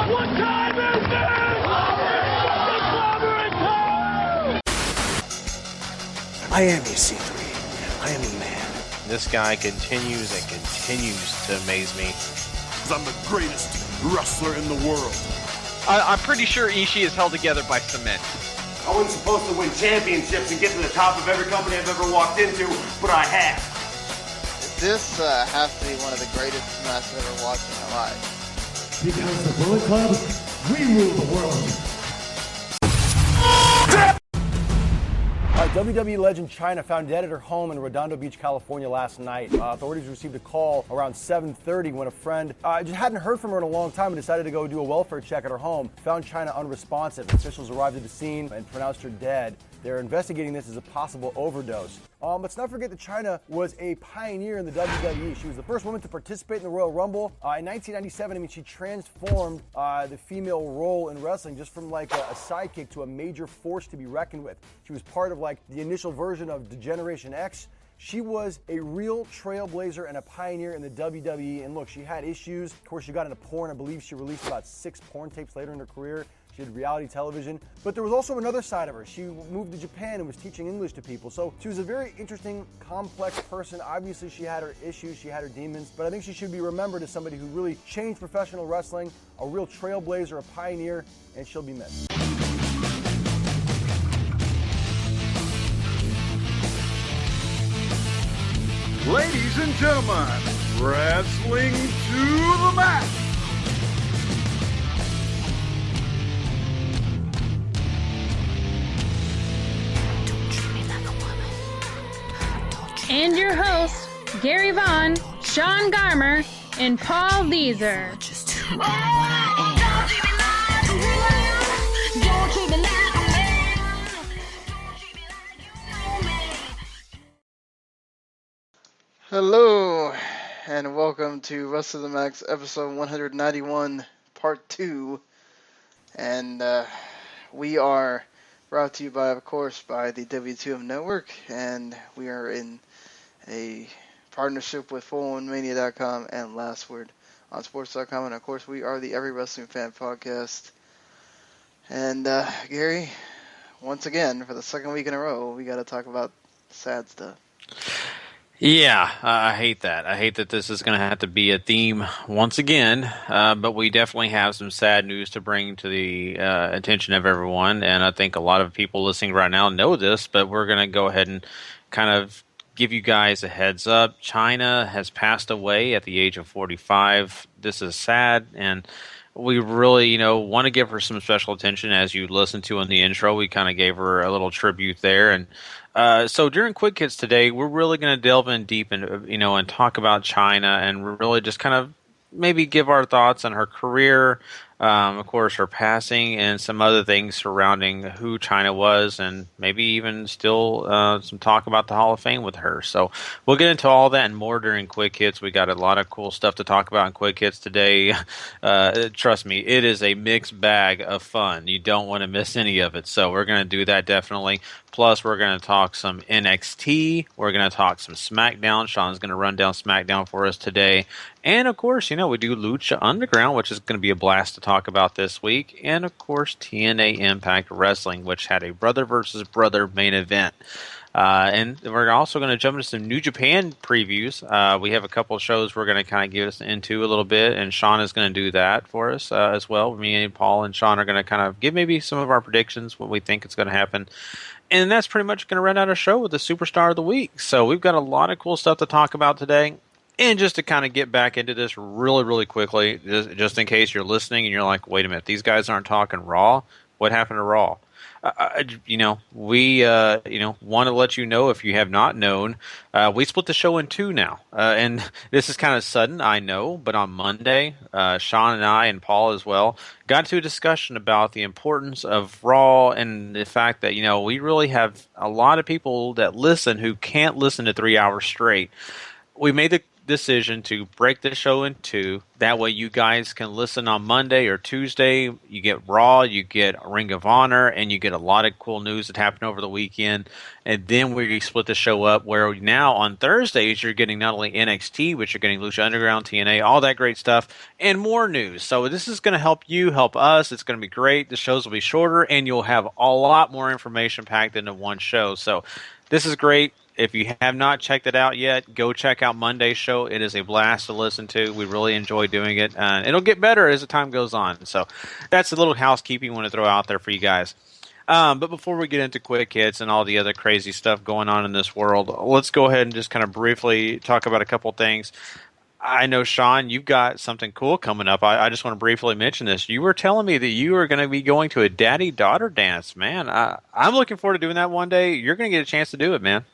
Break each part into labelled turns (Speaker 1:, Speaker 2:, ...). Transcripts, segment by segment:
Speaker 1: What time is it? It's clobbering time!
Speaker 2: I am EC3. I am a man.
Speaker 3: This guy continues and continues to amaze me.
Speaker 4: I'm the greatest wrestler in the world.
Speaker 5: I'm pretty sure Ishii is held together by cement.
Speaker 6: I wasn't supposed to win championships and get to the top of every company I've ever walked into, but I have.
Speaker 7: This has to be one of the greatest matches I've ever watched in my life.
Speaker 8: Because the Bullet Club, we rule the world.
Speaker 9: WWE legend Chyna found dead at her home in Redondo Beach, California last night. Authorities received a call around 7:30 when a friend just hadn't heard from her in a long time and decided to go do a welfare check at her home. Found Chyna unresponsive. Officials arrived at the scene and pronounced her dead. They're investigating this as a possible overdose. Let's not forget that Chyna was a pioneer in the WWE. She was the first woman to participate in the Royal Rumble. In 1997, she transformed the female role in wrestling just from like a sidekick to a major force to be reckoned with. She was part of like the initial version of the Generation X. She was a real trailblazer and a pioneer in the WWE. And look, she had issues. Of course, she got into porn. I believe she released about 6 porn tapes later in her career. She did reality television, but there was also another side of her. She moved to Japan and was teaching English to people. So she was a very interesting, complex person. Obviously, she had her issues, she had her demons, but I think she should be remembered as somebody who really changed professional wrestling, a real trailblazer, a pioneer, and she'll be missed.
Speaker 4: Ladies and gentlemen, wrestling to the match.
Speaker 10: And your hosts, Gary Vaughn, Sean Garmer, and Paul Vieser.
Speaker 7: Hello, and welcome to Wrestle the Max episode 191, part 2. And we are brought to you by, of course, by the W2M Network, and we are in a partnership with 411mania.com and Last Word on sports.com, and of course we are the Every Wrestling Fan podcast. And Gary, once again, for the second week in a row, we got to talk about sad stuff.
Speaker 3: Yeah, I hate that. I hate that this is going to have to be a theme once again, but we definitely have some sad news to bring to the attention of everyone, and I think a lot of people listening right now know this, but we're going to go ahead and kind of give you guys a heads up. Chyna has passed away at the age of 45. This is sad, and we really, want to give her some special attention. As you listened to in the intro, we kind of gave her a little tribute there, and so during Quick Hits today, we're really going to delve in deep and and talk about Chyna and really just kind of maybe give our thoughts on her career, of course, her passing, and some other things surrounding who Chyna was, and maybe even still some talk about the Hall of Fame with her. So we'll get into all that and more during Quick Hits. We got a lot of cool stuff to talk about in Quick Hits today. Trust me, it is a mixed bag of fun. You don't want to miss any of it. So we're going to do that definitely. Plus, we're going to talk some NXT. We're going to talk some SmackDown. Sean's going to run down SmackDown for us today. And, of course, we do Lucha Underground, which is going to be a blast to talk about this week. And, of course, TNA Impact Wrestling, which had a brother versus brother main event. And we're also going to jump into some New Japan previews. We have a couple of shows we're going to kind of get us into a little bit, and Sean is going to do that for us as well. Me and Paul and Sean are going to kind of give maybe some of our predictions, what we think is going to happen. And that's pretty much going to run out our show with the Superstar of the Week. So we've got a lot of cool stuff to talk about today. And just to kind of get back into this really, really quickly, just in case you're listening and you're like, wait a minute, these guys aren't talking Raw? What happened to Raw? We want to let you know, if you have not known, we split the show in two now. And this is kind of sudden, I know, but on Monday, Sean and I and Paul as well got into a discussion about the importance of Raw and the fact that, we really have a lot of people that listen who can't listen to 3 hours straight. We made the decision to break the show in two. That way you guys can listen on Monday or Tuesday. You get Raw, you get Ring of Honor, and you get a lot of cool news that happened over the weekend. And then we split the show up where now on Thursdays you're getting not only NXT, but you're getting Lucha Underground, TNA, all that great stuff, and more news. So this is going to help you, help us. It's going to be great. The shows will be shorter, and you'll have a lot more information packed into one show. So this is great. If you have not checked it out yet, go check out Monday's show. It is a blast to listen to. We really enjoy doing it. It'll get better as the time goes on. So that's a little housekeeping I want to throw out there for you guys. But before we get into quick hits and all the other crazy stuff going on in this world, let's go ahead and just kind of briefly talk about a couple things. I know, Sean, you've got something cool coming up. I just want to briefly mention this. You were telling me that you are going to be going to a daddy-daughter dance, man. I'm looking forward to doing that one day. You're going to get a chance to do it, man.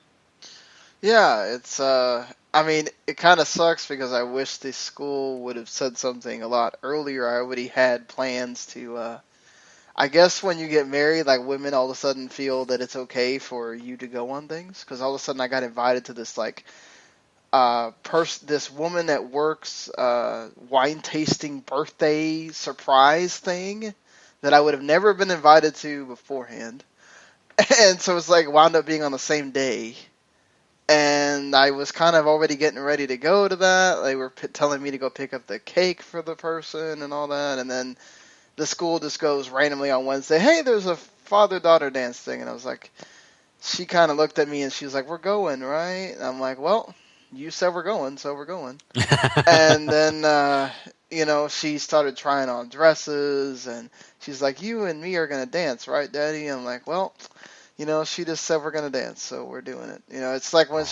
Speaker 7: Yeah, it's, I mean, it kind of sucks because I wish the school would have said something a lot earlier. I already had plans to, I guess when you get married, like, women all of a sudden feel that it's okay for you to go on things. Because all of a sudden I got invited to this, like, this woman that works, wine tasting birthday surprise thing that I would have never been invited to beforehand. And so it's like wound up being on the same day. And I was kind of already getting ready to go to that. They were telling me to go pick up the cake for the person and all that. And then the school just goes randomly on Wednesday, hey, there's a father-daughter dance thing. And I was like, she kind of looked at me and she was like, we're going, right? And I'm like, well, you said we're going, so we're going. And then, she started trying on dresses. And she's like, you and me are going to dance, right, Daddy? I'm like, well, she just said we're going to dance, so we're doing it. It's like when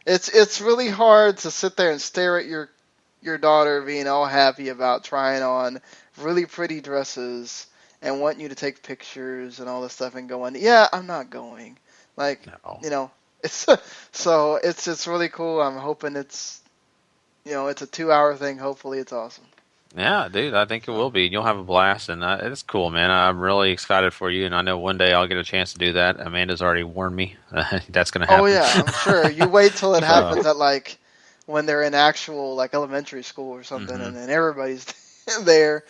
Speaker 7: it's really hard to sit there and stare at your daughter being all happy about trying on really pretty dresses and wanting you to take pictures and all this stuff and going, yeah, I'm not going. Like, no. It's so it's really cool. I'm hoping it's a 2-hour thing. Hopefully it's awesome.
Speaker 3: Yeah, dude, I think it will be. You'll have a blast, and it's cool, man. I'm really excited for you, and I know one day I'll get a chance to do that. Amanda's already warned me that's going to happen.
Speaker 7: Oh, yeah, I'm sure. You wait till it happens at, like, when they're in actual, like, elementary school or something, and then everybody's there,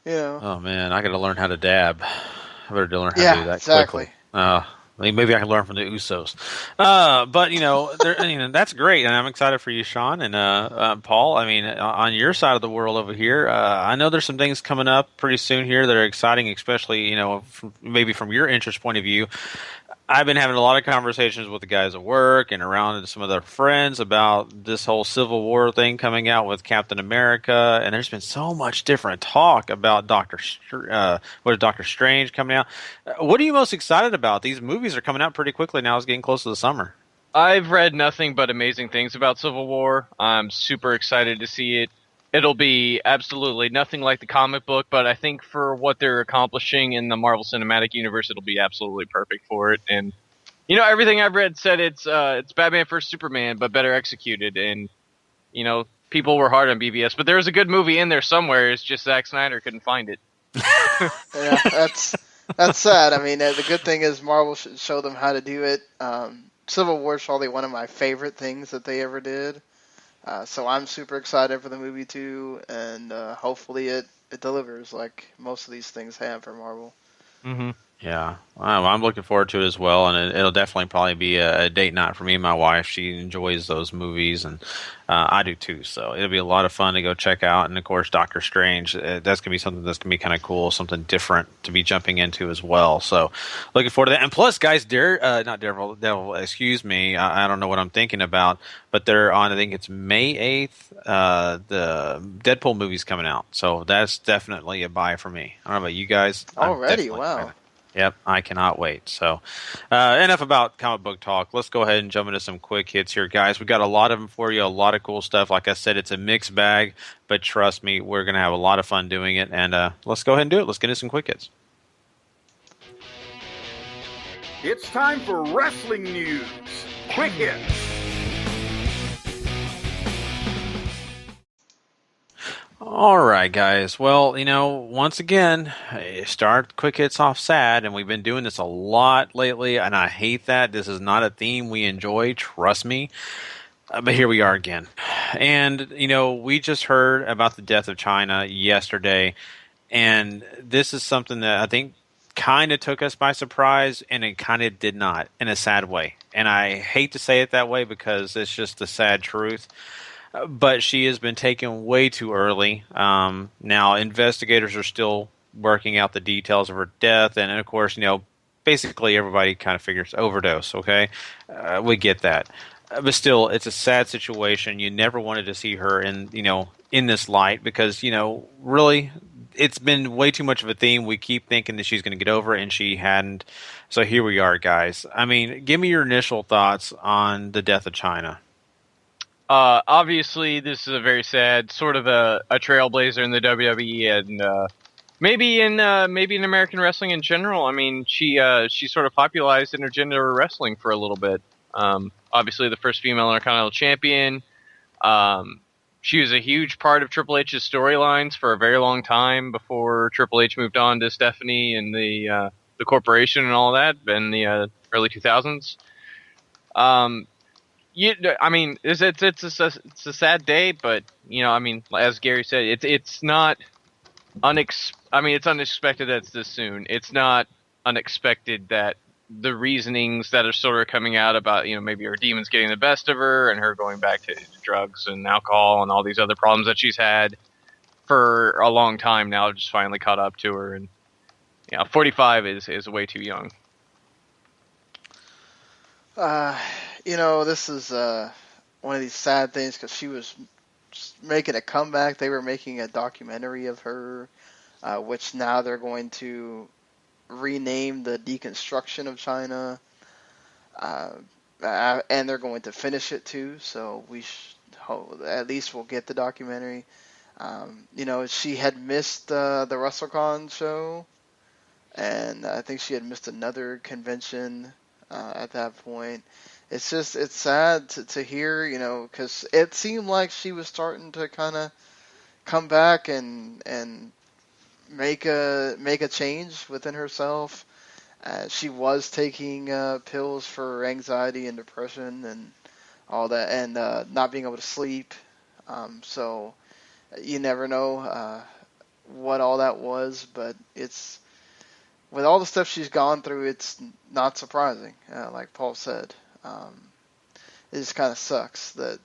Speaker 3: Oh, man, I got to learn how to dab. I better learn how to do that
Speaker 7: exactly.
Speaker 3: quickly. Maybe I can learn from the Usos. But, that's great, and I'm excited for you, Sean, and Paul. I mean, on your side of the world over here, I know there's some things coming up pretty soon here that are exciting, especially, maybe from your interest point of view. I've been having a lot of conversations with the guys at work and around and some of their friends about this whole Civil War thing coming out with Captain America, and there's been so much different talk about Doctor Strange coming out. What are you most excited about? These movies are coming out pretty quickly now. It's getting close to the summer.
Speaker 5: I've read nothing but amazing things about Civil War. I'm super excited to see it. It'll be absolutely nothing like the comic book, but I think for what they're accomplishing in the Marvel Cinematic Universe, it'll be absolutely perfect for it. And everything I've read said it's Batman vs Superman, but better executed. And people were hard on BVS, but there was a good movie in there somewhere. It's just Zack Snyder couldn't find it.
Speaker 7: Yeah, that's sad. I mean, the good thing is Marvel should show them how to do it. Civil War is probably one of my favorite things that they ever did. So I'm super excited for the movie too, and hopefully it delivers like most of these things have for Marvel.
Speaker 5: Mm-hmm.
Speaker 3: Yeah, I'm looking forward to it as well, and it'll definitely probably be a date night for me and my wife. She enjoys those movies, and I do too. So it'll be a lot of fun to go check out. And of course, Doctor Strange, that's gonna be something that's gonna be kind of cool, something different to be jumping into as well. So looking forward to that. And plus, guys, Devil, excuse me, I don't know what I'm thinking about, but they're on. I think it's May 8th. The Deadpool movie's coming out, so that's definitely a buy for me. I don't know about you guys.
Speaker 7: Already, wow.
Speaker 3: Yep, I cannot wait. So, enough about comic book talk. Let's go ahead and jump into some quick hits here, guys. We got a lot of them for you, a lot of cool stuff. Like I said, it's a mixed bag, but trust me, we're going to have a lot of fun doing it. And let's go ahead and do it. Let's get into some quick hits.
Speaker 4: It's time for wrestling news. Quick hits.
Speaker 3: All right, guys. Well, once again, start quick hits off sad, and we've been doing this a lot lately, and I hate that. This is not a theme we enjoy, trust me. But here we are again. And, we just heard about the death of Chyna yesterday. And this is something that I think kind of took us by surprise, and it kind of did not, in a sad way. And I hate to say it that way because it's just the sad truth. But she has been taken way too early. Now, investigators are still working out the details of her death. And of course, basically everybody kind of figures overdose, okay? We get that. But still, it's a sad situation. You never wanted to see her in this light because, really, it's been way too much of a theme. We keep thinking that she's going to get over it, and she hadn't. So here we are, guys. I mean, give me your initial thoughts on the death of Chyna.
Speaker 5: Obviously, this is a very sad, sort of a trailblazer in the WWE and maybe in American wrestling in general. I mean, she sort of popularized intergender wrestling for a little bit. Obviously, the first female Intercontinental Champion. She was a huge part of Triple H's storylines for a very long time before Triple H moved on to Stephanie and the corporation and all that in the early 2000s. I mean, it's a sad day, but I mean, as Gary said, it's not it's unexpected that it's this soon. It's not unexpected that the reasonings that are sort of coming out about maybe her demons getting the best of her and her going back to drugs and alcohol and all these other problems that she's had for a long time now just finally caught up to her. And 45 is way too young.
Speaker 7: This is one of these sad things because she was making a comeback. They were making a documentary of her, which now they're going to rename the deconstruction of Chyna, and they're going to finish it too. So at least we'll get the documentary. She had missed the WrestleCon show, and I think she had missed another convention at that point. It's sad to hear, because it seemed like she was starting to kind of come back and make a change within herself. She was taking pills for anxiety and depression and all that, and not being able to sleep. So you never know what all that was, but it's with all the stuff she's gone through, it's not surprising. Like Paul said. It just kind of sucks that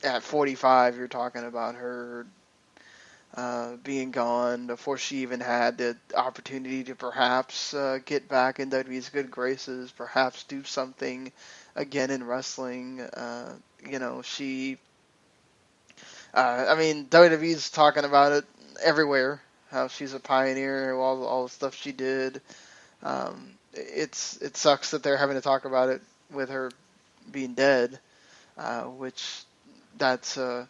Speaker 7: at 45 you're talking about her being gone before she even had the opportunity to perhaps get back in WWE's good graces, perhaps do something again in wrestling. WWE's talking about it everywhere, how she's a pioneer, all the stuff she did. It sucks that they're having to talk about it with her being dead, which that's a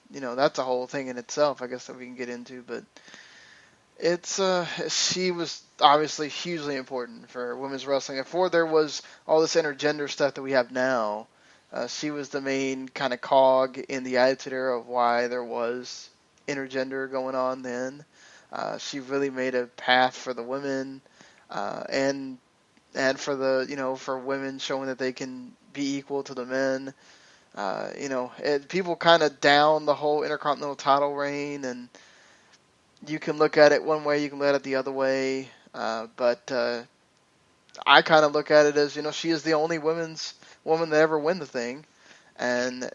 Speaker 7: whole thing in itself, I guess, that we can get into. But she was obviously hugely important for women's wrestling. Before there was all this intergender stuff that we have now, she was the main kind of cog in the Attitude Era of why there was intergender going on then. She really made a path for the women, and for the for women, showing that they can be equal to the men. People kind of down the whole Intercontinental title reign, and you can look at it one way, you can look at it the other way. But I kind of look at it as she is the only women's woman to ever win the thing, and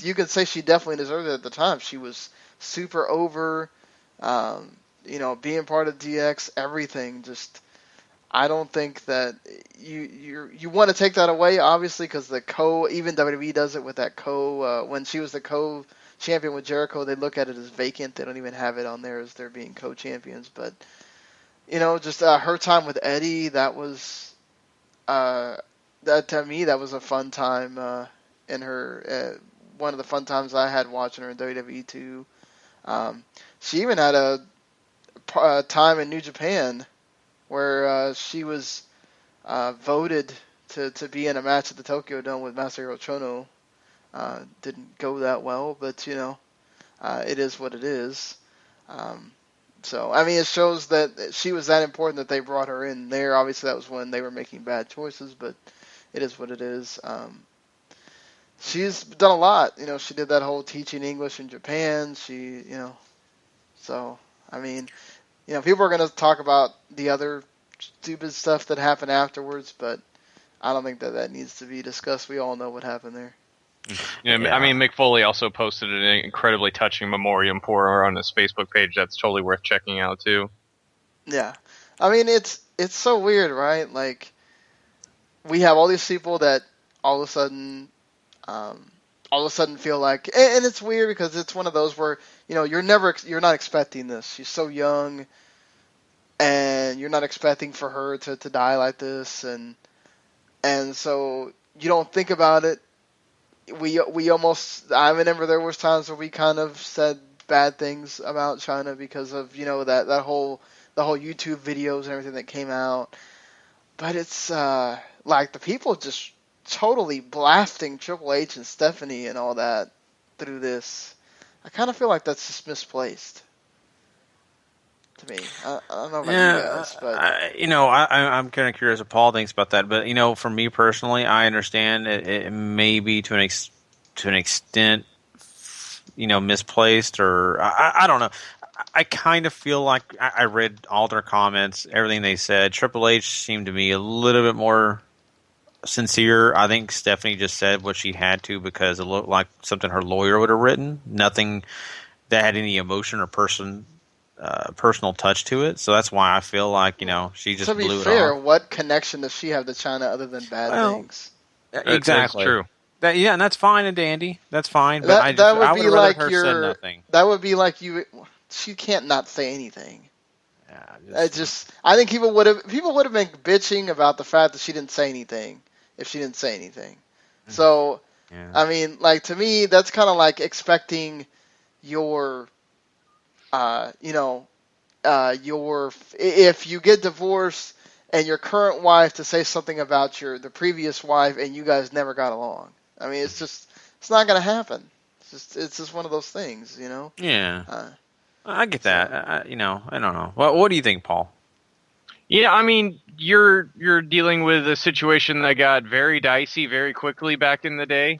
Speaker 7: you could say she definitely deserved it at the time. She was super over. Being part of DX, everything just. I don't think that you want to take that away, obviously, because even WWE does it with that when she was the co-champion with Jericho, they look at it as vacant. They don't even have it on there as they're being co-champions. But just her time with Eddie, that was that to me that was a fun time in her. One of the fun times I had watching her in WWE too. She even had a time in New Japan where she was voted to be in a match at the Tokyo Dome with Masahiro Chono. Didn't go that well, but it is what it is. It shows that she was that important that they brought her in there. Obviously, that was when they were making bad choices, but it is what it is. she's done a lot. She did that whole teaching English in Japan. So, I mean, people are going to talk about the other stupid stuff that happened afterwards, but I don't think that needs to be discussed. We all know what happened there.
Speaker 5: Yeah. I mean, Mick Foley also posted an incredibly touching memoriam for her on his Facebook page. That's totally worth checking out, too.
Speaker 7: Yeah. I mean, it's so weird, right? Like, we have all these people that all of a sudden feel like, and it's weird because it's one of those where, you're not expecting this. She's so young, and you're not expecting for her to die like this, and so you don't think about it. I remember there was times where we kind of said bad things about Chyna because of, the whole YouTube videos and everything that came out. But it's like the people just totally blasting Triple H and Stephanie and all that through this. I kind of feel like that's just misplaced to me. I don't know about you guys, but
Speaker 3: I'm kind of curious what Paul thinks about that. But for me personally, I understand it may be to an extent, misplaced, or I don't know. I kind of feel like I read all their comments, everything they said. Triple H seemed to me a little bit more sincere. I think Stephanie just said what she had to because it looked like something her lawyer would have written. Nothing that had any emotion or personal touch to it. So that's why I feel like, she just blew it off. To be fair,
Speaker 7: what connection does she have to Chyna other than bad things?
Speaker 3: Exactly. That's true. And that's fine and dandy. That's fine. But I would have rather her said nothing.
Speaker 7: That would be like you. She can't not say anything. Yeah, I think people would have been bitching about the fact that she didn't say anything if she didn't say anything. Mm-hmm. So, yeah. I mean, like, to me, that's kind of like expecting your, if you get divorced and your current wife to say something about the previous wife and you guys never got along. I mean, it's not going to happen. It's just one of those things,
Speaker 3: Yeah. I get that. I don't know. What do you think, Paul?
Speaker 5: Yeah, I mean, you're dealing with a situation that got very dicey very quickly back in the day.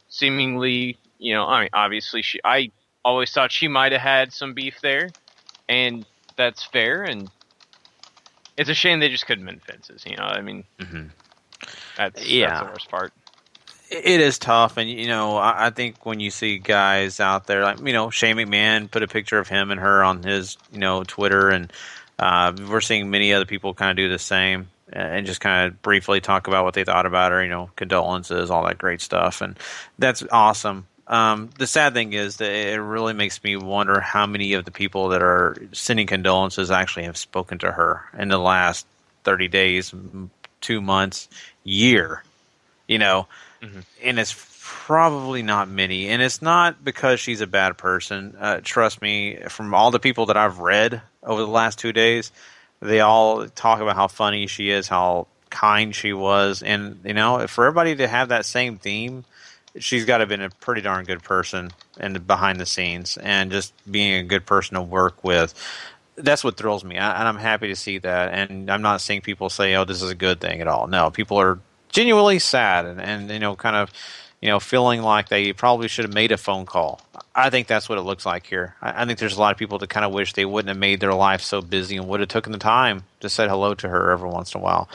Speaker 5: Seemingly, I mean, obviously, I always thought she might have had some beef there, and that's fair. And it's a shame they just couldn't mend fences. I mean, that's the worst part.
Speaker 3: It is tough, and I think when you see guys out there like Shane McMahon put a picture of him and her on his Twitter, and we're seeing many other people kind of do the same and just kind of briefly talk about what they thought about her, condolences, all that great stuff, and that's awesome. The sad thing is that it really makes me wonder how many of the people that are sending condolences actually have spoken to her in the last 30 days, 2 months, year, And it's probably not many. And it's not because she's a bad person. Trust me, from all the people that I've read over the last 2 days, they all talk about how funny she is, how kind she was. And, for everybody to have that same theme, she's got to have been a pretty darn good person and behind the scenes and just being a good person to work with. That's what thrills me. And I'm happy to see that. And I'm not seeing people say, oh, this is a good thing at all. No, people are genuinely sad and kind of, feeling like they probably should have made a phone call. I think that's what it looks like here. I think there's a lot of people that kind of wish they wouldn't have made their life so busy and would have taken the time to say hello to her every once in a while.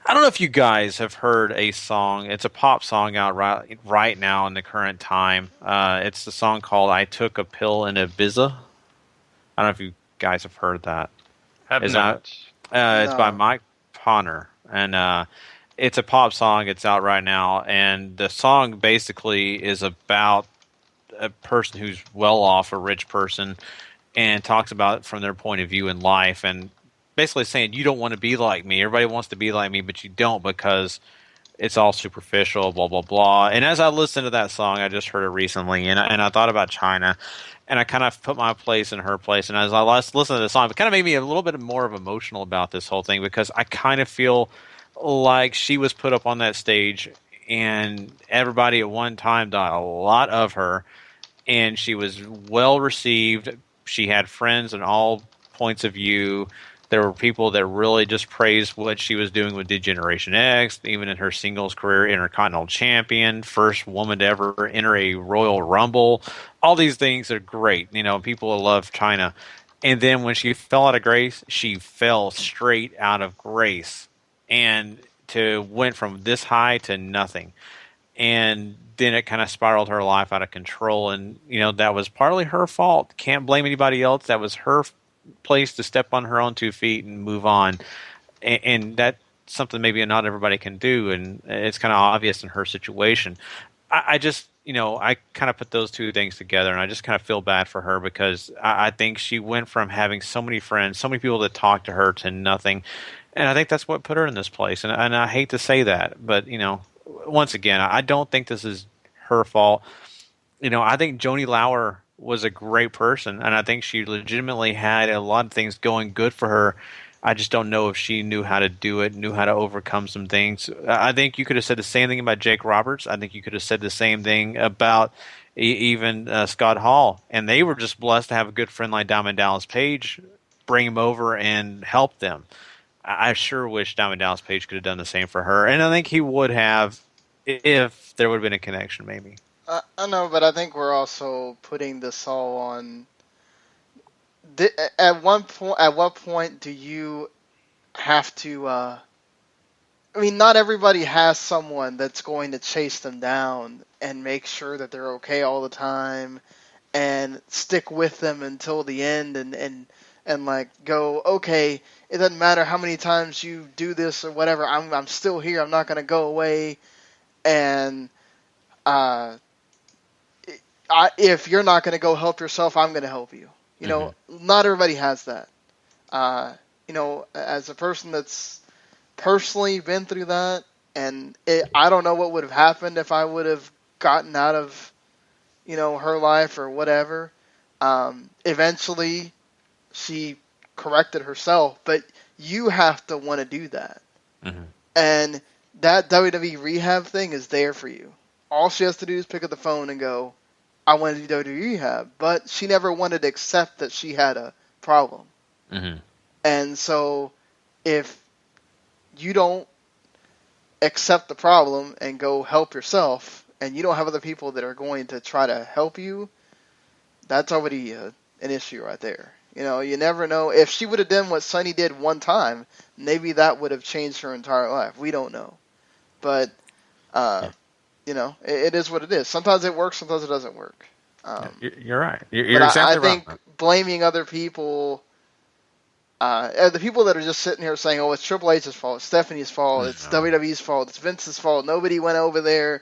Speaker 3: I don't know if you guys have heard a song. It's a pop song out right now in the current time. It's the song called "I Took a Pill in Ibiza." I don't know if you guys have heard that.
Speaker 5: Have not.
Speaker 3: It's by Mike Ponner, and it's a pop song. It's out right now, and the song basically is about a person who's well off, a rich person, and talks about it from their point of view in life, and basically saying, you don't want to be like me. Everybody wants to be like me, but you don't because it's all superficial, blah, blah, blah. And as I listened to that song, I just heard it recently, and I thought about Chyna, and I kind of put my place in her place. And as I listened to the song, it kind of made me a little bit more of emotional about this whole thing because I kind of feel like she was put up on that stage, and everybody at one time thought a lot of her, and she was well received. She had friends in all points of view. There were people that really just praised what she was doing with Degeneration X, even in her singles career, Intercontinental Champion, first woman to ever enter a Royal Rumble. All these things are great. People love Chyna. And then when she fell out of grace, she fell straight out of grace. And went from this high to nothing. And then it kind of spiraled her life out of control. And, that was partly her fault. Can't blame anybody else. That was her place to step on her own 2 feet and move on, and that's something maybe not everybody can do, and it's kind of obvious in her situation. I just, I kind of put those two things together, and I just kind of feel bad for her because I think she went from having so many friends, so many people that talked to her, to nothing, and I think that's what put her in this place. And I hate to say that, but once again, I don't think this is her fault. I think Joanie Laurer was a great person, and I think she legitimately had a lot of things going good for her. I just don't know if she knew how to do it, knew how to overcome some things. I think you could have said the same thing about Jake Roberts. I think you could have said the same thing about even Scott Hall, and they were just blessed to have a good friend like Diamond Dallas Page bring him over and help them. I sure wish Diamond Dallas Page could have done the same for her, and I think he would have if there would have been a connection, maybe.
Speaker 7: I know, but I think we're also putting this all on. At what point do you have to? I mean, not everybody has someone that's going to chase them down and make sure that they're okay all the time, and stick with them until the end, and like go, okay, it doesn't matter how many times you do this or whatever. I'm still here. I'm not going to go away, and if you're not going to go help yourself, I'm going to help you. Not everybody has that. As a person that's personally been through that, and I don't know what would have happened if I would have gotten out of, her life or whatever. Eventually, she corrected herself, but you have to want to do that. Mm-hmm. And that WWE rehab thing is there for you. All she has to do is pick up the phone and go, I want to do WWE rehab, but she never wanted to accept that she had a problem. Mm-hmm. And so if you don't accept the problem and go help yourself, and you don't have other people that are going to try to help you, that's already an issue right there. You never know. If she would have done what Sunny did one time, maybe that would have changed her entire life. We don't know. But it is what it is. Sometimes it works, sometimes it doesn't work.
Speaker 3: You're right. You're exactly right.
Speaker 7: I think blaming other people, the people that are just sitting here saying, "Oh, it's Triple H's fault, it's Stephanie's fault, it's WWE's fault, it's Vince's fault. Nobody went over there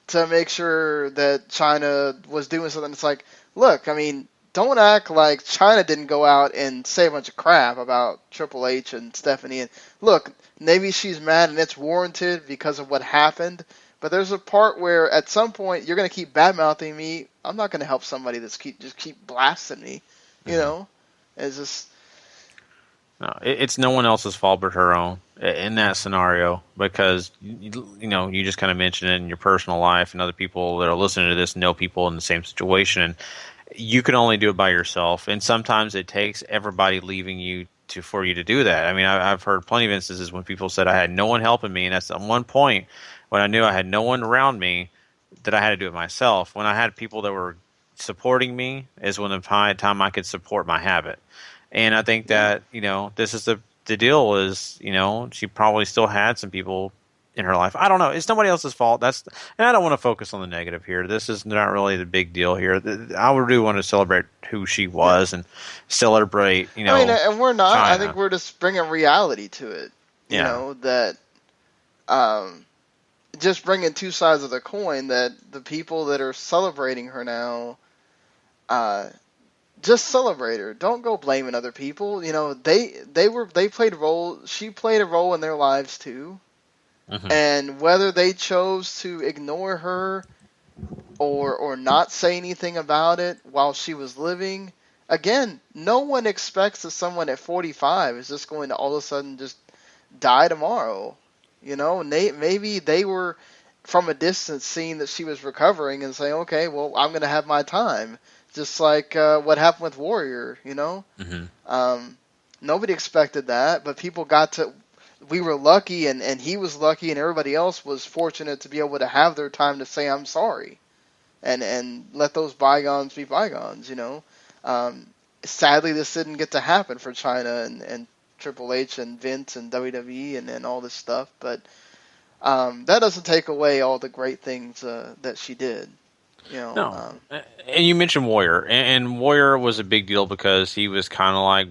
Speaker 7: to make sure that Chyna was doing something." It's like, look, I mean, don't act like Chyna didn't go out and say a bunch of crap about Triple H and Stephanie. And look, maybe she's mad and it's warranted because of what happened. But there's a part where at some point you're going to keep bad-mouthing me. I'm not going to help somebody that's keep blasting me. It's just...
Speaker 3: No, it's no one else's fault but her own in that scenario, because you just kind of mentioned it in your personal life, and other people that are listening to this know people in the same situation, and you can only do it by yourself. And sometimes it takes everybody leaving you for you to do that. I mean, I've heard plenty of instances when people said I had no one helping me, and that's at one point when I knew I had no one around me, that I had to do it myself. When I had people that were supporting me is when the time I could support my habit. And I think that, this is the deal is, she probably still had some people in her life. I don't know. It's nobody else's fault. And I don't want to focus on the negative here. This is not really the big deal here. I do want to celebrate who she was and celebrate,
Speaker 7: and we're not.
Speaker 3: Chyna.
Speaker 7: I think we're just bringing reality to it. That just bringing two sides of the coin, that the people that are celebrating her now, just celebrate her. Don't go blaming other people. They played a role. She played a role in their lives too. Mm-hmm. And whether they chose to ignore her or not say anything about it while she was living, again, no one expects that someone at 45 is just going to all of a sudden just die tomorrow. Maybe they were from a distance seeing that she was recovering and saying, okay, well, I'm going to have my time. Just like what happened with Warrior, Mm-hmm. Nobody expected that, but people got to. We were lucky, and he was lucky, and everybody else was fortunate to be able to have their time to say I'm sorry, and let those bygones be bygones. Sadly, this didn't get to happen for Chyna and Triple H and Vince and WWE and all this stuff, but that doesn't take away all the great things that she did.
Speaker 3: No. And you mentioned Warrior, and Warrior was a big deal because he was kind of like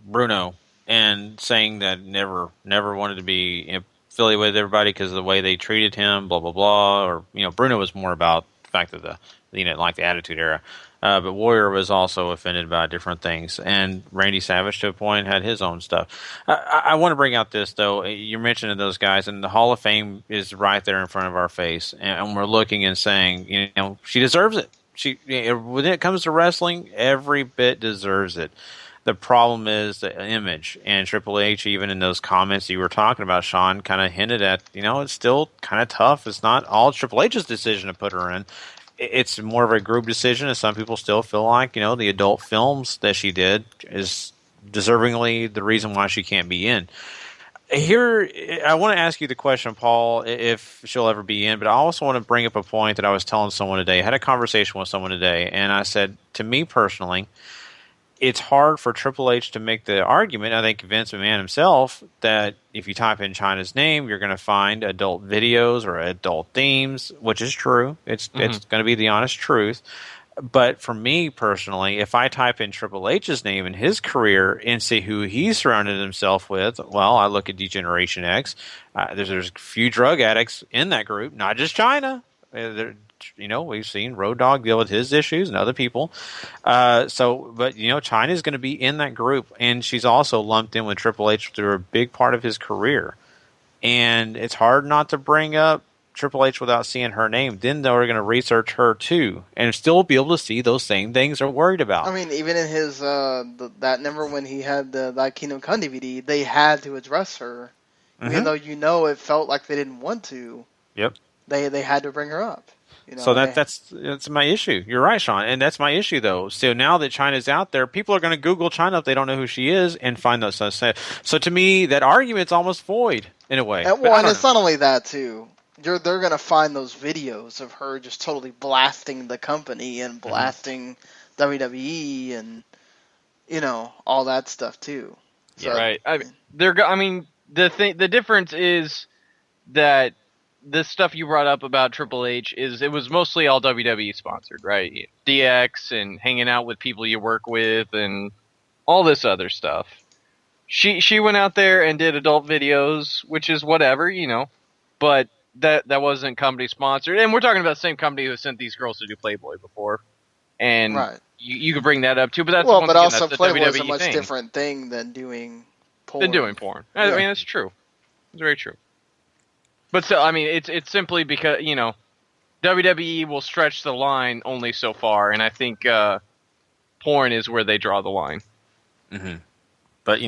Speaker 3: Bruno, and saying that never wanted to be affiliated with everybody because of the way they treated him, blah blah blah. Or Bruno was more about the fact that like the Attitude Era, but Warrior was also offended by different things, and Randy Savage to a point had his own stuff. I want to bring out this though. You're mentioning those guys, and the Hall of Fame is right there in front of our face, and we're looking and saying, she deserves it. She, when it comes to wrestling, every bit deserves it. The problem is the image, and Triple H, even in those comments you were talking about, Sean, kind of hinted at, it's still kind of tough. It's not all Triple H's decision to put her in. It's more of a group decision, and some people still feel like, the adult films that she did is deservingly the reason why she can't be in. Here, I want to ask you the question, Paul, if she'll ever be in, but I also want to bring up a point that I was telling someone today. I had a conversation with someone today, and I said, to me personally, it's hard for Triple H to make the argument, I think Vince McMahon himself, that if you type in Chyna's name, you're going to find adult videos or adult themes, which is true. It's going to be the honest truth. But for me personally, if I type in Triple H's name and his career and see who he's surrounded himself with, well, I look at Degeneration X. There's a few drug addicts in that group, not just Chyna. We've seen Road Dogg deal with his issues and other people. But Chyna is going to be in that group, and she's also lumped in with Triple H through a big part of his career. And it's hard not to bring up Triple H without seeing her name. Then they're going to research her too, and still be able to see those same things they're worried about.
Speaker 7: I mean, even in his that number when he had that Kingdom Come DVD, they had to address her, even though it felt like they didn't want to.
Speaker 3: Yep.
Speaker 7: They had to bring her up.
Speaker 3: So that's my issue. You're right, Sean, and that's my issue though. So now that Chyna's out there, people are going to Google Chyna if they don't know who she is and find those stuff. So to me, that argument's almost void in a way.
Speaker 7: And it's not only that too. They're going to find those videos of her just totally blasting the company and blasting WWE and all that stuff too. So,
Speaker 5: yeah, right. The difference is that the stuff you brought up about Triple H it was mostly all WWE sponsored, right? DX and hanging out with people you work with and all this other stuff. She went out there and did adult videos, which is whatever, but that wasn't company sponsored. And we're talking about the same company who sent these girls to do Playboy before. And you could bring that up too, but that's
Speaker 7: also
Speaker 5: that's
Speaker 7: Playboy is
Speaker 5: WWE
Speaker 7: a much
Speaker 5: thing.
Speaker 7: different thing than doing porn.
Speaker 5: I mean, that's true. It's very true. But still, I mean, it's simply because, WWE will stretch the line only so far, and I think porn is where they draw the line.
Speaker 3: Mm-hmm. But,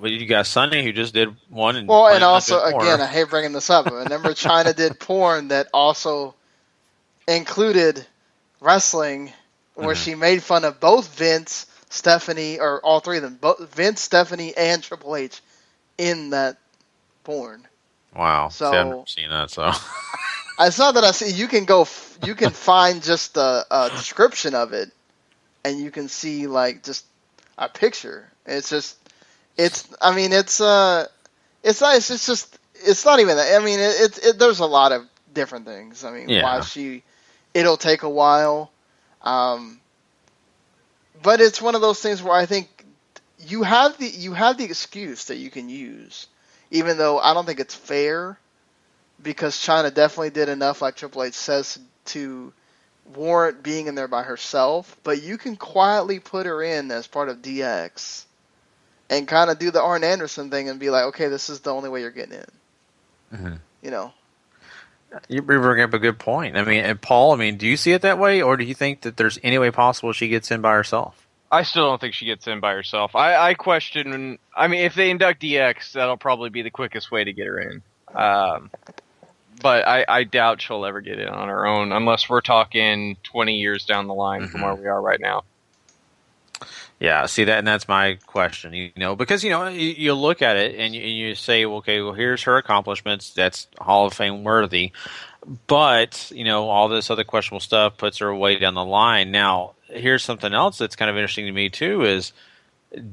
Speaker 3: but you got Sunny who just did one. And
Speaker 7: also, again, I hate bringing this up, but remember Chyna did porn that also included wrestling, where she made fun of both Vince, Stephanie, or all three of them, both Vince, Stephanie, and Triple H in that porn.
Speaker 3: Wow.
Speaker 7: So
Speaker 3: I've never seen that, so.
Speaker 7: It's not that I see. You can find just a description of it, and you can see, just a picture. It's not even that. I mean, there's a lot of different things. I mean, it'll take a while. But it's one of those things where I think you have the excuse that you can use, even though I don't think it's fair, because Chyna definitely did enough, like Triple H says, to warrant being in there by herself. But you can quietly put her in as part of DX and kind of do the Arn Anderson thing and be like, okay, this is the only way you're getting in.
Speaker 3: Mm-hmm. You bring up a good point. I mean, and Paul, do you see it that way, or do you think that there's any way possible she gets in by herself?
Speaker 5: I still don't think she gets in by herself. I question. I mean, if they induct DX, that'll probably be the quickest way to get her in. But I doubt she'll ever get in on her own, unless we're talking 20 years down the line from where we are right now.
Speaker 3: Yeah, see that, and that's my question. Because you look at it and you say, okay, well, here's her accomplishments. That's Hall of Fame worthy. But all this other questionable stuff puts her way down the line. Now, here's something else that's kind of interesting to me too: is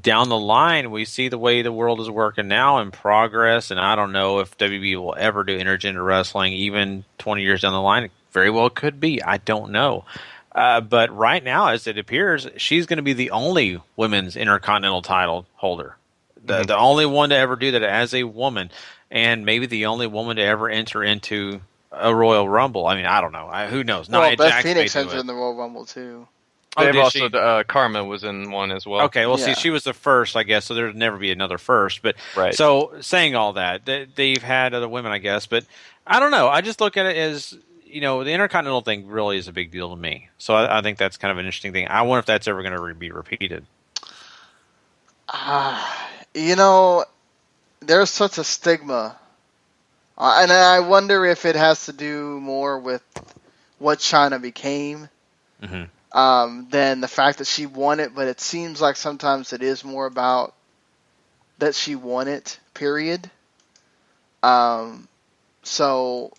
Speaker 3: down the line we see the way the world is working now in progress, and I don't know if WB will ever do intergender wrestling, even 20 years down the line. It very well could be. I don't know. But right now, as it appears, she's going to be the only women's intercontinental title holder. The only one to ever do that as a woman, and maybe the only woman to ever enter into a Royal Rumble. I mean, I don't know. Who knows?
Speaker 7: Well,
Speaker 3: Nia
Speaker 7: Beth
Speaker 3: Jax
Speaker 7: Phoenix
Speaker 3: may do
Speaker 7: entered
Speaker 3: it.
Speaker 7: in the Royal Rumble too.
Speaker 5: They've
Speaker 3: did
Speaker 5: also
Speaker 3: she?
Speaker 5: Karma was in one as well.
Speaker 3: Okay, well,
Speaker 7: Yeah.
Speaker 3: see, she was the first, I guess, so there'd never be another first. But
Speaker 5: Right.
Speaker 3: So saying all that, they've had other women, I guess, but I don't know. I just look at it as the Intercontinental thing really is a big deal to me. So I think that's kind of an interesting thing. I wonder if that's ever going to be repeated.
Speaker 7: There's such a stigma, and I wonder if it has to do more with what Chyna became. Than the fact that she won it, but it seems like sometimes it is more about that she won it, period. So,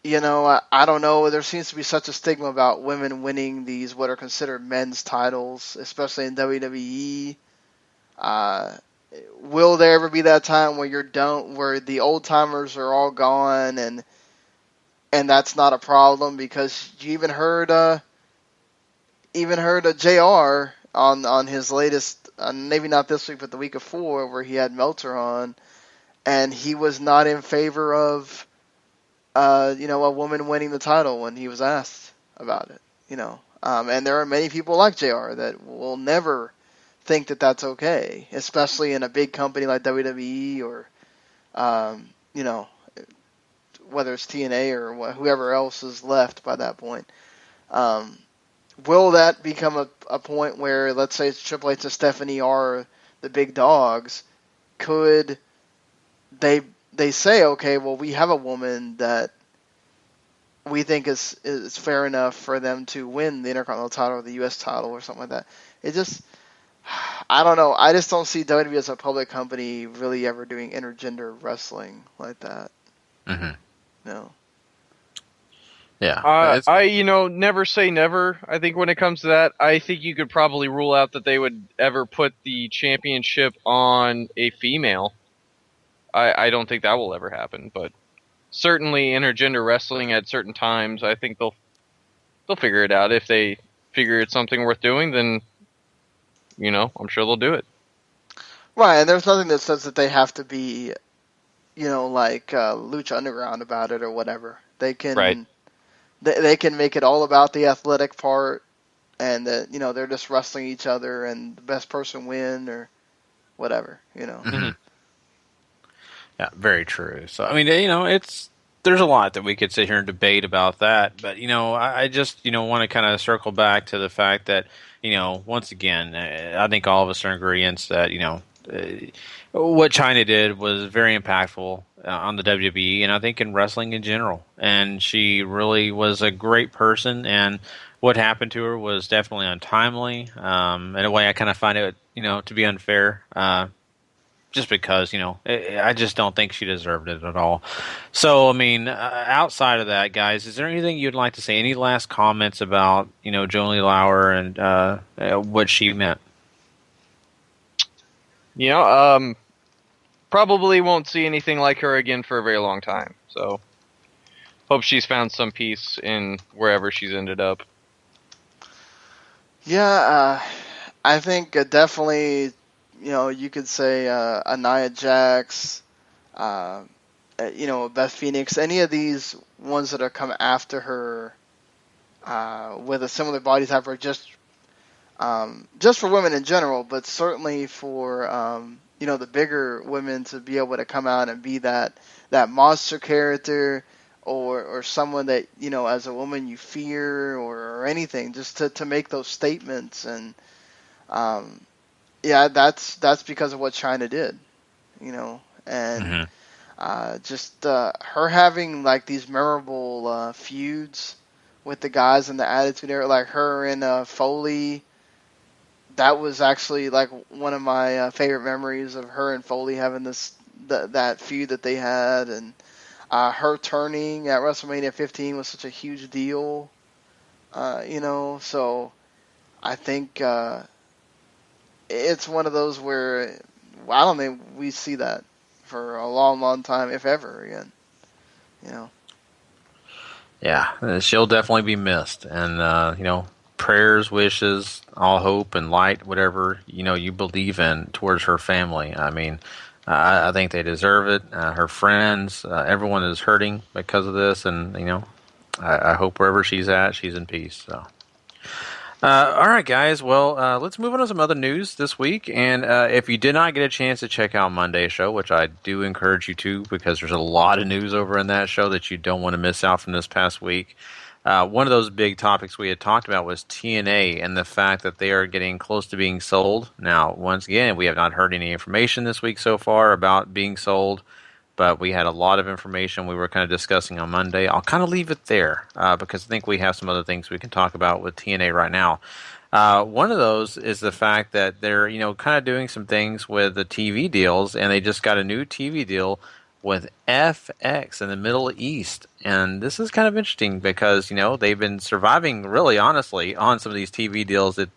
Speaker 7: I don't know. There seems to be such a stigma about women winning these what are considered men's titles, especially in WWE. Will there ever be that time where the old timers are all gone and that's not a problem? Because you even heard JR on his latest, maybe not this week, but the week before, where he had Meltzer on, and he was not in favor of, a woman winning the title when he was asked about it, and there are many people like JR that will never think that that's okay, especially in a big company like WWE or, whether it's TNA or whoever else is left by that point. Will that become a point where, let's say it's Triple H and Stephanie are the big dogs? Could they say, okay, well, we have a woman that we think is fair enough for them to win the Intercontinental title or the U.S. title or something like that? It just, I don't know. I just don't see WWE as a public company really ever doing intergender wrestling like that. No.
Speaker 3: Yeah.
Speaker 5: I never say never. I think when it comes to that, I think you could probably rule out that they would ever put the championship on a female. I don't think that will ever happen, but certainly intergender wrestling at certain times, I think they'll figure it out. If they figure it's something worth doing, then I'm sure they'll do it.
Speaker 7: Right, and there's nothing that says that they have to be, like Lucha Underground about it or whatever. They can.
Speaker 5: Right.
Speaker 7: They can make it all about the athletic part, and that they're just wrestling each other, and the best person win or whatever.
Speaker 3: Yeah, very true. So I mean, there's a lot that we could sit here and debate about that, but I just want to kind of circle back to the fact that once again, I think all of us are in agreement that what Chyna did was very impactful on the WWE, and I think in wrestling in general. And she really was a great person, and what happened to her was definitely untimely. In a way, I kind of find it, to be unfair, just because, I just don't think she deserved it at all. So, I mean, outside of that, guys, is there anything you'd like to say? Any last comments about, Joanie Laurer and what she meant?
Speaker 5: Probably won't see anything like her again for a very long time. So, hope she's found some peace in wherever she's ended up.
Speaker 7: Yeah, I think definitely, you could say Nia Jax, Beth Phoenix, any of these ones that have come after her with a similar body type, or just for women in general, but certainly for the bigger women to be able to come out and be that monster character, or someone that as a woman you fear, or anything, just to make those statements. And that's because of what Chyna did, and just her having like these memorable feuds with the guys in the Attitude Era, like her and Foley. that was actually like one of my favorite memories of her and Foley having that feud that they had, and her turning at WrestleMania 15 was such a huge deal. So I think it's one of those where I don't think we see that for a long, long time, if ever again.
Speaker 3: Yeah, she'll definitely be missed, and prayers, wishes, all hope and light, whatever you believe in towards her family. I mean, I think they deserve it. Her friends, everyone is hurting because of this, and I hope wherever she's at, she's in peace. So. All right, guys. Well, let's move on to some other news this week. And if you did not get a chance to check out Monday's show, which I do encourage you to, because there's a lot of news over in that show that you don't want to miss out from this past week. One of those big topics we had talked about was TNA and the fact that they are getting close to being sold. Now, once again, we have not heard any information this week so far about being sold, but we had a lot of information we were kind of discussing on Monday. I'll kind of leave it there because I think we have some other things we can talk about with TNA right now. One of those is the fact that they're kind of doing some things with the TV deals, and they just got a new TV deal with FX in the Middle East. And this is kind of interesting because, they've been surviving really honestly on some of these TV deals that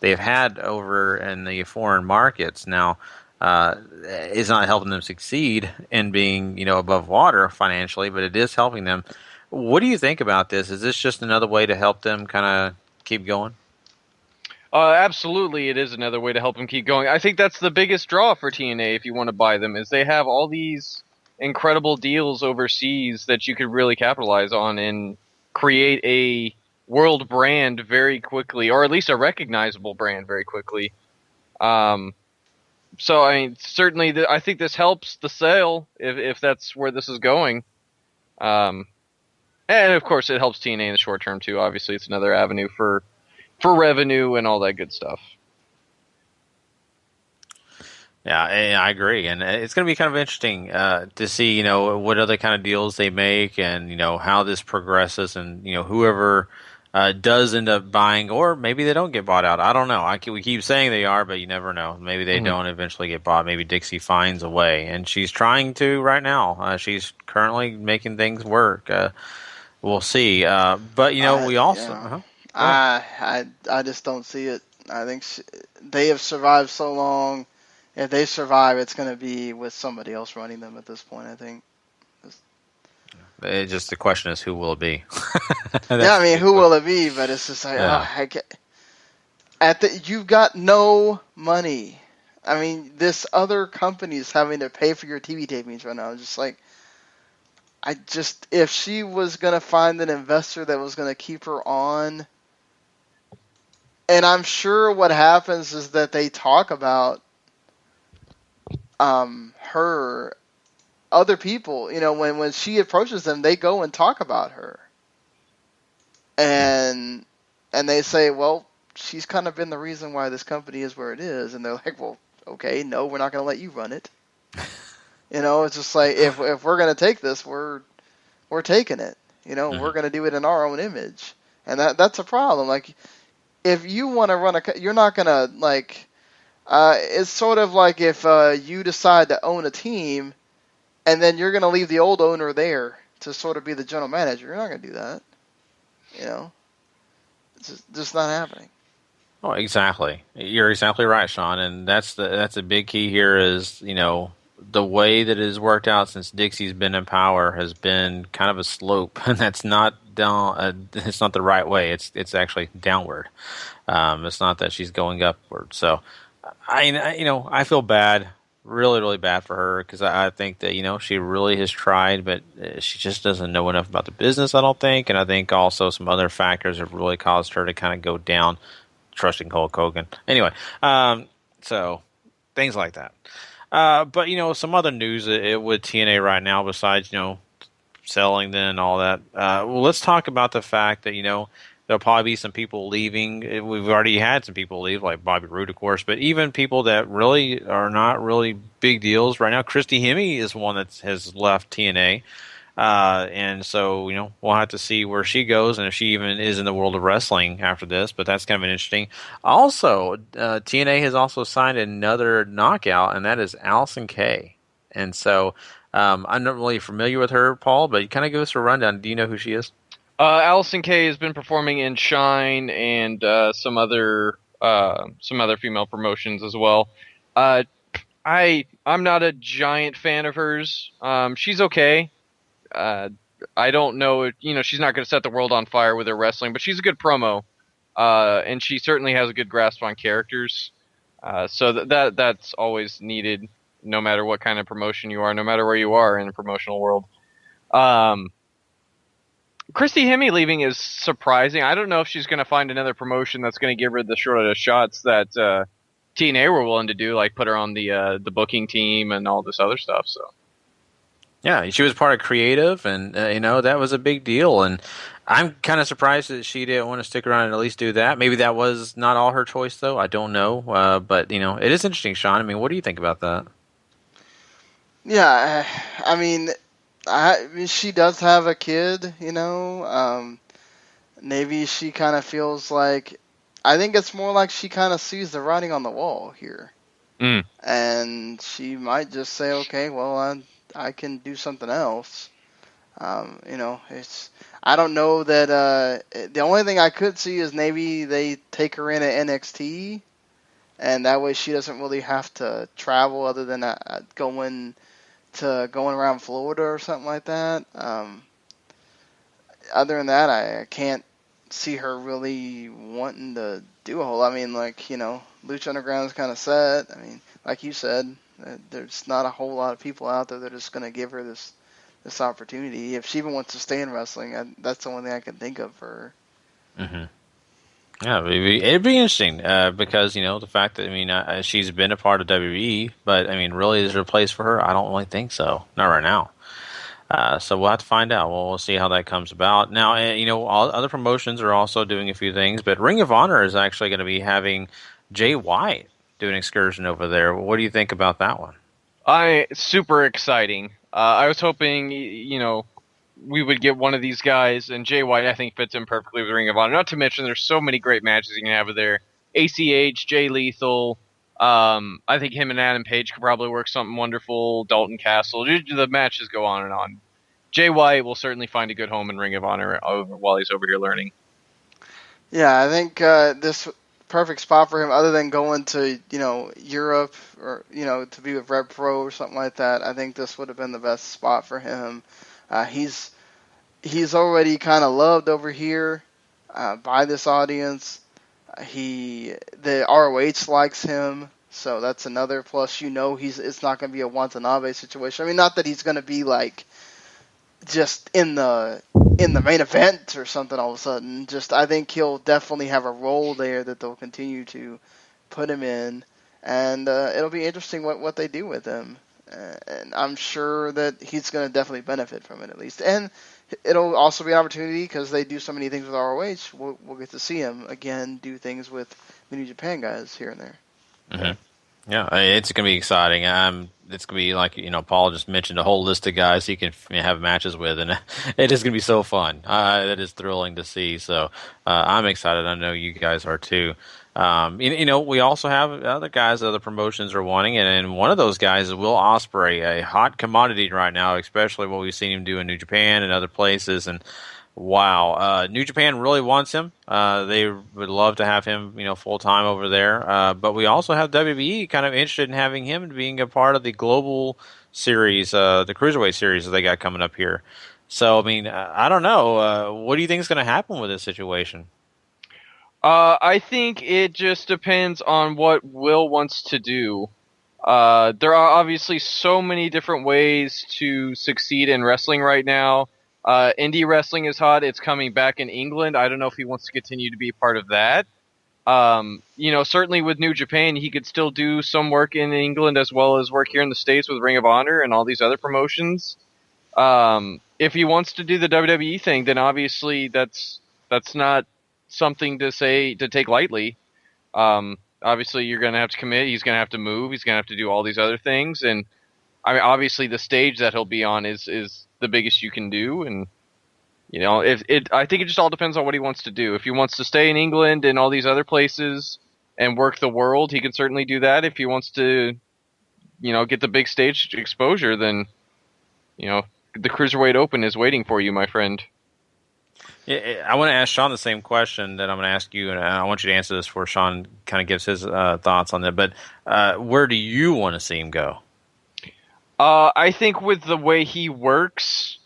Speaker 3: they've had over in the foreign markets. Now, is not helping them succeed in being, above water financially, but it is helping them. What do you think about this? Is this just another way to help them kind of keep going?
Speaker 5: Absolutely, it is another way to help them keep going. I think that's the biggest draw for TNA if you want to buy them, is they have all these incredible deals overseas that you could really capitalize on and create a world brand very quickly, or at least a recognizable brand very quickly. So, I mean, certainly, I think this helps the sale if that's where this is going. And, of course, it helps TNA in the short term, too. Obviously, it's another avenue for revenue and all that good stuff.
Speaker 3: Yeah, I agree. And it's going to be kind of interesting to see, what other kind of deals they make and, how this progresses and, whoever does end up buying, or maybe they don't get bought out. I don't know. We keep saying they are, but you never know. Maybe they don't eventually get bought. Maybe Dixie finds a way, and she's trying to right now. She's currently making things work. We'll see. But we also.
Speaker 7: I just don't see it. I think they have survived so long. If they survive, it's going to be with somebody else running them at this point, I think.
Speaker 3: It's just the question is, who will it be?
Speaker 7: Yeah, I mean, who will it be? But it's just like, you've got no money. I mean, this other company is having to pay for your TV tapings right now. Just like, if she was going to find an investor that was going to keep her on, and I'm sure what happens is that they talk about her. Other people, when she approaches them, they go and talk about her. And they say, well, she's kind of been the reason why this company is where it is. And they're like, well, okay, no, we're not going to let you run it. It's just like, if we're going to take this, we're taking it. We're going to do it in our own image. And that's a problem. Like, if you want to run you're not going to, like, it's sort of like if you decide to own a team, and then you're going to leave the old owner there to sort of be the general manager. You're not going to do that. It's just not happening.
Speaker 3: Oh, exactly. You're exactly right, Sean. And that's a big key here is, the way that it has worked out since Dixie's been in power has been kind of a slope, and that's not down. It's not the right way. It's actually downward. It's not that she's going upward. So, I feel bad. Really, really bad for her because I think that, she really has tried, but she just doesn't know enough about the business, I don't think. And I think also some other factors have really caused her to kind of go down, trusting Hulk Hogan. Anyway, so things like that. But, some other news with TNA right now besides, selling them and all that. Well, let's talk about the fact that, there'll probably be some people leaving. We've already had some people leave, like Bobby Roode, of course, but even people that really are not really big deals right now. Christy Hemme is one that has left TNA. And so, we'll have to see where she goes and if she even is in the world of wrestling after this. But that's kind of interesting. Also, TNA has also signed another knockout, and that is Allison Kay. And so I'm not really familiar with her, Paul, but kind of give us a rundown. Do you know who she is?
Speaker 5: Allison Kay has been performing in Shine and some other female promotions as well. I'm not a giant fan of hers. She's okay. I don't know, she's not going to set the world on fire with her wrestling, but she's a good promo, and she certainly has a good grasp on characters. So that's always needed, no matter what kind of promotion you are, no matter where you are in the promotional world. Christy Hemme leaving is surprising. I don't know if she's going to find another promotion that's going to give her the sort of shots that TNA were willing to do, like put her on the booking team and all this other stuff. So.
Speaker 3: Yeah, she was part of creative, and that was a big deal. And I'm kind of surprised that she didn't want to stick around and at least do that. Maybe that was not all her choice, though. I don't know, but it is interesting, Sean. I mean, what do you think about that?
Speaker 7: Yeah, I mean, she does have a kid. Maybe she kind of feels like. I think it's more like she kind of sees the writing on the wall here, and she might just say, "Okay, well, I can do something else." I don't know that. The only thing I could see is maybe they take her in at NXT, and that way she doesn't really have to travel other than going around Florida or something like that. Other than that, I can't see her really wanting to do a whole lot. I mean, Lucha Underground is kind of set. I mean, like you said, there's not a whole lot of people out there that are just going to give her this opportunity. If she even wants to stay in wrestling, that's the only thing I can think of for her.
Speaker 3: Mm-hmm. Yeah, it'd be interesting because the fact that she's been a part of WWE, but really is there a place for her? I don't really think so. Not right now. So we'll have to find out. We'll see how that comes about. Now, all other promotions are also doing a few things, but Ring of Honor is actually going to be having Jay White do an excursion over there. What do you think about that one?
Speaker 5: Super exciting. I was hoping, we would get one of these guys, and Jay White, I think, fits in perfectly with Ring of Honor. Not to mention, there's so many great matches you can have there. ACH, Jay Lethal. I think him and Adam Page could probably work something wonderful. Dalton Castle. The matches go on and on. Jay White will certainly find a good home in Ring of Honor while he's over here learning.
Speaker 7: Yeah, I think this perfect spot for him, other than going to Europe or to be with Rev Pro or something like that. I think this would have been the best spot for him. He's already kind of loved over here by this audience. The ROH likes him, so that's another plus. It's not going to be a Watanabe situation. I mean, not that he's going to be like just in the main event or something all of a sudden. Just I think he'll definitely have a role there that they'll continue to put him in, and it'll be interesting what they do with him. And I'm sure that he's going to definitely benefit from it at least. And it'll also be an opportunity because they do so many things with ROH. We'll get to see him again do things with the New Japan guys here and there.
Speaker 3: Mm-hmm. Yeah, it's going to be exciting. It's going to be like Paul just mentioned a whole list of guys he can have matches with, and it is going to be so fun. It is thrilling to see. So I'm excited. I know you guys are too. We also have other guys that other promotions are wanting, and one of those guys is Will Ospreay, a hot commodity right now, especially what we've seen him do in New Japan and other places. And wow, New Japan really wants him. They would love to have him, full time over there. But we also have WWE kind of interested in having him being a part of the global series, the Cruiserweight series that they got coming up here. So I don't know. What do you think is going to happen with this situation?
Speaker 5: I think it just depends on what Will wants to do. There are obviously so many different ways to succeed in wrestling right now. Indie wrestling is hot. It's coming back in England. I don't know if he wants to continue to be part of that. Certainly with New Japan, he could still do some work in England as well as work here in the States with Ring of Honor and all these other promotions. If he wants to do the WWE thing, then obviously that's not something to take lightly. Obviously you're going to have to commit. He's going to have to move. He's going to have to do all these other things. And I mean, obviously the stage that he'll be on is the biggest you can do, and I think it just all depends on what he wants to do. If he wants to stay in England and all these other places and work the world, he can certainly do that. If he wants to, get the big stage exposure, then, the Cruiserweight Open is waiting for you, my friend.
Speaker 3: Yeah, I want to ask Sean the same question that I'm going to ask you, and I want you to answer this before Sean kind of gives his thoughts on it. But where do you want to see him go?
Speaker 5: I think with the way he works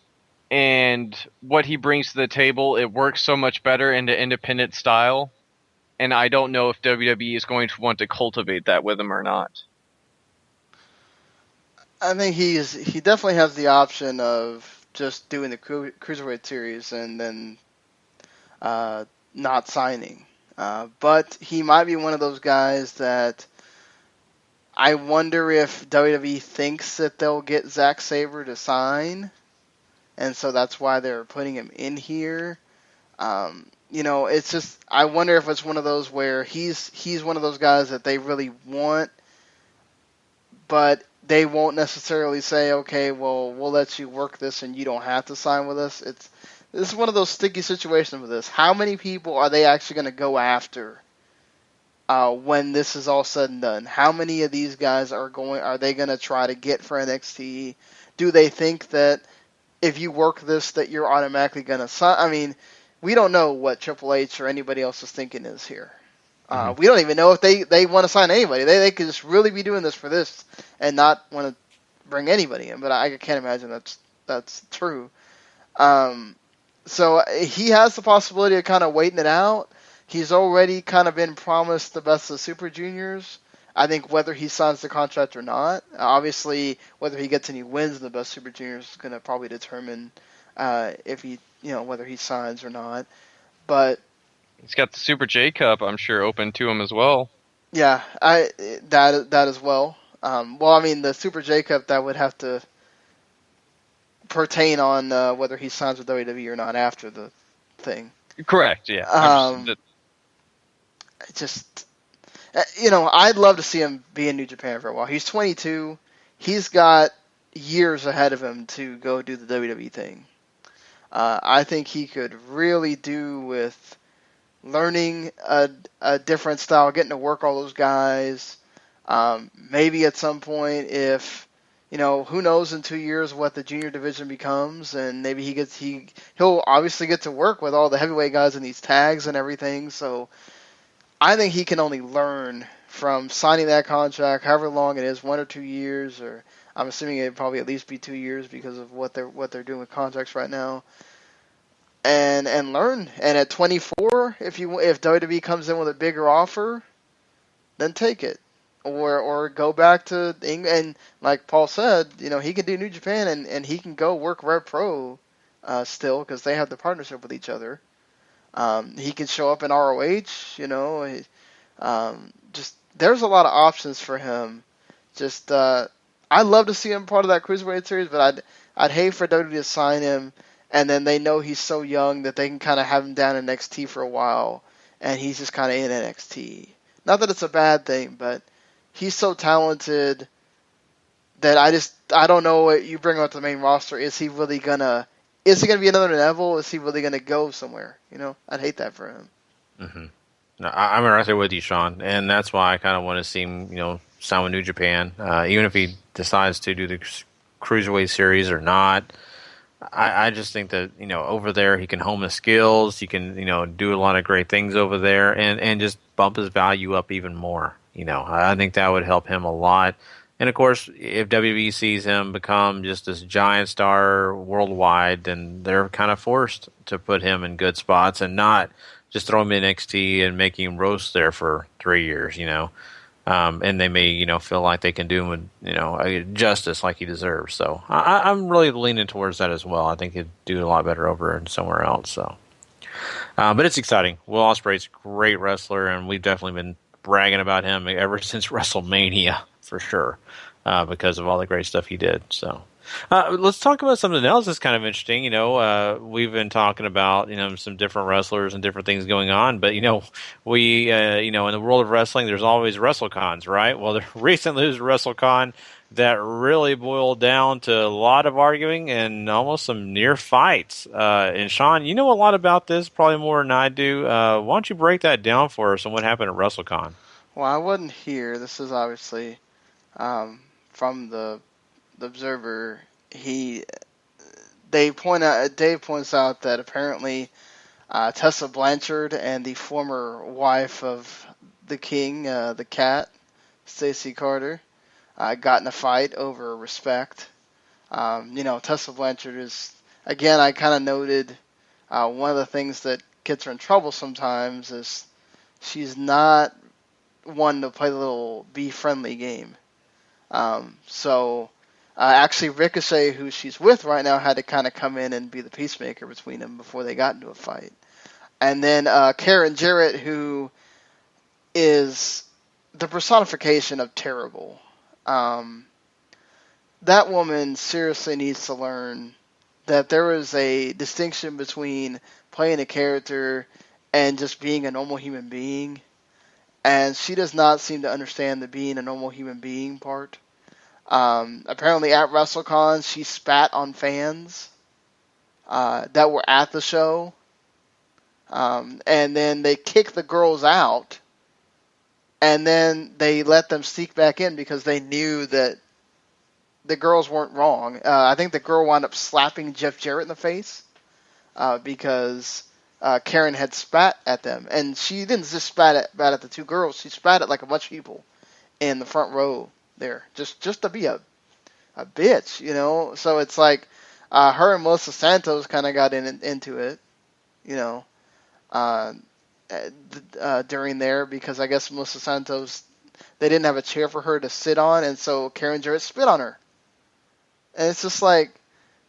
Speaker 5: and what he brings to the table, it works so much better into independent style. And I don't know if WWE is going to want to cultivate that with him or not.
Speaker 7: I think he definitely has the option of just doing the Cruiserweight series and then not signing. But he might be one of those guys that I wonder if WWE thinks that they'll get Zack Sabre to sign, and so that's why they're putting him in here. It's just, I wonder if it's one of those where he's one of those guys that they really want, but they won't necessarily say, okay, well, we'll let you work this and you don't have to sign with us. This is one of those sticky situations with this. How many people are they actually going to go after when this is all said and done? How many of these guys are they going to try to get for NXT? Do they think that if you work this that you're automatically going to sign? I mean, we don't know what Triple H or anybody else's thinking is here. We don't even know if they want to sign anybody. They could just really be doing this for this and not want to bring anybody in. But I can't imagine that's true. So he has the possibility of kind of waiting it out. He's already kind of been promised the best of Super Juniors. I think whether he signs the contract or not, obviously whether he gets any wins in the best Super Juniors is going to probably determine if he, whether he signs or not. But
Speaker 5: he's got the Super J Cup, I'm sure, open to him as well.
Speaker 7: Yeah, that as well. The Super J Cup, that would have to pertain on whether he signs with WWE or not after the thing.
Speaker 5: Correct. Yeah.
Speaker 7: I'd love to see him be in New Japan for a while. He's 22. He's got years ahead of him to go do the WWE thing. I think he could really do with learning a different style, getting to work all those guys. Maybe at some point, if who knows in 2 years what the junior division becomes, and maybe he'll obviously get to work with all the heavyweight guys in these tags and everything. So I think he can only learn from signing that contract, however long it is, 1 or 2 years, or I'm assuming it'd probably at least be 2 years because of what they're doing with contracts right now. And learn. And at 24, if WWE comes in with a bigger offer, then take it. Or go back to England. And like Paul said, he can do New Japan and he can go work Rev Pro still because they have the partnership with each other. He can show up in ROH, just there's a lot of options for him. Just I'd love to see him part of that Cruiserweight series, but I'd hate for WWE to sign him and then they know he's so young that they can kind of have him down in NXT for a while and he's just kind of in NXT. Not that it's a bad thing, but he's so talented that I don't know what you bring him up to the main roster. Is he really gonna be another Neville? Is he really gonna go somewhere? I'd hate that for him.
Speaker 3: Mm-hmm. No, I'm right there with you, Sean, and that's why I kind of want to see him, sign with New Japan, even if he decides to do the Cruiserweight series or not. I just think that over there he can hone his skills. He can do a lot of great things over there, and just bump his value up even more. I think that would help him a lot. And of course, if WWE sees him become just this giant star worldwide, then they're kind of forced to put him in good spots and not just throw him in NXT and make him roast there for 3 years. And they may feel like they can do him justice like he deserves. So I'm really leaning towards that as well. I think he'd do a lot better over and somewhere else. So, but it's exciting. Will Ospreay's a great wrestler, and we've definitely been bragging about him ever since WrestleMania for sure, because of all the great stuff he did. So, Let's talk about something else that's kind of interesting. We've been talking about, some different wrestlers and different things going on, but, we, in the world of wrestling, there's always WrestleCons, right? Well, recently there's a WrestleCon that really boiled down to a lot of arguing and almost some near fights. And Sean, you know a lot about this, probably more than I do. Why don't you break that down for us on what happened at WrestleCon?
Speaker 7: Well, I wasn't here. This is obviously from the Observer. Dave points out that apparently Tessa Blanchard and the former wife of the King, the Cat, Stacey Carter, got in a fight over respect. Tessa Blanchard is, again, I kind of noted one of the things that gets her in trouble sometimes is she's not one to play the little be friendly game. Actually, Ricochet, who she's with right now, had to kind of come in and be the peacemaker between them before they got into a fight. And then Karen Jarrett, who is the personification of terrible. That woman seriously needs to learn that there is a distinction between playing a character and just being a normal human being. And she does not seem to understand the being a normal human being part. Apparently at WrestleCon, she spat on fans that were at the show. And then they kicked the girls out. And then they let them sneak back in because they knew that the girls weren't wrong. I think the girl wound up slapping Jeff Jarrett in the face because Karen had spat at them. And she didn't just spat at the two girls. She spat at like a bunch of people in the front row there. Just to be a bitch, So it's like her and Melissa Santos kind of got into it, during there because I guess Melissa Santos, they didn't have a chair for her to sit on, and so Karen Jarrett spit on her. And it's just like,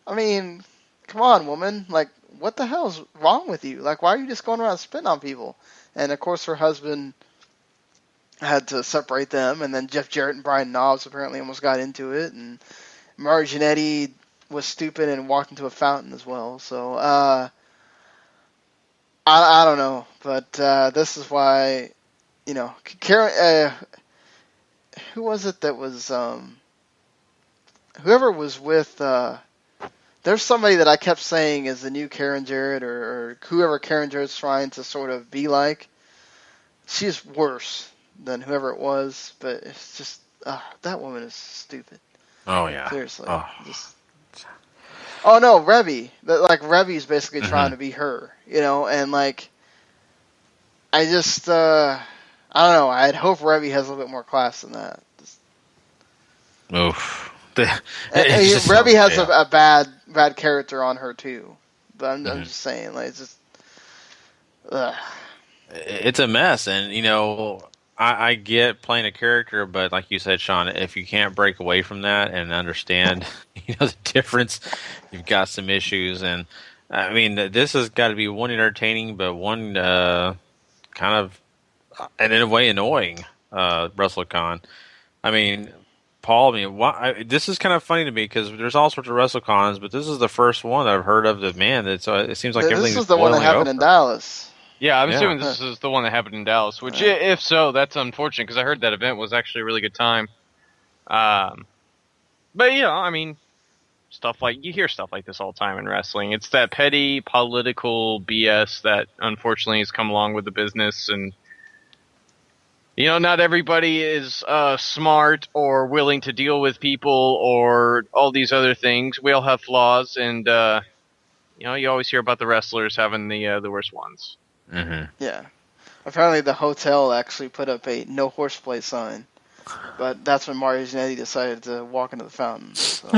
Speaker 7: I mean, come on, woman. Like, what the hell is wrong with you? Like, why are you just going around spitting on people? And, of course, her husband had to separate them, and then Jeff Jarrett and Brian Knobbs apparently almost got into it, and Mari Jannetty was stupid and walked into a fountain as well. So, I don't know, but this is why, Karen, who was it that was, whoever was with, there's somebody that I kept saying is the new Karen Jarrett, or whoever Karen Jarrett's trying to sort of be like. She's worse than whoever it was, but it's just, that woman is stupid.
Speaker 3: Oh, yeah.
Speaker 7: Seriously.
Speaker 3: Oh.
Speaker 7: Oh no, Reby. Reby's basically trying to be her, and like, I just, I don't know. I'd hope Reby has a little bit more class than that.
Speaker 3: Oof.
Speaker 7: Reby has a bad character on her too, but I'm just saying, like, it's just,
Speaker 3: it's a mess, and I get playing a character, but like you said, Sean, if you can't break away from that and understand, the difference, you've got some issues. And I mean, this has got to be one entertaining, but one kind of, and in a way, annoying WrestleCon. I mean, Paul, this is kind of funny to me because there's all sorts of WrestleCons, but this is the first one that I've heard of that, man, it seems like everything's
Speaker 7: this is the one that happened in Dallas.
Speaker 5: Yeah, I'm assuming this is the one that happened in Dallas, which, if so, that's unfortunate, because I heard that event was actually a really good time. But, I mean, you hear stuff like this all the time in wrestling. It's that petty political BS that, unfortunately, has come along with the business, and, not everybody is smart or willing to deal with people or all these other things. We all have flaws, and, you always hear about the wrestlers having the worst ones.
Speaker 3: Mm-hmm.
Speaker 7: Yeah. Apparently the hotel actually put up a no horseplay sign, but that's when Mari Jannetty decided to walk into the fountain. So.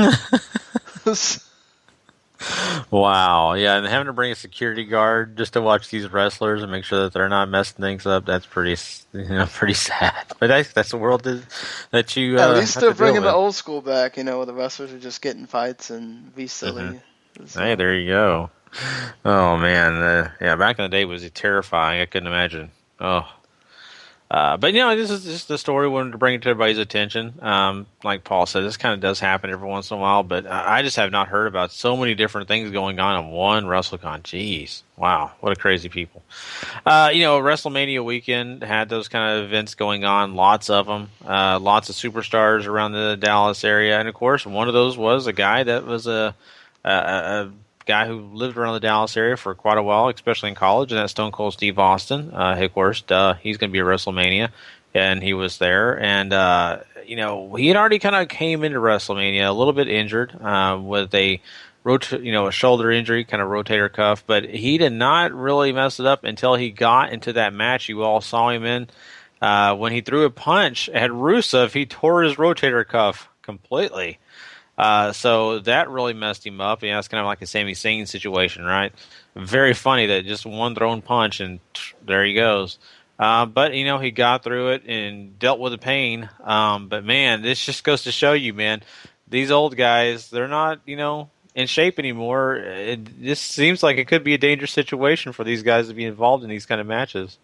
Speaker 3: Wow. Yeah, and having to bring a security guard just to watch these wrestlers and make sure that they're not messing things up, that's pretty sad. But that's the world that you
Speaker 7: at least they're bringing
Speaker 3: the
Speaker 7: old school back, where the wrestlers are just getting fights and be silly.
Speaker 3: Mm-hmm. Hey, there you go. Oh man, back in the day was terrifying. I couldn't imagine. Oh, But this is just the story we wanted to bring it to everybody's attention. Like Paul said, this kind of does happen every once in a while, but I just have not heard about so many different things going on one WrestleCon. Jeez, wow, what a crazy people. WrestleMania weekend had those kind of events going on, lots of them, lots of superstars around the Dallas area, and of course, one of those was a guy that was a guy who lived around the Dallas area for quite a while, especially in college, and that's Stone Cold Steve Austin. Of course, he's going to be at WrestleMania, and he was there. And, he had already kind of came into WrestleMania a little bit injured with a shoulder injury, kind of rotator cuff, but he did not really mess it up until he got into that match you all saw him in. When he threw a punch at Rusev, he tore his rotator cuff completely. So that really messed him up. It's kind of like a Sami Zayn situation, right? Very funny that just one thrown punch and there he goes. But he got through it and dealt with the pain. But man, this just goes to show you, man, these old guys, they're not, in shape anymore. This seems like it could be a dangerous situation for these guys to be involved in these kind of matches.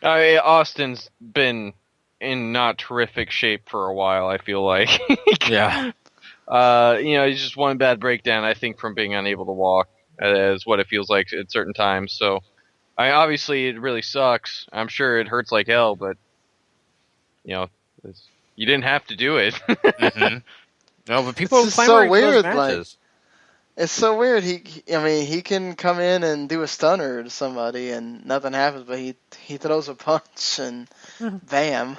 Speaker 5: Austin's been in not terrific shape for a while, I feel like.
Speaker 3: Yeah.
Speaker 5: He's just one bad breakdown, I think, from being unable to walk, is what it feels like at certain times. So, obviously, it really sucks. I'm sure it hurts like hell, but, you didn't have to do it.
Speaker 3: Mm-hmm. No, but people
Speaker 7: it's so weird.
Speaker 3: Matches.
Speaker 7: It's so weird. He can come in and do a stunner to somebody and nothing happens, but he throws a punch and bam.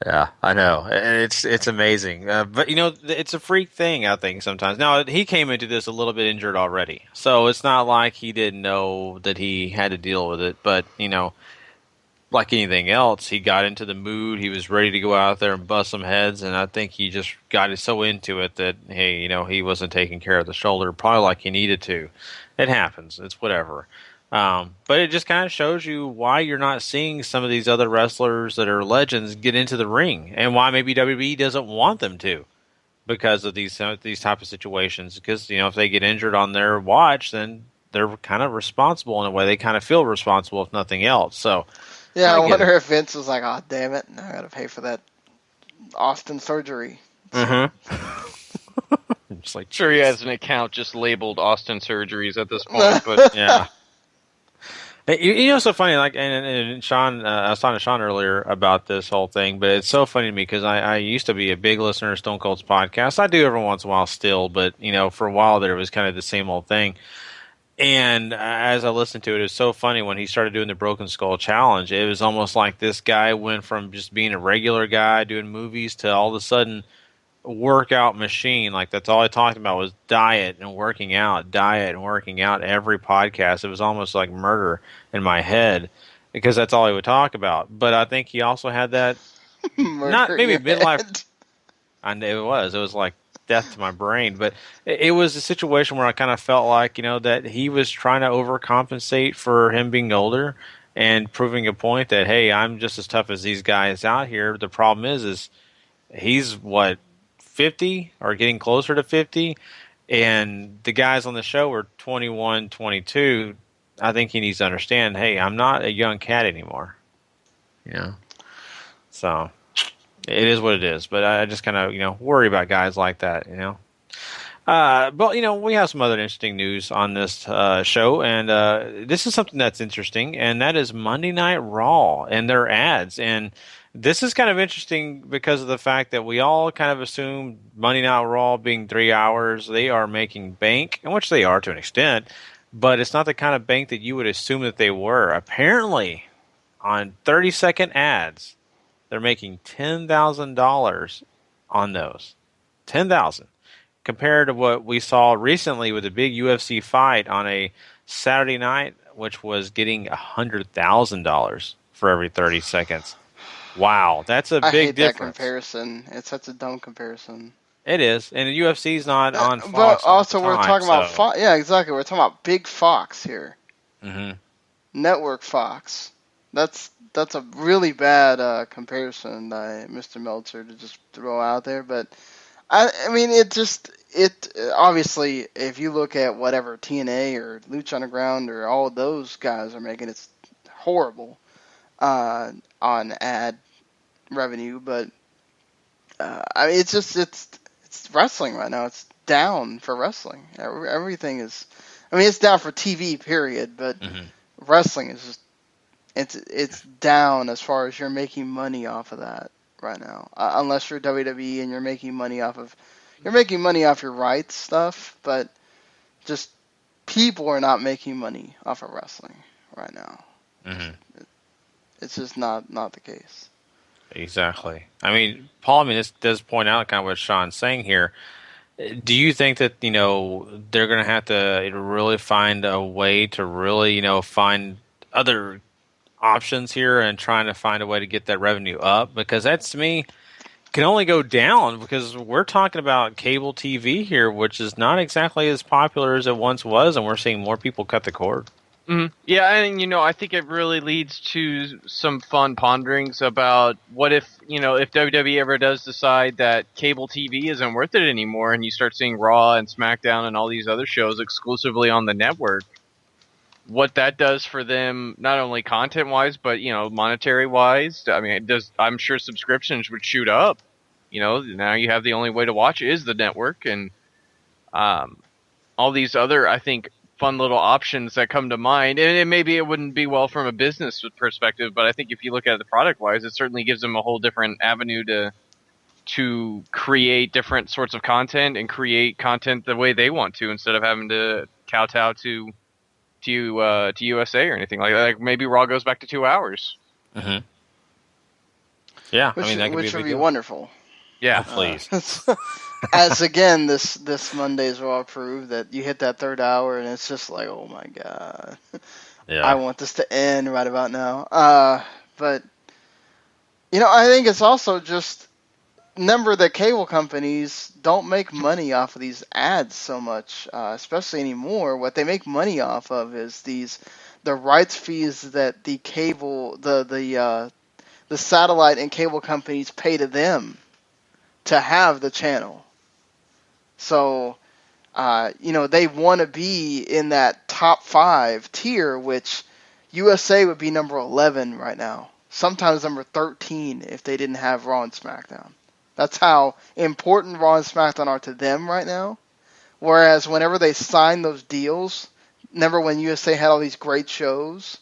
Speaker 3: Yeah, I know. It's amazing. But, it's a freak thing, I think, sometimes. Now, he came into this a little bit injured already. So it's not like he didn't know that he had to deal with it. But, like anything else, he got into the mood. He was ready to go out there and bust some heads. And I think he just got so into it that, hey, he wasn't taking care of the shoulder probably like he needed to. It happens. It's whatever. But it just kind of shows you why you're not seeing some of these other wrestlers that are legends get into the ring, and why maybe WWE doesn't want them to, because of these type of situations. Because if they get injured on their watch, then they're kind of responsible in a way. They kind of feel responsible, if nothing else. So
Speaker 7: yeah, I wonder if Vince was like, "Oh, damn it! I got to pay for that Austin surgery."
Speaker 3: Just like,
Speaker 5: sure, he has an account just labeled Austin surgeries at this point, but
Speaker 3: yeah. It's so funny, like, and Sean, I was talking to Sean earlier about this whole thing, but it's so funny to me because I used to be a big listener of Stone Cold's podcast. I do every once in a while still, but, for a while there was kind of the same old thing. And as I listened to it, it was so funny when he started doing the Broken Skull Challenge. It was almost like this guy went from just being a regular guy doing movies to all of a sudden workout machine. Like, that's all I talked about was diet and working out every podcast. It was almost like murder in my head because that's all he would talk about. But I think he also had that not maybe midlife. And it was like death to my brain, but it was a situation where I kind of felt like, that he was trying to overcompensate for him being older and proving a point that, hey, I'm just as tough as these guys out here. The problem is he's 50 or getting closer to 50, and the guys on the show are 21, 22. I think he needs to understand, hey, I'm not a young cat anymore. So it is what it is. But I just kind of, worry about guys like that, But, we have some other interesting news on this show, and this is something that's interesting, and that is Monday Night Raw and their ads. And this is kind of interesting because of the fact that we all kind of assume Monday Night Raw being 3 hours, they are making bank, and which they are to an extent, but it's not the kind of bank that you would assume that they were. Apparently, on 30-second ads, they're making $10,000 on those. $10,000. Compared to what we saw recently with a big UFC fight on a Saturday night, which was getting $100,000 for every 30 seconds. Wow, that's a big difference. I hate that
Speaker 7: comparison. It's such a dumb comparison.
Speaker 3: It is, and the UFC's not on Fox.
Speaker 7: But also, we're talking about Fox. Yeah, exactly. We're talking about big Fox here.
Speaker 3: Mm-hmm.
Speaker 7: Network Fox. That's a really bad comparison by Mr. Meltzer to just throw out there. But I mean, it obviously, if you look at whatever TNA or Lucha Underground or all of those guys are making, it's horrible. on ad revenue, but I mean, it's wrestling right now. It's down for wrestling. Everything is. I mean, it's down for TV, period. But wrestling is just it's down as far as you're making money off of that right now. Unless you're WWE and you're making money off your rights stuff, but just people are not making money off of wrestling right now. It's just not the case.
Speaker 3: Exactly. I mean, Paul, this does point out kind of what Sean's saying here. Do you think that, they're going to have to really find a way to really, find other options here and trying to find a way to get that revenue up? Because that, to me, can only go down because we're talking about cable TV here, which is not exactly as popular as it once was, and we're seeing more people cut the cord.
Speaker 5: Yeah, and I think it really leads to some fun ponderings about what if WWE ever does decide that cable TV isn't worth it anymore, and you start seeing Raw and SmackDown and all these other shows exclusively on the network. What that does for them, not only content-wise, but monetary-wise. I mean, I'm sure subscriptions would shoot up. Now you have the only way to watch is the network, and all these other, I think, fun little options that come to mind. And maybe it wouldn't be well from a business perspective, but I think if you look at it product-wise, it certainly gives them a whole different avenue to create different sorts of content and create content the way they want to, instead of having to kowtow to USA or anything like that. Like maybe Raw goes back to 2 hours.
Speaker 3: Yeah,
Speaker 7: which would be wonderful.
Speaker 5: Yeah,
Speaker 3: please.
Speaker 7: As again, this Monday's Raw proved that you hit that third hour and it's just like, oh my god, I want this to end right about now. But I think it's also just remember that cable companies don't make money off of these ads so much, especially anymore. What they make money off of is the rights fees that the cable the satellite and cable companies pay to them to have the channel. So, they want to be in that top 5 tier, which USA would be number 11 right now. Sometimes number 13 if they didn't have Raw and SmackDown. That's how important Raw and SmackDown are to them right now. Whereas whenever they signed those deals, remember when USA had all these great shows?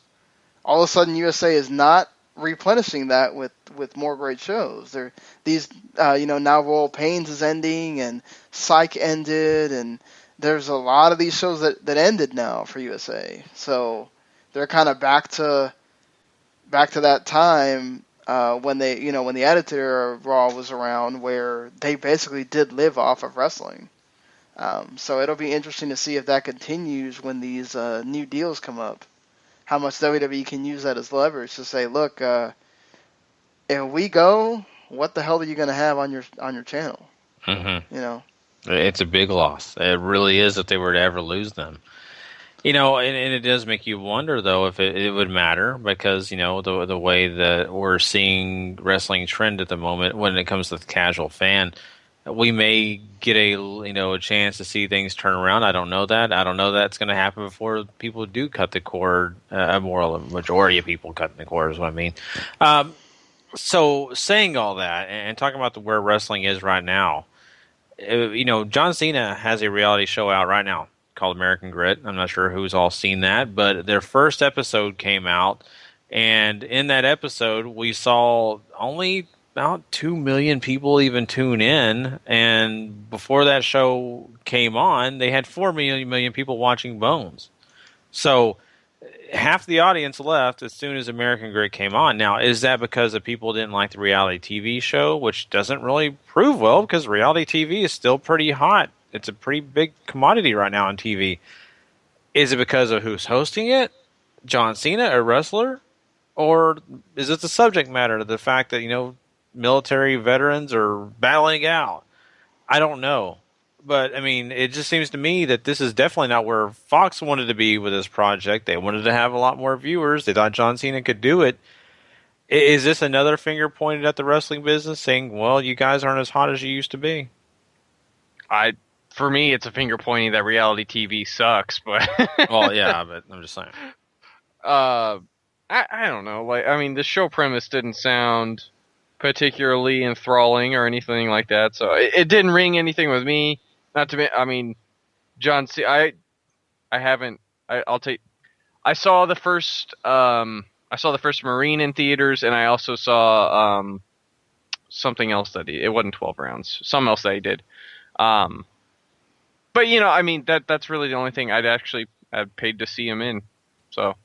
Speaker 7: All of a sudden USA is not replenishing that with more great shows. Now Royal Pains is ending and Psych ended, and there's a lot of these shows that ended now for USA. So they're kind of back to that time when the Attitude Era of Raw was around, where they basically did live off of wrestling. So it'll be interesting to see if that continues when these new deals come up. How much WWE can use that as leverage to say, look, if we go, what the hell are you going to have on your channel?
Speaker 3: It's a big loss. It really is if they were to ever lose them. And it does make you wonder, though, if it would matter, because, the way that we're seeing wrestling trend at the moment when it comes to the casual fan, we may get a chance to see things turn around. I don't know that. I don't know that's going to happen before people do cut the cord. A majority of people cutting the cord is what I mean. So saying all that and talking about where wrestling is right now, John Cena has a reality show out right now called American Grit. I'm not sure who's all seen that, but their first episode came out, and in that episode we saw only about 2 million people even tune in, and before that show came on, they had 4 million people watching Bones. So half the audience left as soon as American Grit came on. Now, is that because the people didn't like the reality TV show, which doesn't really prove well, because reality TV is still pretty hot. It's a pretty big commodity right now on TV. Is it because of who's hosting it? John Cena, a wrestler? Or is it the subject matter, the fact that, military veterans are battling out? I don't know. But, it just seems to me that this is definitely not where Fox wanted to be with this project. They wanted to have a lot more viewers. They thought John Cena could do it. Is this another finger pointed at the wrestling business, saying, well, you guys aren't as hot as you used to be?
Speaker 5: For me, it's a finger pointing that reality TV sucks. But
Speaker 3: well, yeah, but I'm just saying.
Speaker 5: I don't know. Like, I mean, the show premise didn't sound particularly enthralling or anything like that, so it didn't ring anything with me. Not to be, I mean, John C. I haven't. I'll take. I saw the first Marine in theaters, and I also saw something else that it wasn't 12 rounds. Something else that he did. But you know, I mean, that's really the only thing I'd paid to see him in. So.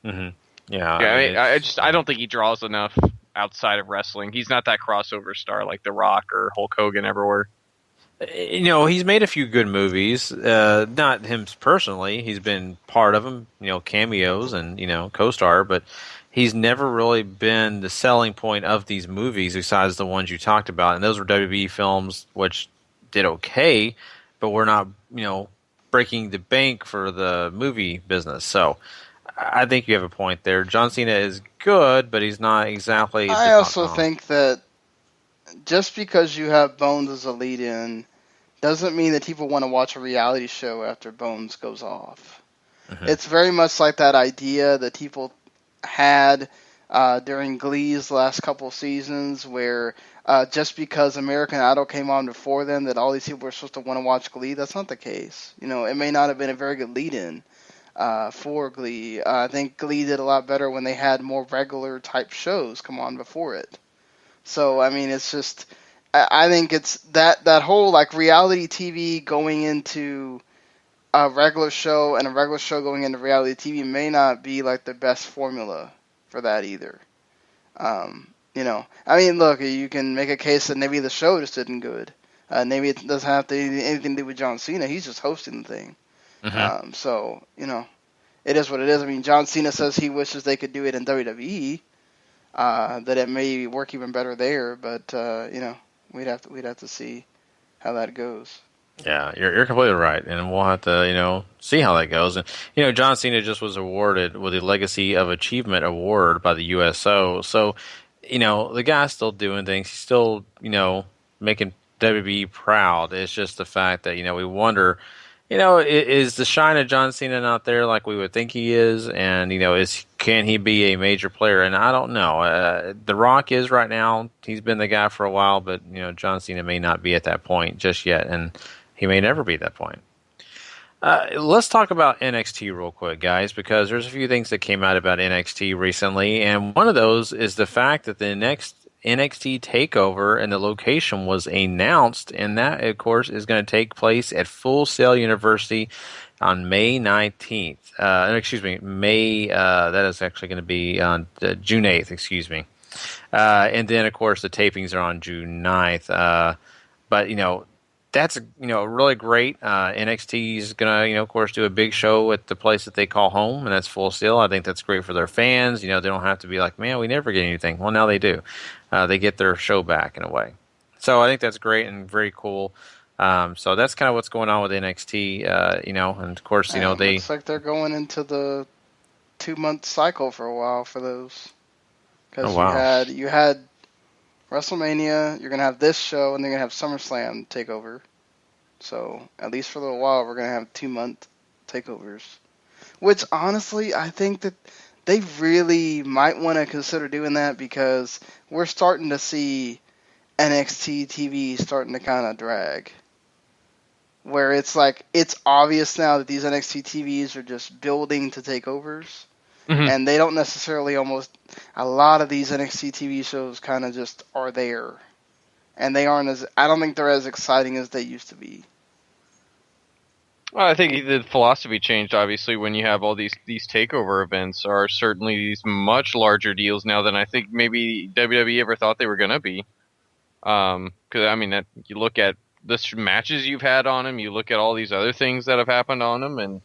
Speaker 3: Mm-hmm.
Speaker 5: Yeah. I don't think he draws enough outside of wrestling. He's not that crossover star like The Rock or Hulk Hogan ever were.
Speaker 3: You know, he's made a few good movies. Not him personally. He's been part of them, you know, cameos and, you know, co-star, but he's never really been the selling point of these movies besides the ones you talked about. And those were WWE films, which did okay, but were not, you know, breaking the bank for the movie business. So I think you have a point there. John Cena is good, but he's not exactly...
Speaker 7: I also think that just because you have Bones as a lead-in doesn't mean that people want to watch a reality show after Bones goes off. Mm-hmm. It's very much like that idea that people had during Glee's last couple seasons where just because American Idol came on before them that all these people were supposed to want to watch Glee. That's not the case. You know, it may not have been a very good lead-in for Glee. I think Glee did a lot better when they had more regular type shows come on before it. So, I mean, it's just, I think it's that whole, like, reality TV going into a regular show and a regular show going into reality TV may not be, like, the best formula for that either. You know, I mean, look, you can make a case that maybe the show just isn't good. Maybe it doesn't have to anything to do with John Cena. He's just hosting the thing. Mm-hmm. So, you know, it is what it is. I mean, John Cena says he wishes they could do it in WWE. That it may work even better there, but you know, we'd have to see how that goes.
Speaker 3: Yeah, you're completely right, and we'll have to, you know, see how that goes. And you know, John Cena just was awarded with the Legacy of Achievement award by the USO, so you know the guy's still doing things. He's still, you know, making WWE proud. It's just the fact that, you know, we wonder, you know, is the shine of John Cena not there like we would think he is? And, you know, can he be a major player? And I don't know. The Rock is right now. He's been the guy for a while, but, you know, John Cena may not be at that point just yet, and he may never be at that point. Let's talk about NXT real quick, guys, because there's a few things that came out about NXT recently, and one of those is the fact that the next NXT TakeOver and the location was announced, and that, of course, is going to take place at Full Sail University on May 19th. That is actually going to be on June 8th, excuse me. And then, of course, the tapings are on June 9th. But, you know, that's, you know, really great. NXT is going to, you know, of course, do a big show at the place that they call home, and that's Full Sail. I think that's great for their fans. You know, they don't have to be like, man, we never get anything. Well, now they do. They get their show back in a way. So I think that's great and very cool. So that's kind of what's going on with NXT, you know, and of course, you know, they...
Speaker 7: Looks like they're going into the 2-month cycle for a while for those. Because you had WrestleMania, you're going to have this show, and then you're going to have SummerSlam TakeOver. So, at least for a little while, we're going to have 2-month TakeOvers. Which, honestly, I think that they really might want to consider doing that because we're starting to see NXT TV starting to kind of drag. Where it's like, it's obvious now that these NXT TVs are just building to takeovers. Mm-hmm. And they don't necessarily a lot of these NXT TV shows kind of just are there. And they aren't I don't think they're as exciting as they used to be.
Speaker 5: Well, I think the philosophy changed, obviously, when you have all these takeover events are certainly these much larger deals now than I think maybe WWE ever thought they were going to be. Because, I mean, you look at the matches you've had on them, you look at all these other things that have happened on them, and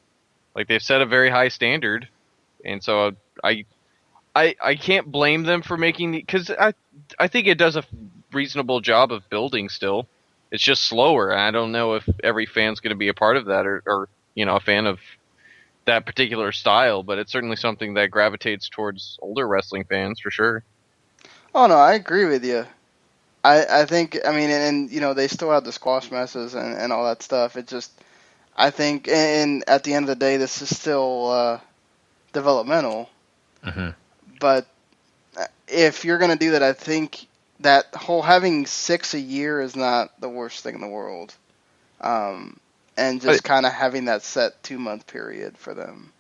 Speaker 5: like they've set a very high standard. And so I can't blame them for making because I think it does a reasonable job of building still. It's just slower. I don't know if every fan's going to be a part of that or you know, a fan of that particular style, but it's certainly something that gravitates towards older wrestling fans for sure.
Speaker 7: Oh no, I agree with you. I think, I mean, and you know, they still have the squash matches and all that stuff. It just, I think, and at the end of the day, this is still developmental.
Speaker 3: Mm-hmm.
Speaker 7: But if you're going to do that, I think that whole having 6 a year is not the worst thing in the world. And just kind of having that set 2-month period for them.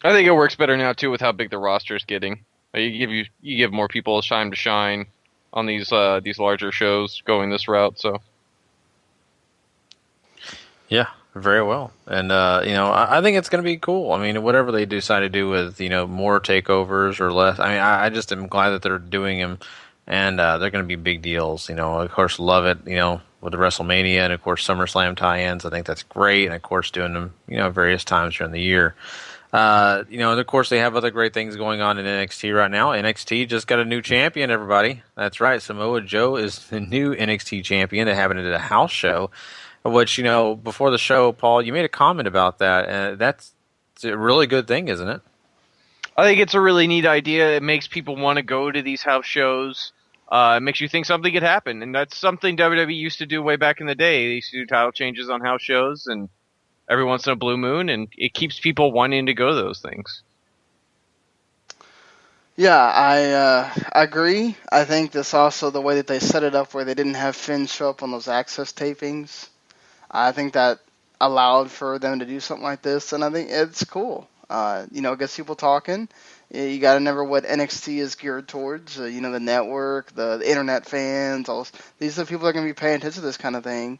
Speaker 5: I think it works better now too with how big the roster is getting. You give more people a time to shine on these larger shows going this route. So
Speaker 3: yeah, very well. And I think it's going to be cool. I mean, whatever they decide to do with more takeovers or less. I mean, I just am glad that they're doing them, and they're going to be big deals. Of course, love it. With the WrestleMania and of course SummerSlam tie-ins. I think that's great, and of course doing them various times during the year. And of course they have other great things going on in NXT right now. NXT just got a new champion, everybody. That's right, Samoa Joe is the new NXT champion. They happened at a house show, which before the show, Paul, you made a comment about that. That's a really good thing, isn't it?
Speaker 5: I think it's a really neat idea. It makes people want to go to these house shows. It makes you think something could happen, and that's something WWE used to do way back in the day. They used to do title changes on house shows, and every once in a blue moon, and it keeps people wanting to go to those things.
Speaker 7: Yeah, I agree. I think this also, the way that they set it up where they didn't have Finn show up on those Access tapings, I think that allowed for them to do something like this, and I think it's cool. It gets people talking. You got to remember what NXT is geared towards. The network, the internet fans. These are the people that are going to be paying attention to this kind of thing,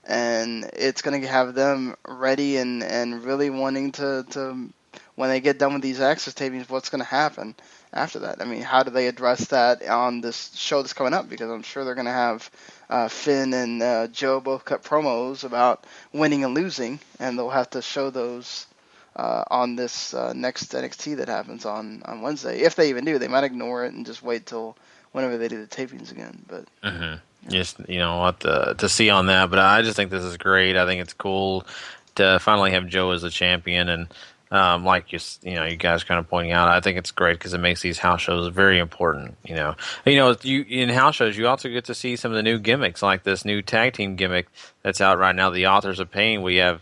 Speaker 7: and it's going to have them ready and really wanting to when they get done with these Access tapings, what's going to happen after that? I mean, how do they address that on this show that's coming up? Because I'm sure they're going to have Finn and Joe both cut promos about winning and losing, and they'll have to show those on this next NXT that happens on Wednesday. If they even do, they might ignore it and just wait till whenever they do the tapings again. But
Speaker 3: just we'll have to see on that. But I just think this is great. I think it's cool to finally have Joe as a champion, and like you guys kind of pointing out, I think it's great because it makes these house shows very important. You in house shows you also get to see some of the new gimmicks, like this new tag team gimmick that's out right now. The Authors of Pain. We have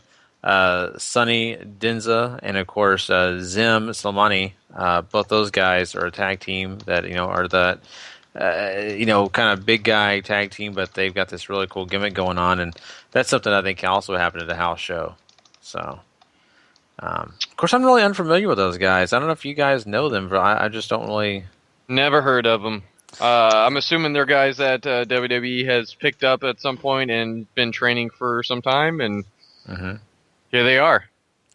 Speaker 3: Sonny Dinza and of course Zim Slimani. Both those guys are a tag team that are that kind of big guy tag team, but they've got this really cool gimmick going on, and that's something I think can also happen at the house show. So of course I'm really unfamiliar with those guys. I don't know if you guys know them, but I just don't really. Never heard of them.
Speaker 5: I'm assuming they're guys that WWE has picked up at some point and been training for some time, and here they are.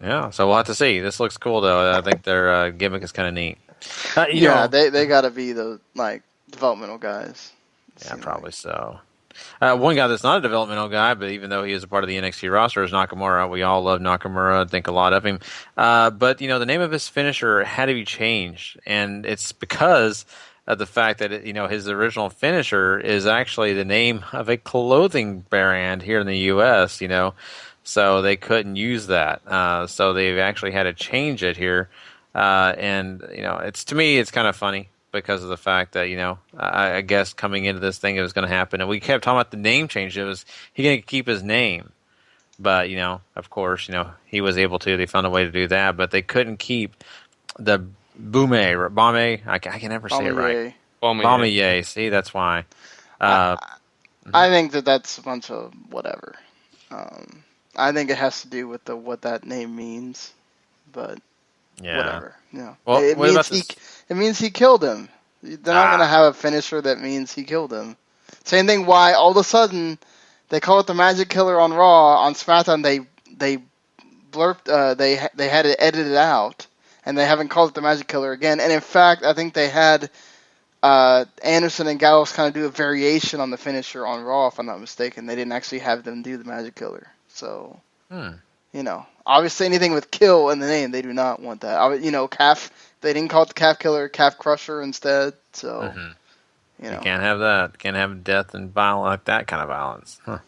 Speaker 5: Yeah, so we'll have to see. This looks cool, though. I think their gimmick is kind of neat.
Speaker 7: They got to be the developmental guys.
Speaker 3: Yeah, probably so. One guy that's not a developmental guy, but even though he is a part of the NXT roster, is Nakamura. We all love Nakamura, think a lot of him. But, the name of his finisher had to be changed, and it's because of the fact that, his original finisher is actually the name of a clothing brand here in the U.S., so they couldn't use that. So they've actually had to change it here. And, to me, it's kind of funny because of the fact that, I guess coming into this thing, it was going to happen. And we kept talking about the name change. He going to keep his name. But, of course, he was able to. They found a way to do that. But they couldn't keep the Baume. I can never say it right. Baume. See, that's why.
Speaker 7: I think that's a bunch of whatever. I think it has to do with what that name means, but whatever. Well, it means he killed him. They're not going to have a finisher that means he killed him. Same thing. Why all of a sudden they call it the Magic Killer on Raw, on SmackDown they blurped they had it edited out, and they haven't called it the Magic Killer again. And in fact, I think they had Anderson and Gallows kind of do a variation on the finisher on Raw, if I'm not mistaken. They didn't actually have them do the Magic Killer. So, obviously anything with kill in the name, they do not want that. Calf, they didn't call it the Calf Killer, Calf Crusher instead. So,
Speaker 3: you can't have that. Can't have death and violence, like that kind of violence. Huh.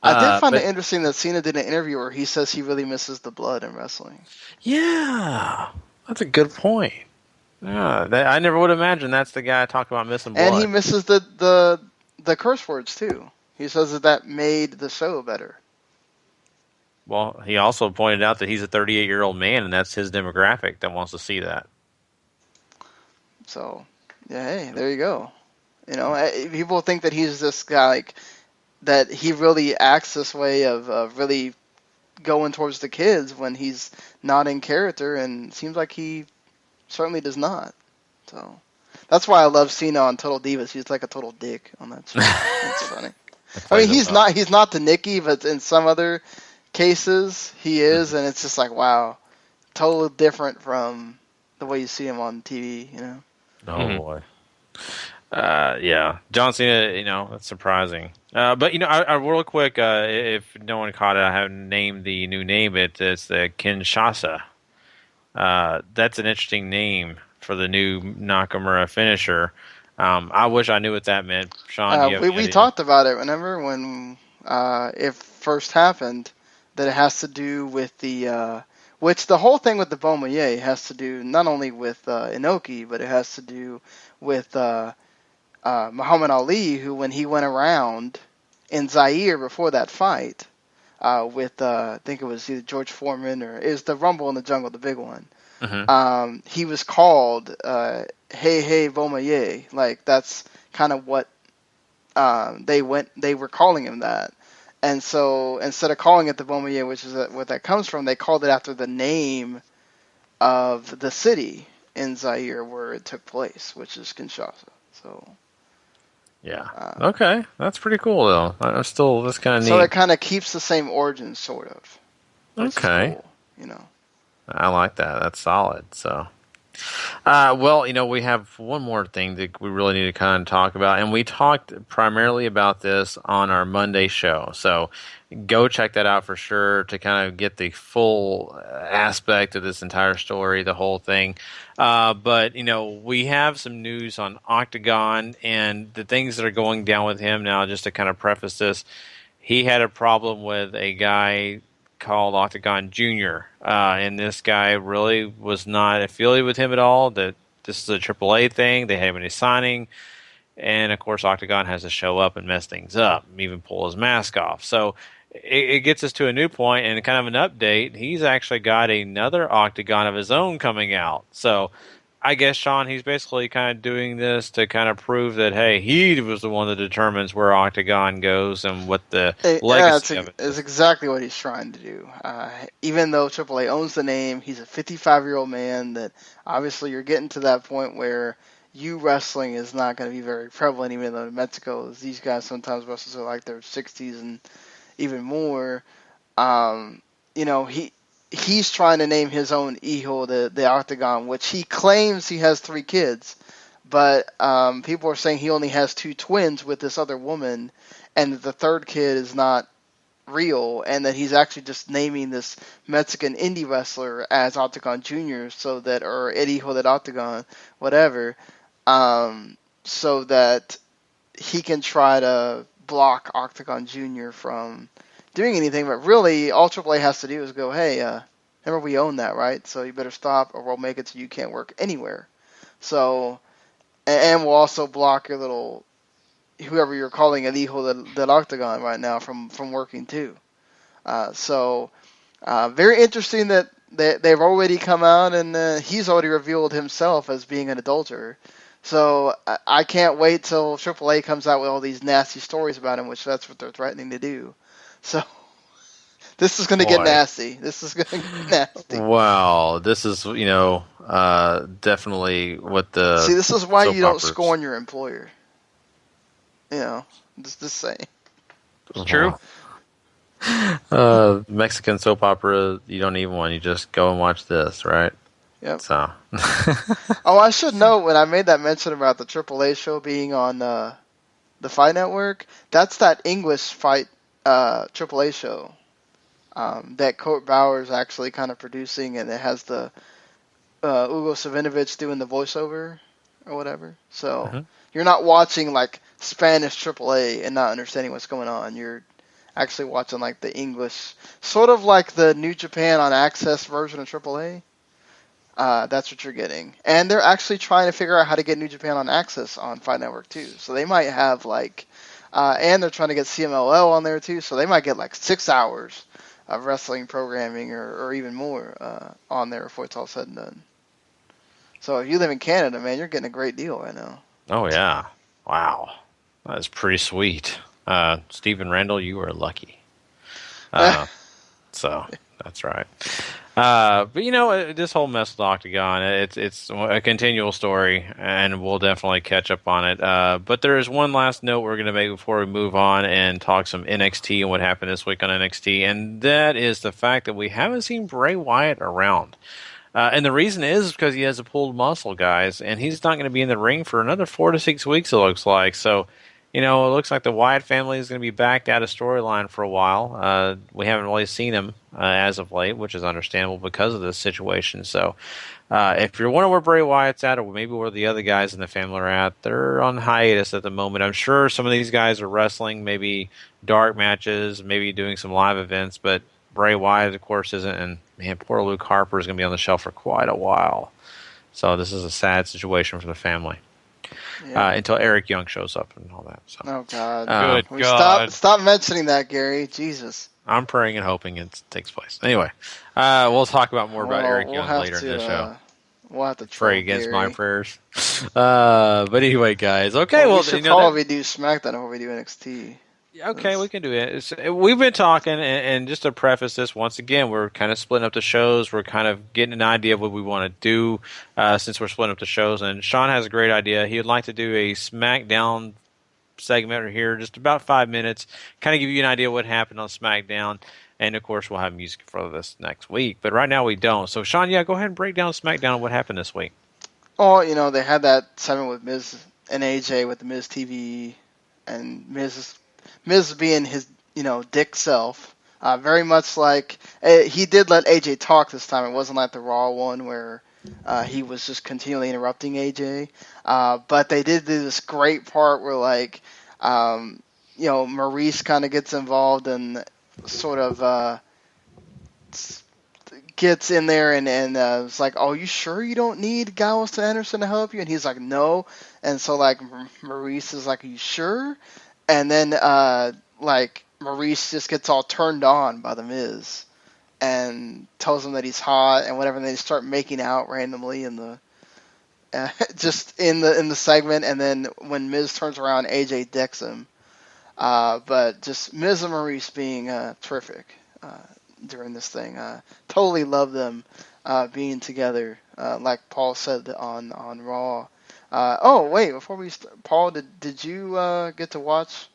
Speaker 7: I did find it interesting that Cena did an interview where he says he really misses the blood in wrestling.
Speaker 3: Yeah, that's a good point. Yeah, I never would imagine that's the guy talking about missing blood.
Speaker 7: And he misses the curse words too. He says that made the show better.
Speaker 3: Well, he also pointed out that he's a 38-year-old man, and that's his demographic that wants to see that.
Speaker 7: So, yeah, hey, there you go. You know, people think that he's this guy, like, that he really acts this way of really going towards the kids when he's not in character, and it seems like he certainly does not. So that's why I love Cena on Total Divas. He's like a total dick on that show. It's funny. I mean, he's not the Nikki, but in some other cases he is, and it's just like, wow, totally different from the way you see him on TV. You know?
Speaker 3: Oh boy. Yeah, John Cena. That's surprising. But I real quick, if no one caught it, I haven't named the new name. It's the Kinshasa. That's an interesting name for the new Nakamura finisher. I wish I knew what that meant. Sean,
Speaker 7: we talked about it when it first happened, that it has to do with the which the whole thing with the Bomaye has to do not only with Inoki, but it has to do with Muhammad Ali, who, when he went around in Zaire before that fight with I think it was either George Foreman or it was the Rumble in the Jungle, the big one.
Speaker 3: Mm-hmm.
Speaker 7: He was called Hey Bomaye. Like, that's kind of what they were calling him that. And so instead of calling it the Bomaye, which is what that comes from, they called it after the name of the city in Zaire where it took place, which is Kinshasa. So
Speaker 3: yeah, okay, that's pretty cool though. That's kind of neat.
Speaker 7: So it kind of keeps the same origin, sort of.
Speaker 3: Okay,
Speaker 7: cool,
Speaker 3: I like that. That's solid. So, well, we have one more thing that we really need to kind of talk about, and we talked primarily about this on our Monday show. So, go check that out for sure to kind of get the full aspect of this entire story, the whole thing. But we have some news on Octagon and the things that are going down with him now. Just to kind of preface this, he had a problem with a guy called Octagon Jr. And this guy really was not affiliated with him at all. That this is a AAA thing. They haven't any signing. And, of course, Octagon has to show up and mess things up, even pull his mask off. So it gets us to a new point, and kind of an update. He's actually got another Octagon of his own coming out. So I guess, Sean, he's basically kind of doing this to kind of prove that, hey, he was the one that determines where Octagon goes and what the legacy of it is.
Speaker 7: It's exactly what he's trying to do. Even though AAA owns the name, he's a 55-year-old man that obviously you're getting to that point where wrestling is not going to be very prevalent, even though in Mexico, these guys sometimes wrestlers are like their 60s and even more. He's trying to name his own hijo the Octagon, which he claims he has 3 kids, but people are saying he only has 2 twins with this other woman, and that the third kid is not real, and that he's actually just naming this Mexican indie wrestler as Octagon Jr. or El Hijo del Octagon, whatever, so that he can try to block Octagon Jr. from doing anything. But really, all AAA has to do is go, hey, remember we own that, right? So you better stop, or we'll make it so you can't work anywhere. So, and we'll also block your little, whoever you're calling El Hijo del Octagon right now from working too. Very interesting that they've already come out, and he's already revealed himself as being an adulterer. So I can't wait till AAA comes out with all these nasty stories about him, which that's what they're threatening to do. So this is going to get nasty. This is going to get nasty.
Speaker 3: Wow, this is definitely what the
Speaker 7: see. This is why you don't scorn your employer. Just saying.
Speaker 5: It's true.
Speaker 3: Mexican soap opera. You don't need one. You just go and watch this, right?
Speaker 7: Yep.
Speaker 3: So.
Speaker 7: Oh, I should note, when I made that mention about the AAA show being on the Fight Network, that's that English fight AAA show that Court Bauer is actually kind of producing, and it has the Ugo Savinovich doing the voiceover or whatever. So you're not watching like Spanish AAA and not understanding what's going on. You're actually watching like the English, sort of like the New Japan on Access version of AAA. That's what you're getting. And they're actually trying to figure out how to get New Japan on Access on Fight Network too. So they might have like, and they're trying to get CMLL on there too. So they might get like 6 hours of wrestling programming or even more on there before it's all said and done. So if you live in Canada, man, you're getting a great deal right now.
Speaker 3: Oh, yeah. Wow. That is pretty sweet. Stephen Randall, you are lucky. So that's right. But this whole mess with Octagon, it's a continual story, and we'll definitely catch up on it. But there is one last note we're going to make before we move on and talk some NXT and what happened this week on NXT, and that is the fact that we haven't seen Bray Wyatt around. And the reason is because he has a pulled muscle, guys, and he's not going to be in the ring for another 4 to 6 weeks, it looks like. So, it looks like the Wyatt family is going to be backed out of storyline for a while. We haven't really seen him as of late, which is understandable because of this situation. So, if you're wondering where Bray Wyatt's at, or maybe where the other guys in the family are at, they're on hiatus at the moment. I'm sure some of these guys are wrestling, maybe dark matches, maybe doing some live events, but Bray Wyatt, of course, isn't, and man, poor Luke Harper is going to be on the shelf for quite a while. So this is a sad situation for the family. Yeah. Until Eric Young shows up and all that. So.
Speaker 7: Oh, God.
Speaker 5: Good God.
Speaker 7: Stop mentioning that, Gary. Jesus.
Speaker 3: I'm praying and hoping it takes place. Anyway, we'll talk about more about Eric Young later in the show.
Speaker 7: We'll have to
Speaker 3: pray against Gary. My prayers. But anyway, guys. Okay,
Speaker 7: we should probably do SmackDown before we do NXT.
Speaker 3: Okay, we can do it. We've been talking, and just to preface this, once again, we're kind of splitting up the shows. We're kind of getting an idea of what we want to do since we're splitting up the shows. And Sean has a great idea. He would like to do a SmackDown segment here, just about 5 minutes, kind of give you an idea of what happened on SmackDown. And, of course, we'll have music for this next week. But right now we don't. So, Sean, go ahead and break down SmackDown and what happened this week.
Speaker 7: Oh, they had that segment with Miz and AJ with the Miz TV and Miz being his, dick self. Very much like he did let AJ talk this time. It wasn't like the Raw one where he was just continually interrupting AJ. But they did do this great part where, Maurice kind of gets involved and sort of gets in there and it's like, oh, you sure you don't need Gallows to Anderson to help you? And he's like, no. And so, Maurice is like, are you sure? And then, Maurice just gets all turned on by The Miz and tells him that he's hot and whatever, and they start making out randomly in the just in the segment. And then when Miz turns around, AJ decks him. But just Miz and Maurice being terrific during this thing. Totally love them being together, like Paul said on Raw. Before we start, Paul, did you get to watch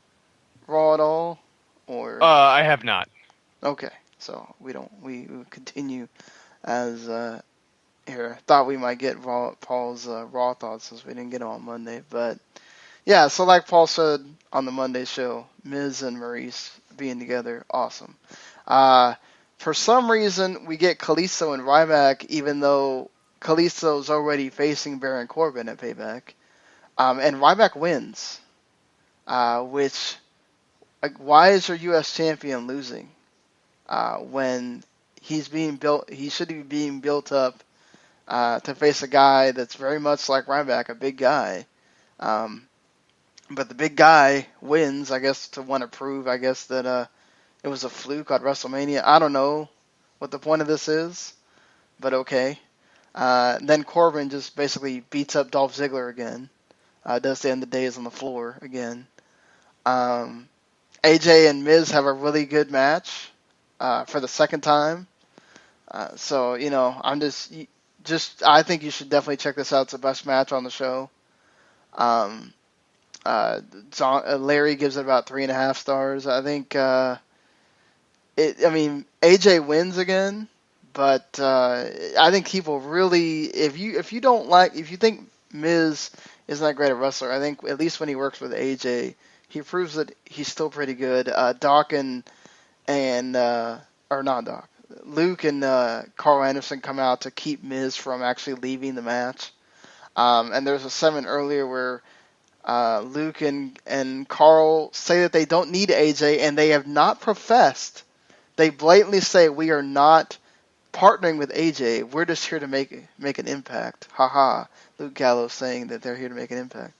Speaker 7: Raw at all? Or
Speaker 5: I have not.
Speaker 7: Okay, so we continue as here. Thought we might get Paul's Raw thoughts since we didn't get it on Monday, but yeah. So like Paul said on the Monday show, Miz and Maurice being together, awesome. For some reason, we get Kalisto and Ryback, even though Kalisto's already facing Baron Corbin at Payback, and Ryback wins. Which, why is your U.S. champion losing when he's being built? He should be being built up to face a guy that's very much like Ryback, a big guy. But the big guy wins, I guess, to want to prove, I guess, that it was a fluke at WrestleMania. I don't know what the point of this is, but okay. Then Corbin just basically beats up Dolph Ziggler again. Does the end of the days on the floor again. AJ and Miz have a really good match for the second time. So, I'm just I think you should definitely check this out. It's the best match on the show. Larry gives it about 3.5 stars. I think AJ wins again, but I think people really, if you think Miz isn't that great a wrestler, I think at least when he works with AJ, he proves that he's still pretty good. Luke and Carl Anderson come out to keep Miz from actually leaving the match. And there's a segment earlier where Luke and Carl say that they don't need AJ, and they have not professed. They blatantly say, we are not partnering with AJ. We're just here to make an impact. Haha. Luke Gallows saying that they're here to make an impact.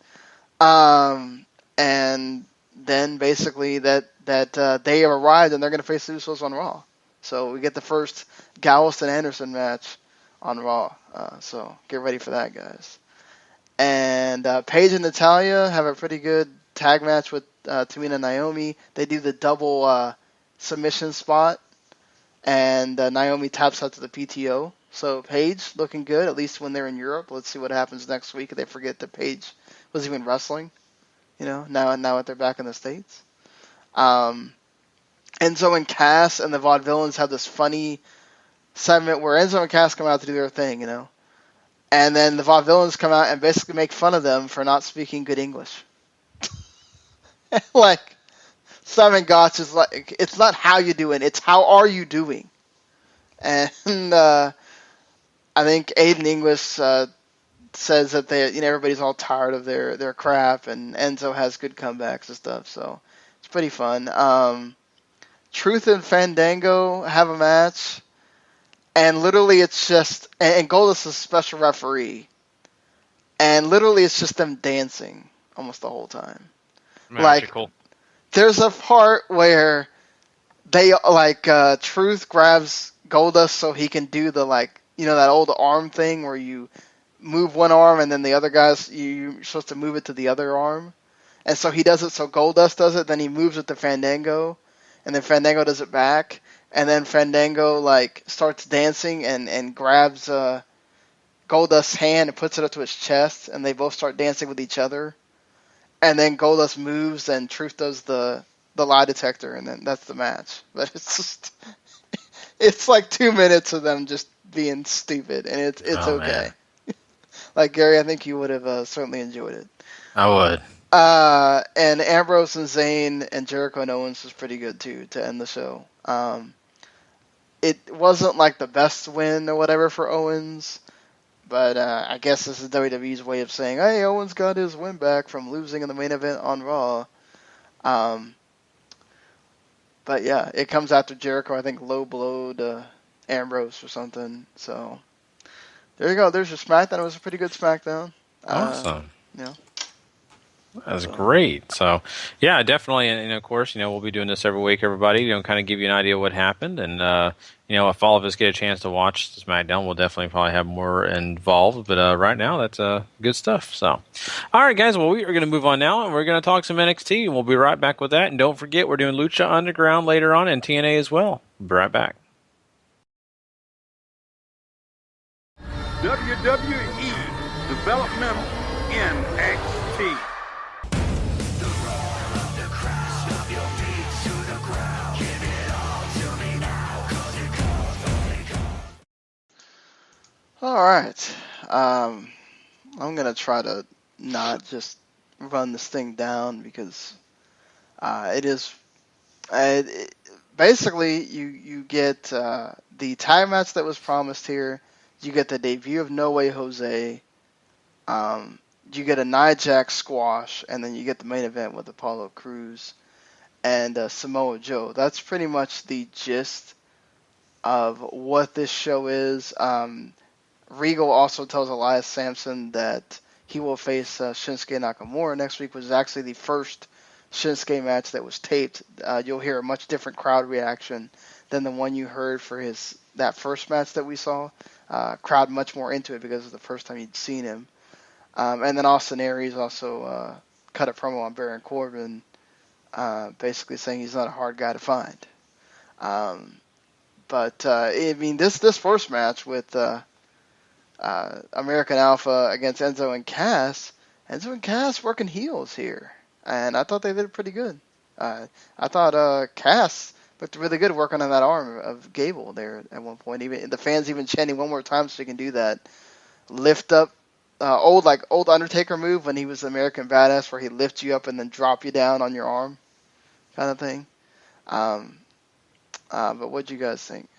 Speaker 7: And then basically that they have arrived and they're going to face the Usos on Raw. So we get the first Gallows and Anderson match on Raw. So get ready for that, guys. And Paige and Natalya have a pretty good tag match with Tamina and Naomi. They do the double submission spot, and Naomi taps out to the PTO. So Paige looking good, at least when they're in Europe. Let's see what happens next week if they forget that Paige was even wrestling. Now that they're back in the States. Enzo and Cass and the Vaudevillains have this funny segment where Enzo and Cass come out to do their thing, and then the Vaudevillains come out and basically make fun of them for not speaking good English. Like, Simon Gotch is like, it's not how you doing, it's how are you doing. And I think Aiden English says that everybody's all tired of their crap, and Enzo has good comebacks and stuff, so it's pretty fun. Truth and Fandango have a match. And literally it's just, and Goldust is a special referee. And literally it's just them dancing almost the whole time.
Speaker 5: Magical.
Speaker 7: There's a part where they, Truth grabs Goldust so he can do the, that old arm thing where you move one arm and then the other guy's, you're supposed to move it to the other arm. And so he does it so Goldust does it, then he moves it to Fandango, and then Fandango does it back. And then Fandango starts dancing and grabs Goldust's hand and puts it up to his chest, and they both start dancing with each other. And then Goldust moves, and Truth does the lie detector, and then that's the match. But it's just it's like 2 minutes of them just being stupid, and it's okay. Gary, I think you would have certainly enjoyed it.
Speaker 3: I would.
Speaker 7: And Ambrose and Zayn and Jericho and Owens was pretty good too to end the show. It wasn't the best win or whatever for Owens, but I guess this is WWE's way of saying, hey, Owens got his win back from losing in the main event on Raw. But yeah, it comes after Jericho, I think, low blowed Ambrose or something. So there you go. There's your SmackDown. It was a pretty good SmackDown.
Speaker 3: Awesome.
Speaker 7: Yeah.
Speaker 3: That was great. So, yeah, definitely. And of course, we'll be doing this every week, everybody, kind of give you an idea of what happened. And, if all of us get a chance to watch SmackDown, we'll definitely probably have more involved. But right now, that's good stuff. So, all right, guys, well, we are going to move on now, and we're going to talk some NXT, and we'll be right back with that. And don't forget, we're doing Lucha Underground later on and TNA as well. We'll be right back.
Speaker 4: WWE Developmental NXT.
Speaker 7: All right. I'm going to try to not just run this thing down because it is basically you get the tag match that was promised here. You get the debut of No Way Jose. You get a Nia Jax squash, and then you get the main event with Apollo Crews and Samoa Joe. That's pretty much the gist of what this show is. Regal also tells Elias Sampson that he will face Shinsuke Nakamura next week, which is actually the first Shinsuke match that was taped. You'll hear a much different crowd reaction than the one you heard for that first match that we saw. Crowd much more into it because it was the first time you'd seen him. And then Austin Aries also cut a promo on Baron Corbin, basically saying he's not a hard guy to find. But this first match with American Alpha against Enzo and Cass working heels here, and I thought they did pretty good. I thought Cass looked really good working on that arm of Gable there at one point. Even the fans even chanting one more time so he can do that lift up, old Undertaker move when he was American Badass, where he lifts you up and then drop you down on your arm, kind of thing. But what'd you guys think?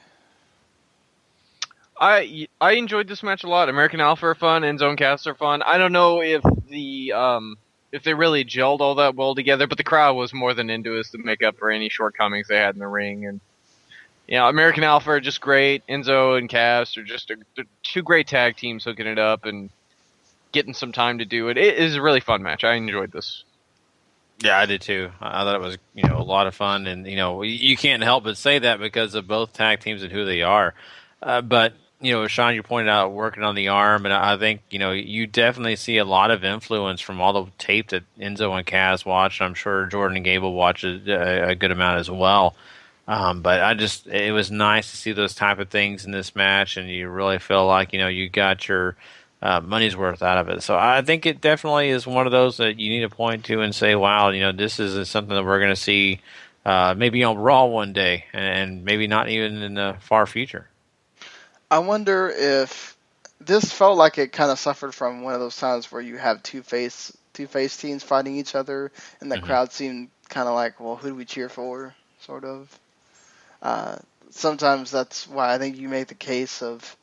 Speaker 5: I enjoyed this match a lot. American Alpha are fun, Enzo and Cass are fun. I don't know if they really gelled all that well together, but the crowd was more than into us to make up for any shortcomings they had in the ring. And American Alpha are just great. Enzo and Cass are just they're two great tag teams hooking it up and getting some time to do it. It is a really fun match. I enjoyed this.
Speaker 3: Yeah, I did too. I thought it was a lot of fun, and you can't help but say that because of both tag teams and who they are. But Sean, you pointed out working on the arm, and I think, you definitely see a lot of influence from all the tape that Enzo and Kaz watch. I'm sure Jordan and Gable watch a good amount as well. But it was nice to see those type of things in this match, and you really feel like, you got your money's worth out of it. So I think it definitely is one of those that you need to point to and say, wow, this is something that we're going to see maybe on Raw one day, and maybe not even in the far future.
Speaker 7: I wonder if this felt like it kind of suffered from one of those times where you have two face teams fighting each other, and the crowd seemed kind of like, well, who do we cheer for, sort of. Sometimes that's why I think you make the case of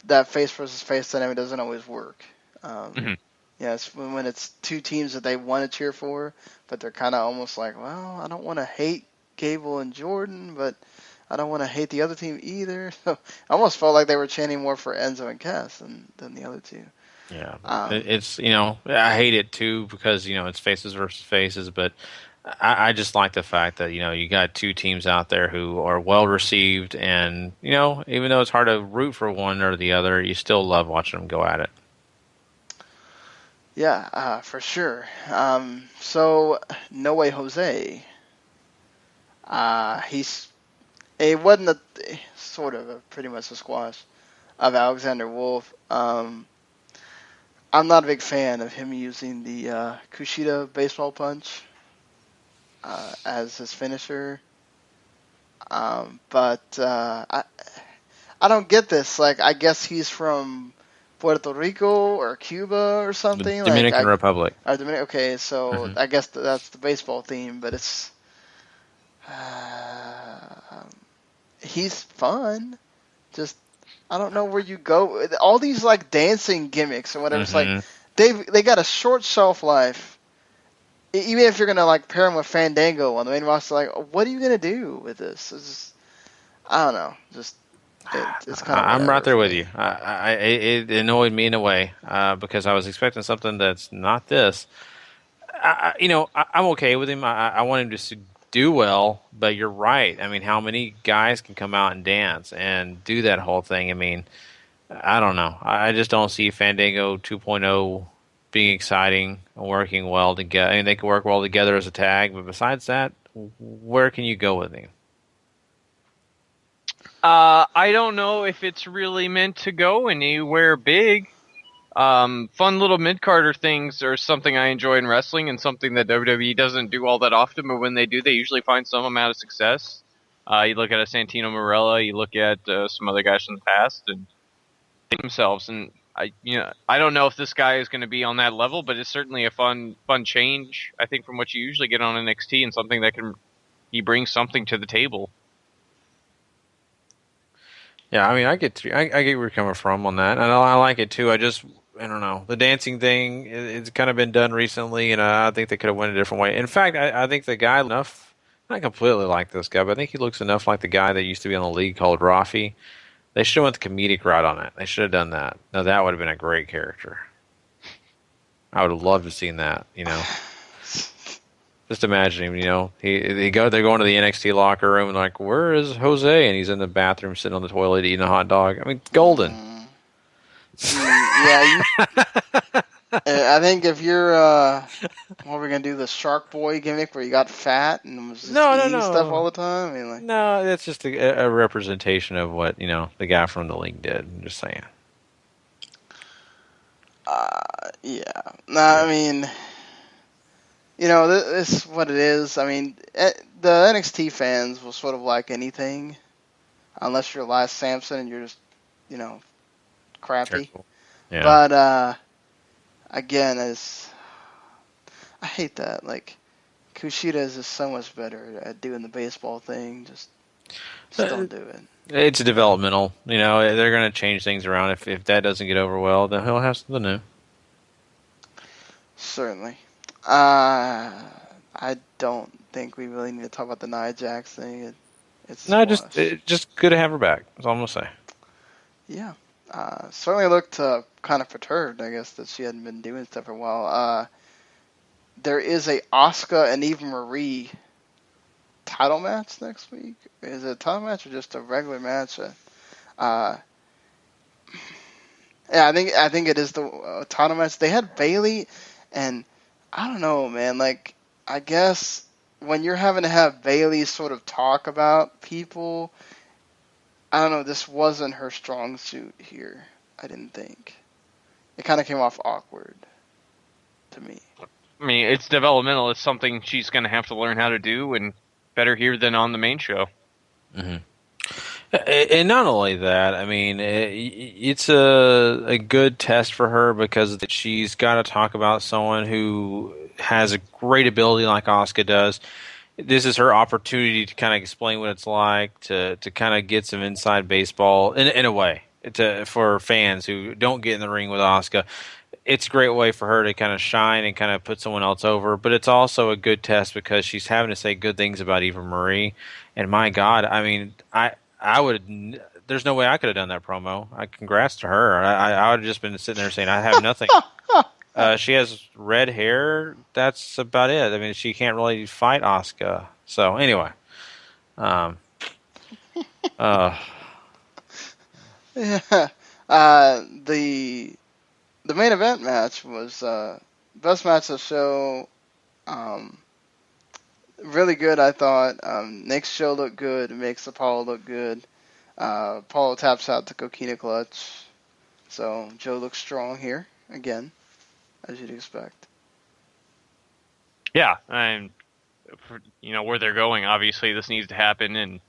Speaker 7: that face versus face dynamic doesn't always work. Yeah, it's when it's two teams that they want to cheer for, but they're kind of almost like, well, I don't want to hate Gable and Jordan, but I don't want to hate the other team either. So I almost felt like they were chanting more for Enzo and Cass than the other two.
Speaker 3: Yeah, it's I hate it too because it's faces versus faces, but I just like the fact that you got two teams out there who are well received, and even though it's hard to root for one or the other, you still love watching them go at it.
Speaker 7: Yeah, for sure. So No Way Jose, it wasn't pretty much a squash of Alexander Wolf. I'm not a big fan of him using the Kushida baseball punch as his finisher. But I don't get this. Like, I guess he's from Puerto Rico or Cuba or something.
Speaker 3: The Dominican Republic.
Speaker 7: Okay, so I guess that's the baseball theme, but it's he's fun. Just I don't know where you go. All these like dancing gimmicks and whatever. It's like they got a short shelf life. Even if you're gonna like pair him with Fandango on the main roster, like what are you gonna do with this? It's just, I don't know. Just it's kind of.
Speaker 3: I'm right there with you. It annoyed me in a way because I was expecting something that's not this. I'm okay with him. I want him to do well, but you're right. I mean, how many guys can come out and dance and do that whole thing? I mean, I don't know. I just don't see Fandango 2.0 being exciting and working well together. I mean, they can work well together as a tag, but besides that, where can you go with him?
Speaker 5: I don't know if it's really meant to go anywhere big. Fun little mid-carder things are something I enjoy in wrestling and something that WWE doesn't do all that often, but when they do, they usually find some amount of success. You look at a Santino Marella, you look at some other guys from the past, and themselves. And I don't know if this guy is going to be on that level, but it's certainly a fun change, I think, from what you usually get on NXT, and something that he brings something to the table.
Speaker 3: Yeah, I mean, I get where you're coming from on that, and I like it too. I don't know. The dancing thing, it's kind of been done recently, and I think they could have went a different way. In fact, I think the guy enough, not completely like this guy, but I think he looks enough like the guy that used to be on the league called Rafi. They should have went the comedic route on it. They should have done that. Now, that would have been a great character. I would have loved to have seen that, Just imagine him, they're going to the NXT locker room and like, where is Jose? And he's in the bathroom sitting on the toilet eating a hot dog. I mean, golden.
Speaker 7: Yeah, I think if you're, what we're gonna do, the Shark Boy gimmick where you got fat and was just eating stuff all the time. I mean, like,
Speaker 3: no, that's just a representation of what the guy from the league did. I'm just saying.
Speaker 7: Yeah. No, I mean, this is what it is. I mean, the NXT fans will sort of like anything, unless you're Elias Sampson and you're just, crappy.
Speaker 3: Yeah.
Speaker 7: But again, I hate that. Like, Kushida is just so much better at doing the baseball thing. Just don't do it.
Speaker 3: It's developmental. They're going to change things around. If that doesn't get over well, then he'll have something new.
Speaker 7: Certainly. I don't think we really need to talk about the Nia Jax thing. It's
Speaker 3: just good to have her back. That's all I'm going to say.
Speaker 7: Yeah. Certainly looked kind of perturbed, I guess, that she hadn't been doing stuff for a while. There is a Asuka and Eva Marie title match next week. Is it a title match or just a regular match? Yeah, I think it is the title match. They had Bayley, and I don't know, man. Like, I guess when you're having to have Bayley sort of talk about people, I don't know. This wasn't her strong suit here. I didn't think. It kind of came off awkward to me.
Speaker 5: I mean, it's developmental. It's something she's going to have to learn how to do, and better here than on the main show.
Speaker 3: Mm-hmm. And not only that, I mean, it's a good test for her because she's got to talk about someone who has a great ability like Asuka does. This is her opportunity to kind of explain what it's like to kind of get some inside baseball in a way for fans who don't get in the ring with Asuka. It's a great way for her to kind of shine and kind of put someone else over, but it's also a good test because she's having to say good things about Eva Marie. And my God, I mean, I would. There's no way I could have done that promo. Congrats to her. I would have just been sitting there saying I have nothing. She has red hair. That's about it. I mean, she can't really fight Asuka. So anyway,
Speaker 7: Yeah. The main event match was best match of the show. Really good, I thought. Nick's show looked good. It makes Apollo look good. Apollo taps out the Coquina clutch. So Joe looks strong here again, as you'd expect.
Speaker 5: Yeah, and where they're going, obviously this needs to happen, and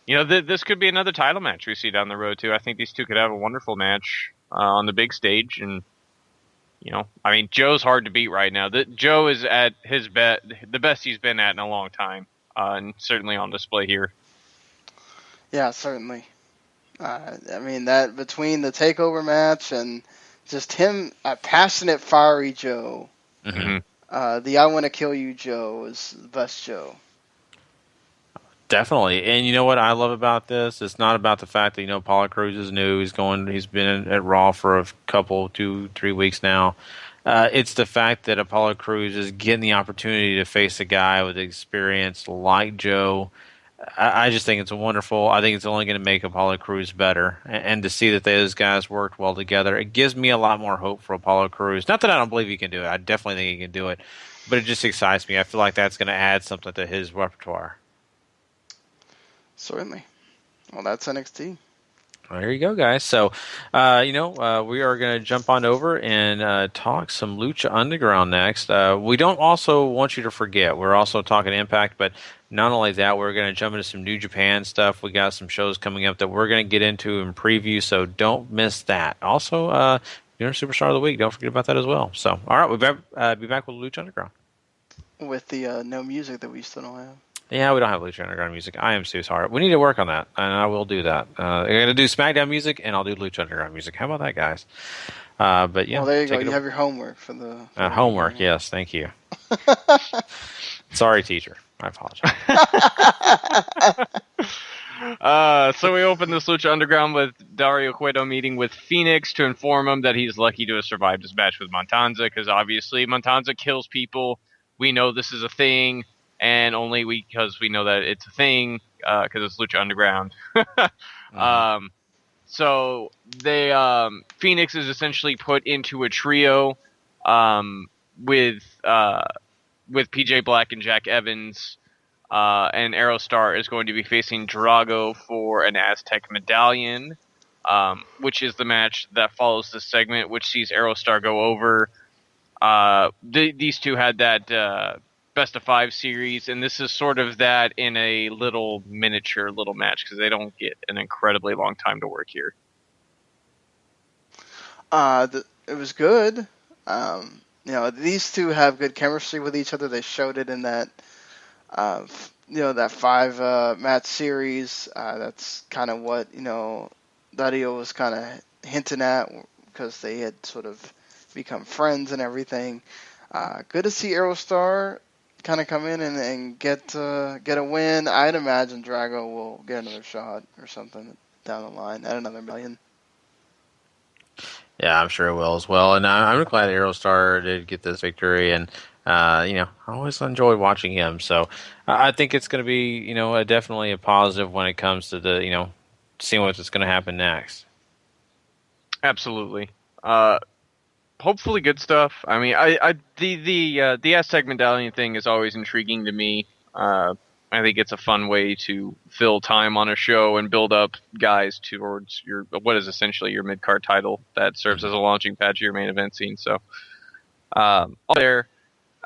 Speaker 5: this could be another title match we see down the road too. I think these two could have a wonderful match on the big stage, and I mean, Joe's hard to beat right now. Joe is at his the best he's been at in a long time, and certainly on display here.
Speaker 7: Yeah, certainly. I mean, that between the takeover match and just him, passionate, fiery Joe.
Speaker 5: Mm-hmm.
Speaker 7: The I want to kill you Joe is the best Joe.
Speaker 3: Definitely. And you know what I love about this? It's not about the fact that, Apollo Crews is new. He's been at Raw for a couple, 2-3 weeks now. It's the fact that Apollo Crews is getting the opportunity to face a guy with experience like Joe. I just think it's wonderful. I think it's only going to make Apollo Crews better. And to see that those guys worked well together, it gives me a lot more hope for Apollo Crews. Not that I don't believe he can do it. I definitely think he can do it. But it just excites me. I feel like that's going to add something to his repertoire.
Speaker 7: Certainly. Well, that's NXT.
Speaker 3: Well, there you go, guys. So, we are going to jump on over and talk some Lucha Underground next. We don't also want you to forget, we're also talking Impact, but not only that, we're going to jump into some New Japan stuff. We got some shows coming up that we're going to get into and preview, so don't miss that. Also, Superstar of the Week, don't forget about that as well. So, all right, we'll be back with Lucha Underground.
Speaker 7: With the no music that we still don't have.
Speaker 3: Yeah, we don't have Lucha Underground music. I am so sorry. We need to work on that, and I will do that. I'm going to do SmackDown music, and I'll do Lucha Underground music. How about that, guys? But yeah,
Speaker 7: well, there you go. You have your homework for the
Speaker 3: homework. Yes, thank you. Sorry, teacher. I apologize.
Speaker 5: So we open this Lucha Underground with Dario Cueto meeting with Phoenix to inform him that he's lucky to have survived his match with Montanza, because obviously Montanza kills people. We know this is a thing. And only because we know that it's a thing, because it's Lucha Underground. So they Phoenix is essentially put into a trio with PJ Black and Jack Evans, and Aerostar is going to be facing Drago for an Aztec medallion, which is the match that follows this segment, which sees Aerostar go over. These two had that Best of 5 series, and this is sort of that in a miniature match, because they don't get an incredibly long time to work here.
Speaker 7: It was good. These two have good chemistry with each other. They showed it in that that 5 match series. That's kind of what Dario was kind of hinting at, because they had sort of become friends and everything. Good to see Aerostar kind of come in and get a win. I'd imagine Drago will get another shot or something down the line at another million.
Speaker 3: Yeah, I'm sure it will as well. And I'm glad Aerostar did get this victory. And, I always enjoy watching him. So I think it's going to be, definitely a positive when it comes to the, seeing what's going to happen next.
Speaker 5: Absolutely. Hopefully good stuff. I mean, the Aztec medallion thing is always intriguing to me. I think it's a fun way to fill time on a show and build up guys towards what is essentially your mid-card title that serves as a launching pad to your main event scene. So, there,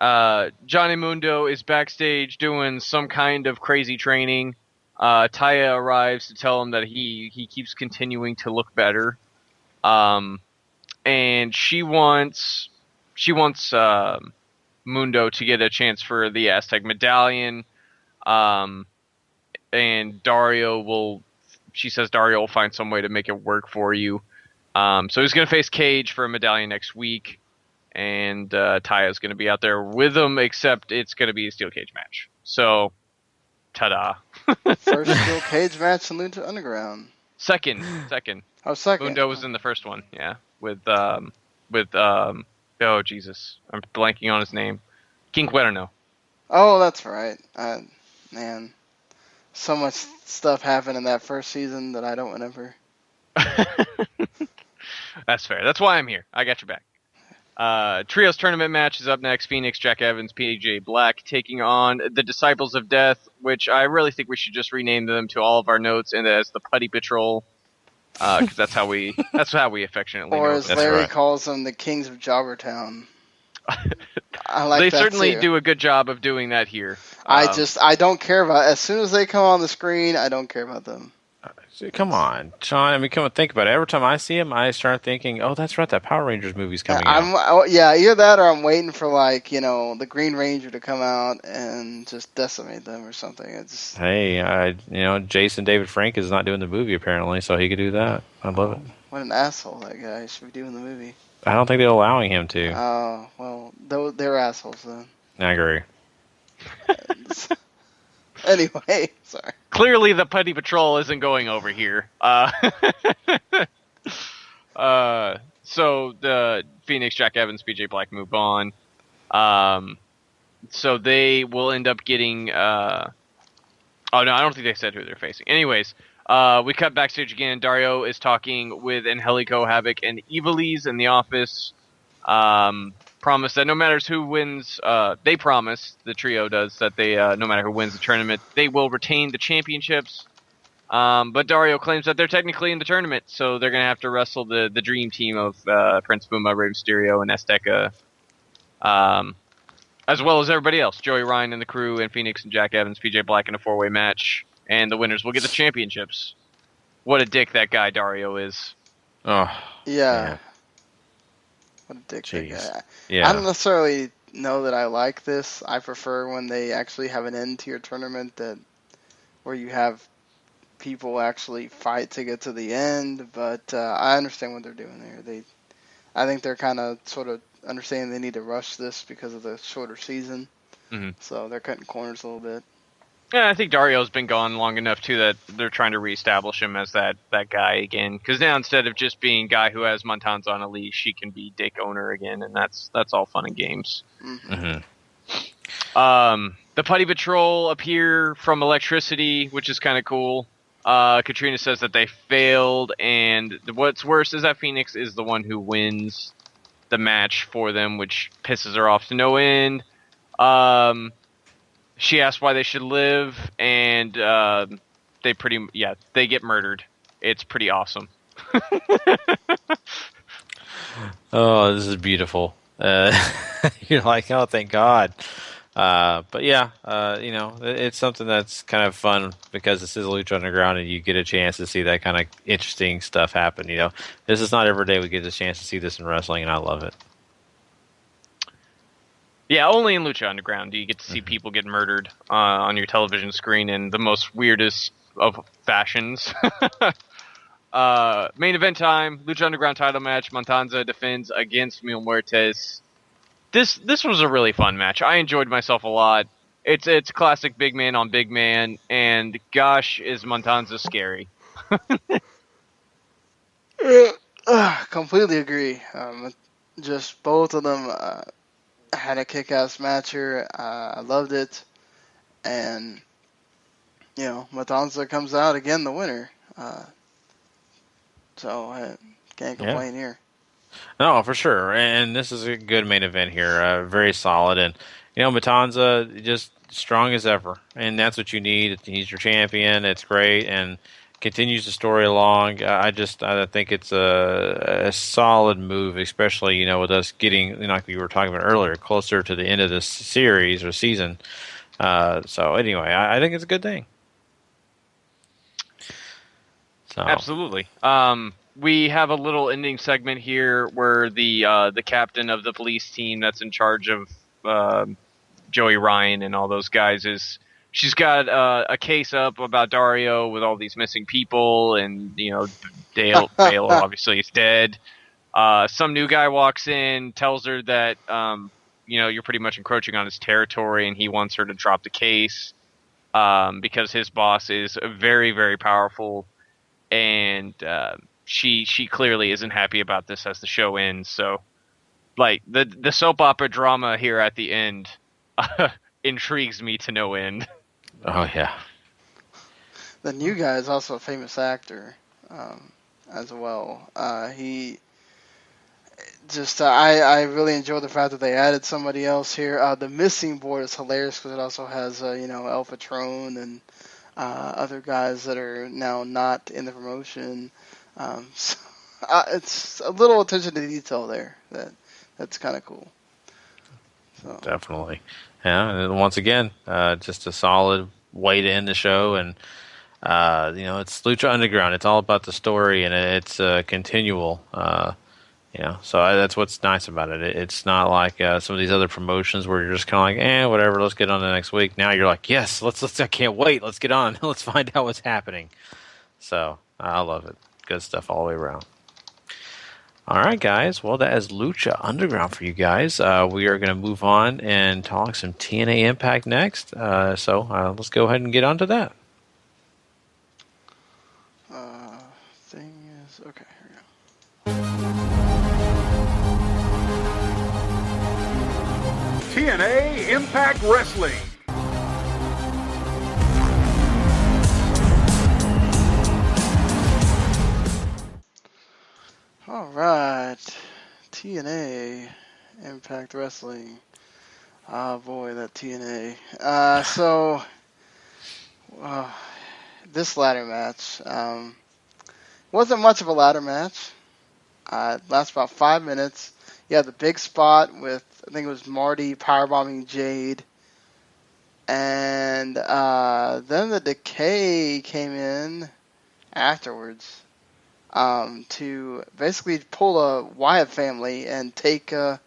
Speaker 5: Johnny Mundo is backstage doing some kind of crazy training. Taya arrives to tell him that he keeps continuing to look better. And she wants Mundo to get a chance for the Aztec medallion. And she says Dario will find some way to make it work for you. So he's going to face Cage for a medallion next week. And Taya's going to be out there with him, except it's going to be a steel cage match. So, ta-da.
Speaker 7: First steel cage match in Lucha Underground.
Speaker 5: Second.
Speaker 7: Oh, second.
Speaker 5: Mundo was in the first one, yeah. With oh Jesus, I'm blanking on his name. King Cuerno.
Speaker 7: Oh, that's right. Man, so much stuff happened in that first season that I don't remember.
Speaker 5: That's fair. That's why I'm here. I got your back. Trios tournament match is up next. Phoenix, Jack Evans, PJ Black taking on the Disciples of Death, which I really think we should just rename them to all of our notes and as the Putty Patrol. Because that's how we affectionately
Speaker 7: or
Speaker 5: know.
Speaker 7: as Larry calls them, the Kings of Jobbertown. I like
Speaker 5: they
Speaker 7: that
Speaker 5: certainly
Speaker 7: too.
Speaker 5: do a good job of doing that here.
Speaker 7: I don't care about. As soon as they come on the screen, I don't care about them.
Speaker 3: Come on, Sean. I mean, come on, think about it. Every time I see him, I start thinking, "Oh, that's right, that Power Rangers movie's coming out."
Speaker 7: Either that or I'm waiting for the Green Ranger to come out and just decimate them or something.
Speaker 3: Hey, Jason David Frank is not doing the movie apparently, so he could do that. I'd love it.
Speaker 7: What an asshole that guy! He should be doing the movie.
Speaker 3: I don't think they're allowing him to.
Speaker 7: Oh well, they're assholes then.
Speaker 3: I agree.
Speaker 7: Anyway, sorry.
Speaker 5: Clearly, the Putty Patrol isn't going over here. So the Phoenix, Jack Evans, PJ Black move on. So they will end up getting. Oh no, I don't think they said who they're facing. Anyways, we cut backstage again. Dario is talking with Angelico, Havoc, and Ivelisse in the office. Promise that no matter who wins, they promise, the trio does, that they no matter who wins the tournament, they will retain the championships. But Dario claims that they're technically in the tournament, so they're going to have to wrestle the dream team of Prince Puma, Rey Mysterio, and Azteca, as well as everybody else. Joey Ryan and the crew, and Phoenix and Jack Evans, PJ Black in a four-way match, and the winners will get the championships. What a dick that guy Dario is.
Speaker 3: Oh,
Speaker 7: yeah. What a dick that guy.
Speaker 3: Yeah.
Speaker 7: I don't necessarily know that I like this. I prefer when they actually have an end to your tournament where you have people actually fight to get to the end. But I understand what they're doing there. I think they're kind of sort of understanding they need to rush this because of the shorter season.
Speaker 5: Mm-hmm.
Speaker 7: So they're cutting corners a little bit.
Speaker 5: Yeah, I think Dario's been gone long enough, too, that they're trying to reestablish him as that guy again. Because now, instead of just being guy who has Montanza on a leash, he can be dick owner again, and that's all fun and games.
Speaker 3: Mm-hmm.
Speaker 5: The Putty Patrol appear from electricity, which is kind of cool. Katrina says that they failed, and what's worse is that Phoenix is the one who wins the match for them, which pisses her off to no end. She asked why they should live, and they get murdered. It's pretty awesome.
Speaker 3: Oh, this is beautiful. You're like, oh, thank God. But yeah, it's something that's kind of fun because this is Lucha Underground, and you get a chance to see that kind of interesting stuff happen. This is not every day we get the chance to see this in wrestling, and I love it.
Speaker 5: Yeah, only in Lucha Underground do you get to see people get murdered on your television screen in the most weirdest of fashions. Main event time, Lucha Underground title match. Montanza defends against Mil Muertes. This was a really fun match. I enjoyed myself a lot. It's classic big man on big man, and gosh, is Montanza scary.
Speaker 7: Completely agree. Just both of them had a kick-ass match here. I loved it. And, Matanza comes out again the winner. So Can't complain here.
Speaker 3: No, for sure. And this is a good main event here. Very solid. And, Matanza just strong as ever. And that's what you need. He's your champion. It's great. And continues the story along. I think it's a solid move, especially, with us getting, like we were talking about earlier, closer to the end of this series or season. So anyway, I think it's a good thing. So. Absolutely.
Speaker 5: We have a little ending segment here where the captain of the police team that's in charge of Joey Ryan and all those guys she's got a case up about Dario with all these missing people, and Dale obviously is dead. Some new guy walks in, tells her that you're pretty much encroaching on his territory, and he wants her to drop the case because his boss is very, very powerful, and she clearly isn't happy about this as the show ends. So, like, the soap opera drama here at the end intrigues me to no end.
Speaker 3: Oh, yeah.
Speaker 7: The new guy is also a famous actor as well. He just, I really enjoy the fact that they added somebody else here. The missing board is hilarious because it also has, El Patron and other guys that are now not in the promotion. So, it's a little attention to detail there that's kind of cool. So.
Speaker 3: Definitely. Yeah, and once again, just a solid way to end the show. And, it's Lucha Underground. It's all about the story, and it's continual. So that's what's nice about it. It's not like some of these other promotions where you're just kind of like, whatever, let's get on to next week. Now you're like, yes, let's I can't wait. Let's get on. Let's find out what's happening. So I love it. Good stuff all the way around. All right, guys. Well, that is Lucha Underground for you guys. We are going to move on and talk some TNA Impact next. So let's go ahead and get on to that.
Speaker 7: Okay, here we go.
Speaker 4: TNA Impact Wrestling.
Speaker 7: All right, TNA Impact Wrestling. Oh boy, that TNA. This ladder match wasn't much of a ladder match. It lasted about 5 minutes. You had the big spot with, I think it was Marty powerbombing Jade. And then the Decay came in afterwards to basically pull a Wyatt family and take Gail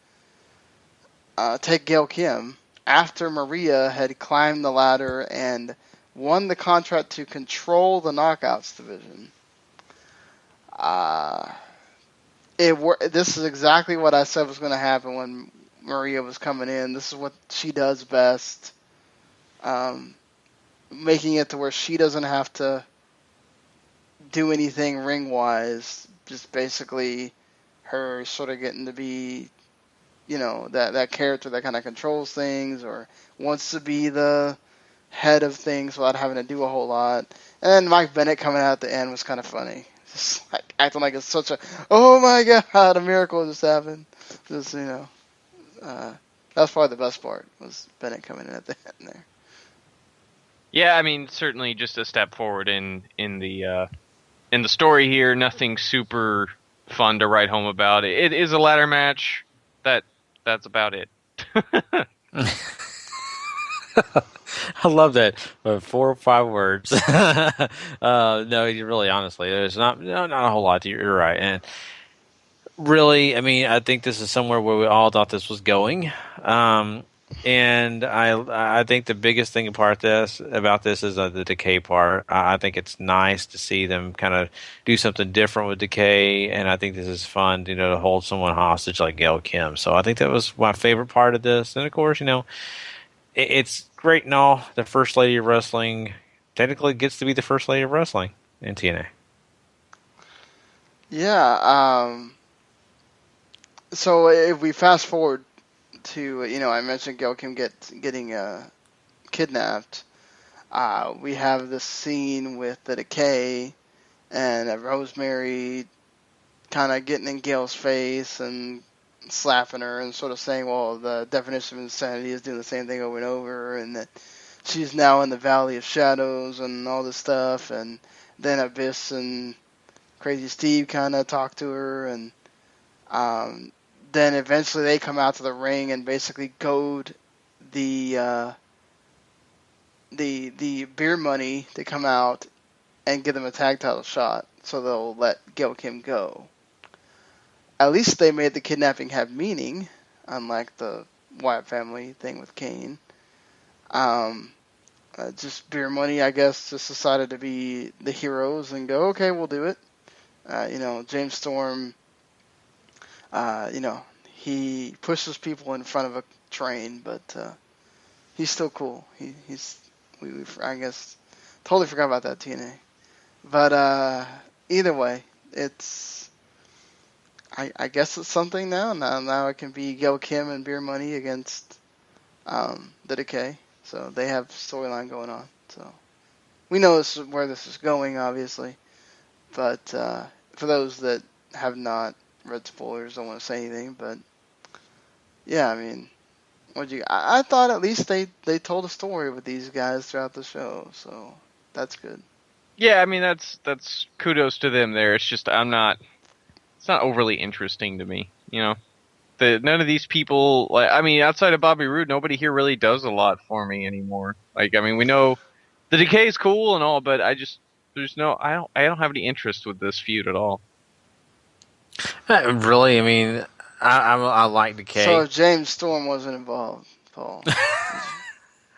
Speaker 7: Kim after Maria had climbed the ladder and won the contract to control the Knockouts division. This is exactly what I said was going to happen when Maria was coming in. This is what she does best. Making it to where she doesn't have to do anything ring-wise. Just basically her sort of getting to be, that character that kind of controls things or wants to be the head of things without having to do a whole lot. And then Mike Bennett coming out at the end was kind of funny. Just like acting like it's such a, oh my god, a miracle just happened. Just, that's probably the best part, was Bennett coming in at the end there.
Speaker 5: Yeah, I mean, certainly just a step forward in the story here. Nothing super fun to write home about. It is a ladder match. That's about it.
Speaker 3: I love that. 4 or 5 words. No, really, honestly, there's not a whole lot. You're right. And really, I mean, I think this is somewhere where we all thought this was going. And I think the biggest thing about this is the Decay part. I think it's nice to see them kind of do something different with Decay, and I think this is fun, to hold someone hostage like Gail Kim. So I think that was my favorite part of this. And of course, it's great and all. The First Lady of Wrestling technically gets to be the First Lady of Wrestling in TNA.
Speaker 7: Yeah. So if we fast forward to, I mentioned Gail Kim getting kidnapped. We have this scene with the Decay and Rosemary kind of getting in Gail's face and slapping her and sort of saying, well, the definition of insanity is doing the same thing over and over, and that she's now in the Valley of Shadows and all this stuff. And then Abyss and Crazy Steve kind of talk to her, and then eventually they come out to the ring and basically goad the Beer Money to come out and give them a tag title shot, so they'll let Gail Kim go. At least they made the kidnapping have meaning, unlike the Wyatt family thing with Kane. Just Beer Money, I guess, just decided to be the heroes and go, okay, we'll do it. James Storm, he pushes people in front of a train, but he's still cool. I guess, totally forgot about that, TNA. But either way, I guess it's something now. Now it can be Gail Kim and Beer Money against the Decay. So they have storyline going on. So we know this is where this is going, obviously. But for those that have not read spoilers, don't want to say anything. But yeah, I mean, I thought at least they told a story with these guys throughout the show. So that's good.
Speaker 5: Yeah, I mean that's kudos to them there. It's just it's not overly interesting to me, None of these people, outside of Bobby Roode, nobody here really does a lot for me anymore. We know the Decay is cool and all, but I don't have any interest with this feud at all.
Speaker 3: Really, I like Decay.
Speaker 7: So if James Storm wasn't involved, Paul.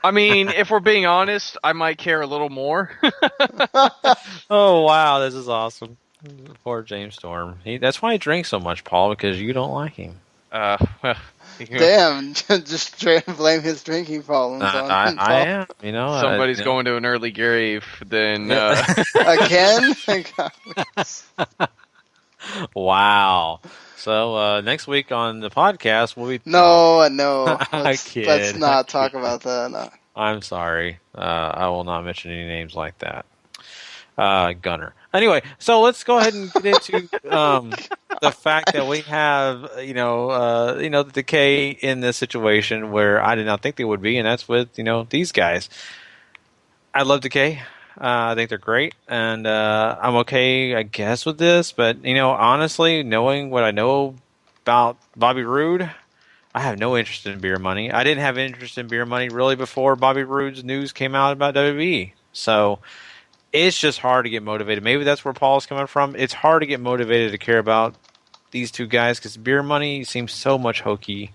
Speaker 5: If we're being honest, I might care a little more.
Speaker 3: Oh, wow, this is awesome. Poor James Storm. That's why he drinks so much, Paul, because you don't like him.
Speaker 7: Damn, just straight blame his drinking problems on
Speaker 3: I am,
Speaker 5: Somebody's going to an early grave, then...
Speaker 7: Again?
Speaker 3: Wow. So, next week on the podcast, we'll be...
Speaker 7: No. Let's not talk about that. No.
Speaker 3: I'm sorry. I will not mention any names like that. Gunner. Anyway, so let's go ahead and get into the fact that we have, the Decay in this situation where I did not think they would be, and that's with, these guys. I love Decay. I think they're great, and I'm okay, I guess, with this. But, honestly, knowing what I know about Bobby Roode, I have no interest in Beer Money. I didn't have interest in Beer Money really before Bobby Roode's news came out about WWE. So it's just hard to get motivated. Maybe that's where Paul's coming from. It's hard to get motivated to care about these two guys because Beer Money seems so much hokey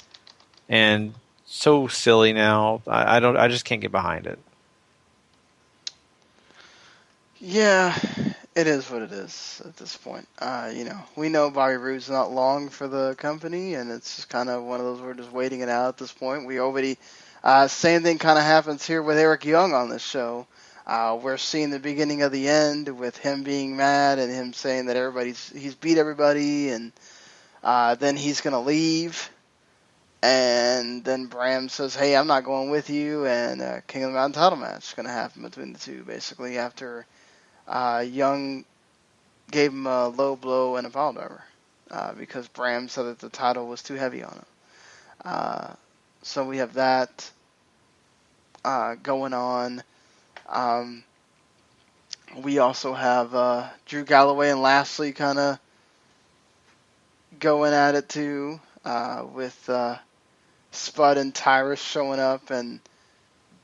Speaker 3: and so silly now. I just can't get behind it.
Speaker 7: Yeah, it is what it is at this point. We know Bobby Roode's not long for the company, and it's just kind of one of those, we're just waiting it out at this point. We already, same thing kind of happens here with Eric Young on this show. We're seeing the beginning of the end with him being mad and him saying that he's beat everybody, and then he's going to leave. And then Bram says, hey, I'm not going with you, and King of the Mountain title match is going to happen between the two, basically, after Young gave him a low blow and a pile driver because Bram said that the title was too heavy on him. So we have that going on. We also have Drew Galloway and Lashley kind of going at it too, with Spud and Tyrus showing up, and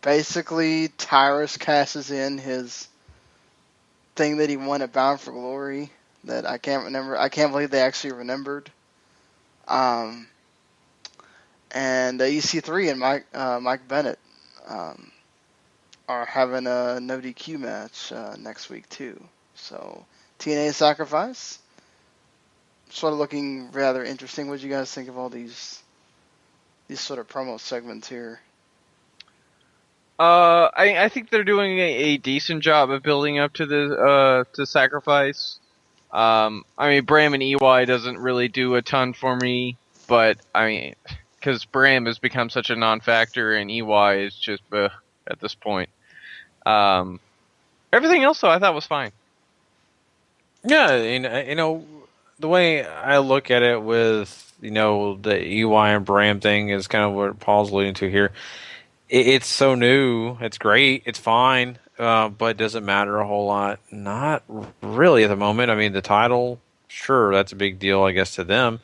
Speaker 7: basically Tyrus cashes in his thing that he won at Bound for Glory that I can't remember. I can't believe they actually remembered. And EC3 and Mike Bennett are having a no DQ match next week too. So TNA Sacrifice, sort of looking rather interesting. What do you guys think of all these sort of promo segments here?
Speaker 5: I think they're doing a decent job of building up to the to Sacrifice. Bram and EY doesn't really do a ton for me, but because Bram has become such a non-factor and EY is just at this point. Everything else, though, I thought was fine.
Speaker 3: Yeah, the way I look at it with, the EY and Bram thing is kind of what Paul's alluding to here. It's so new. It's great. It's fine. But does it matter a whole lot? Not really at the moment. I mean, the title, sure, that's a big deal, I guess, to them.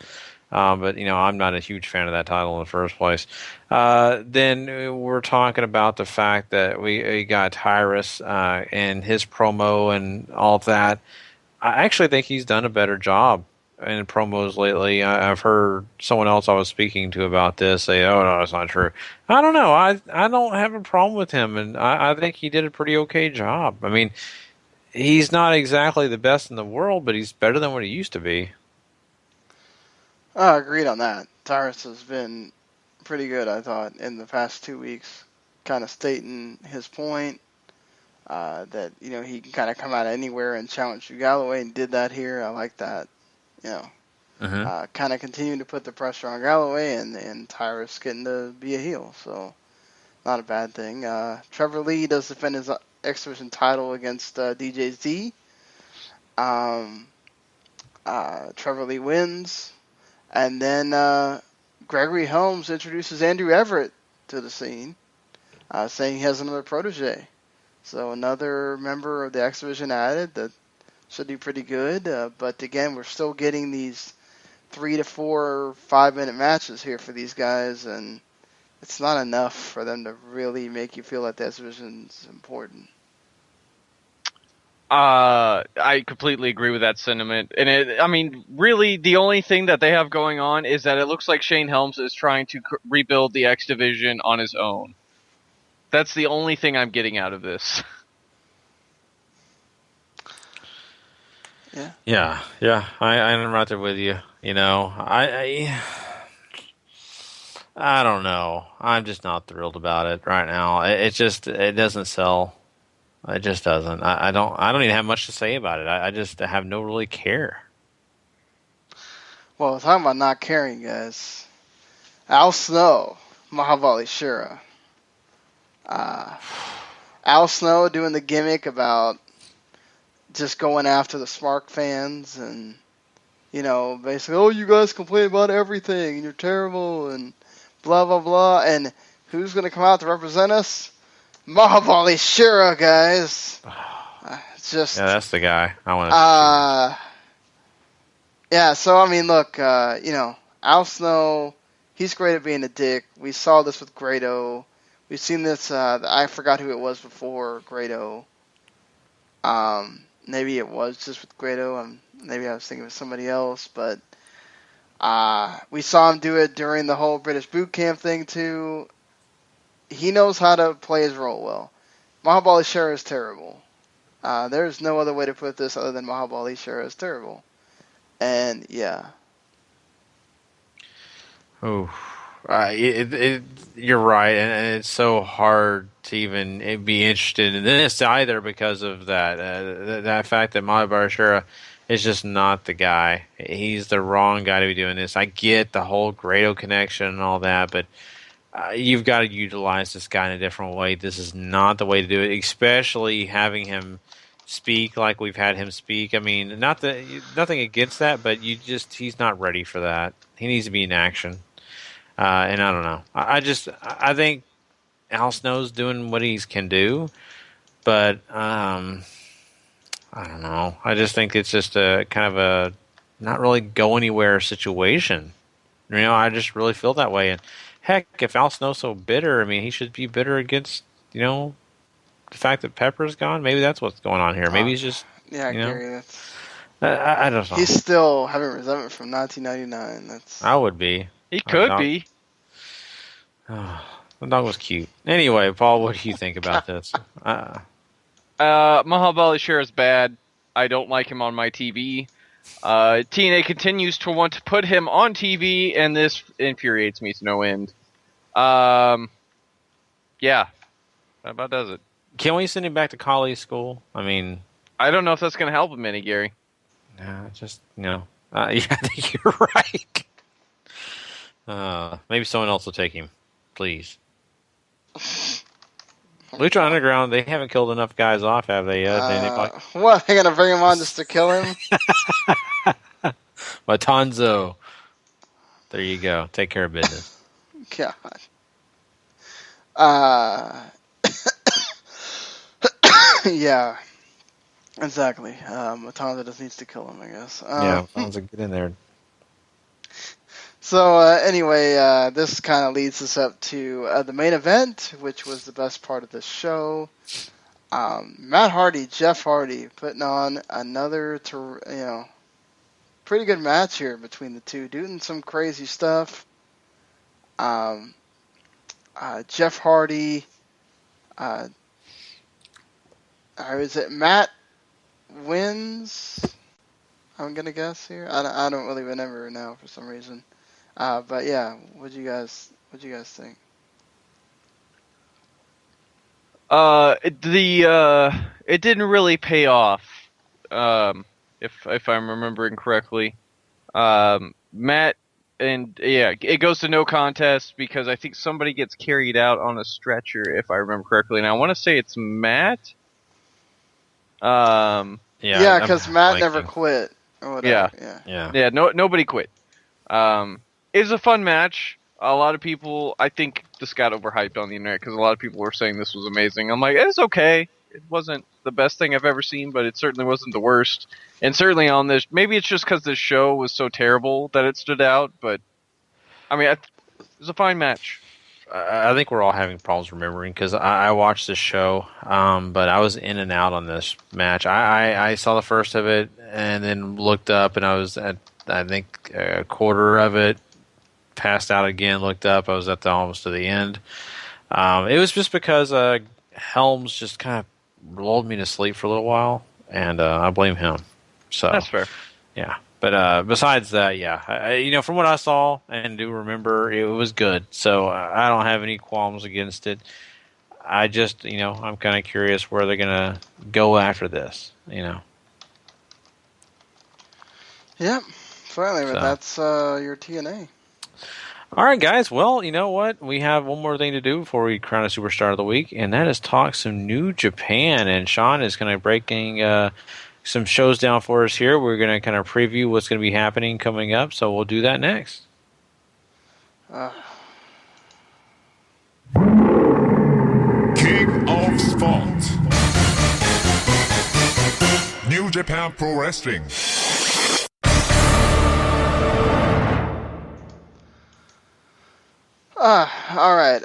Speaker 3: But, I'm not a huge fan of that title in the first place. Then we're talking about the fact that we got Tyrus and his promo and all of that. I actually think he's done a better job in promos lately. I've heard someone else I was speaking to about this say, "Oh no, that's not true." I don't know. I don't have a problem with him, and I think he did a pretty okay job. I mean, he's not exactly the best in the world, but he's better than what he used to be.
Speaker 7: Agreed on that. Tyrus has been pretty good, I thought, in the past 2 weeks, kind of stating his point that he can kind of come out of anywhere and challenge Drew Galloway, and did that here. I like that. Kind of continuing to put the pressure on Galloway, and Tyrus getting to be a heel, so not a bad thing. Trevor Lee does defend his X-Division title against DJZ. Trevor Lee wins. And then Gregory Helms introduces Andrew Everett to the scene, saying he has another protege. So another member of the X Division added that should do pretty good. But again, we're still getting these 3 to 4 5-minute matches here for these guys, and it's not enough for them to really make you feel like the X Division is important.
Speaker 5: I completely agree with that sentiment. And really, the only thing that they have going on is that it looks like Shane Helms is trying to rebuild the X Division on his own. That's the only thing I'm getting out of this.
Speaker 3: Yeah. I'm right there with you. I don't know. I'm just not thrilled about it right now. It doesn't sell. It just doesn't. I don't even have much to say about it. I just have no really care.
Speaker 7: Well, talking about not caring, guys. Al Snow, Mahabali Shura. Al Snow doing the gimmick about just going after the Smark fans and, basically, oh, you guys complain about everything and you're terrible and blah, blah, blah. And who's going to come out to represent us? Mahabali Shura, guys.
Speaker 3: That's the guy I want to
Speaker 7: yeah, so, look, Al Snow, he's great at being a dick. We saw this with Grado. We've seen this, I forgot who it was before Grado. Maybe it was just with Grado. Maybe I was thinking of somebody else, but we saw him do it during the whole British boot camp thing, too. He knows how to play his role well. Mahabali Shura is terrible. There's no other way to put this other than Mahabali Shura is terrible. And, yeah.
Speaker 3: Oh, you're right, and it's so hard to even be interested in this either because of that fact that Mahabali Shura is just not the guy. He's the wrong guy to be doing this. I get the whole Grado connection and all that, but you've got to utilize this guy in a different way. This is not the way to do it, especially having him speak like we've had him speak. Nothing against that, but he's not ready for that. He needs to be in action. And I don't know. I think Al Snow's doing what he can do, but I don't know. I just think it's just a kind of a not really go anywhere situation. I just really feel that way. And heck, if Al Snow's so bitter, he should be bitter against, the fact that Pepper's gone. Maybe that's what's going on here. Maybe he's just,
Speaker 7: yeah, Gary,
Speaker 3: I don't know.
Speaker 7: He's still having resentment from 1999.
Speaker 3: I would be.
Speaker 5: He could be.
Speaker 3: Oh, the dog was cute. Anyway, Paul, what do you think about this?
Speaker 5: Mahabali Shura is bad. I don't like him on my TV. TNA continues to want to put him on TV, and this infuriates me to no end. Yeah. That about does it.
Speaker 3: Can we send him back to college school?
Speaker 5: I don't know if that's going to help him any, Gary.
Speaker 3: Yeah, I think you're right. Maybe someone else will take him. Please. Lucha Underground, they haven't killed enough guys off, have they yet?
Speaker 7: What? They're going to bring him on just to kill him?
Speaker 3: Matanzo. There you go. Take care of business.
Speaker 7: God. Yeah, exactly. Matanza just needs to kill him, I guess.
Speaker 3: Yeah, Matanzo, get in there.
Speaker 7: So anyway, this kind of leads us up to the main event, which was the best part of the show. Matt Hardy, Jeff Hardy, putting on another, pretty good match here between the two, doing some crazy stuff. Jeff Hardy, is it Matt wins? I'm gonna guess here. I don't really remember now for some reason. But yeah, what'd you guys think?
Speaker 5: It didn't really pay off. If I'm remembering correctly, Matt and it goes to no contest because I think somebody gets carried out on a stretcher if I remember correctly, and I want to say it's Matt.
Speaker 7: Because Matt never quit. Or whatever.
Speaker 5: Yeah. Nobody quit. It was a fun match. A lot of people, I think this got overhyped on the internet because a lot of people were saying this was amazing. I'm like, it's okay. It wasn't the best thing I've ever seen, but it certainly wasn't the worst. And certainly on this, maybe it's just because this show was so terrible that it stood out, but I mean, it was a fine match.
Speaker 3: I think we're all having problems remembering because I watched this show, but I was in and out on this match. I saw the first of it and then looked up, and I was at, I think, a quarter of it, passed out again, looked up. I was at almost to the end. It was just because Helms just kind of lulled me to sleep for a little while, and I blame him. So
Speaker 5: that's fair.
Speaker 3: Yeah. But besides that, yeah, from what I saw and do remember, it was good. So I don't have any qualms against it. I just, I'm kind of curious where they're going to go after this,
Speaker 7: Yep, certainly, but that's your TNA.
Speaker 3: All right, guys. Well, you know what? We have one more thing to do before we crown a Superstar of the Week, and that is talk some New Japan. And Sean is going to breaking some shows down for us here. We're going to kind of preview what's going to be happening coming up, so we'll do that next.
Speaker 11: King of Sport. New Japan Pro Wrestling.
Speaker 7: All right.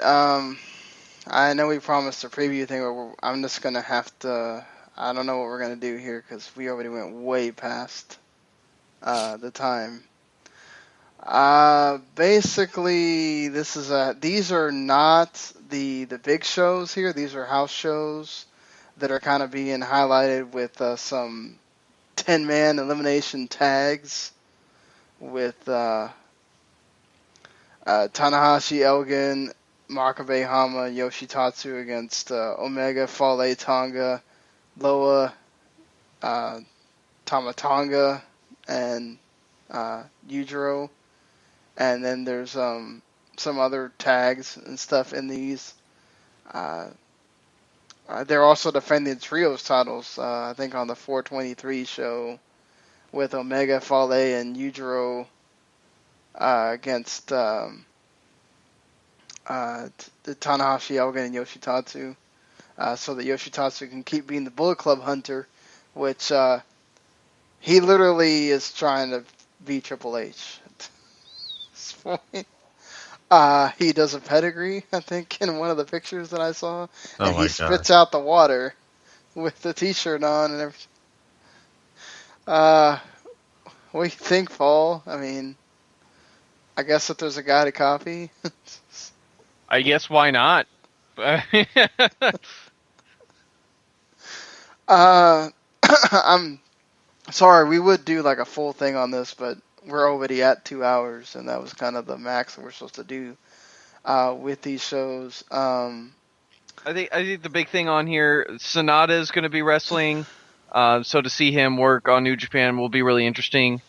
Speaker 7: I know we promised a preview thing, but I'm just going to have to... I don't know what we're going to do here because we already went way past the time. Basically, these are not the big shows here. These are house shows that are kind of being highlighted with some 10-man elimination tags with Tanahashi, Elgin, Makabe Hama, Yoshitatsu against Omega, Fale, Tonga, Loa, Tamatonga, and Yujiro. And then there's some other tags and stuff in these. They're also defending trios titles, I think on the 423 show with Omega, Fale, and Yujiro against the Tanahashi, Elgin, and Yoshitatsu. So that Yoshitatsu can keep being the Bullet Club hunter, which he literally is trying to be Triple H at this point. He does a pedigree, I think, in one of the pictures that I saw, and he spits out the water with the T-shirt on and everything. What do you think, Paul? I mean, I guess if there's a guy to copy.
Speaker 5: I guess why not?
Speaker 7: I'm sorry, we would do like a full thing on this, but we're already at 2 hours, and that was kind of the max that we're supposed to do with these shows.
Speaker 5: I think the big thing on here, Sonata is going to be wrestling, so to see him work on New Japan will be really interesting.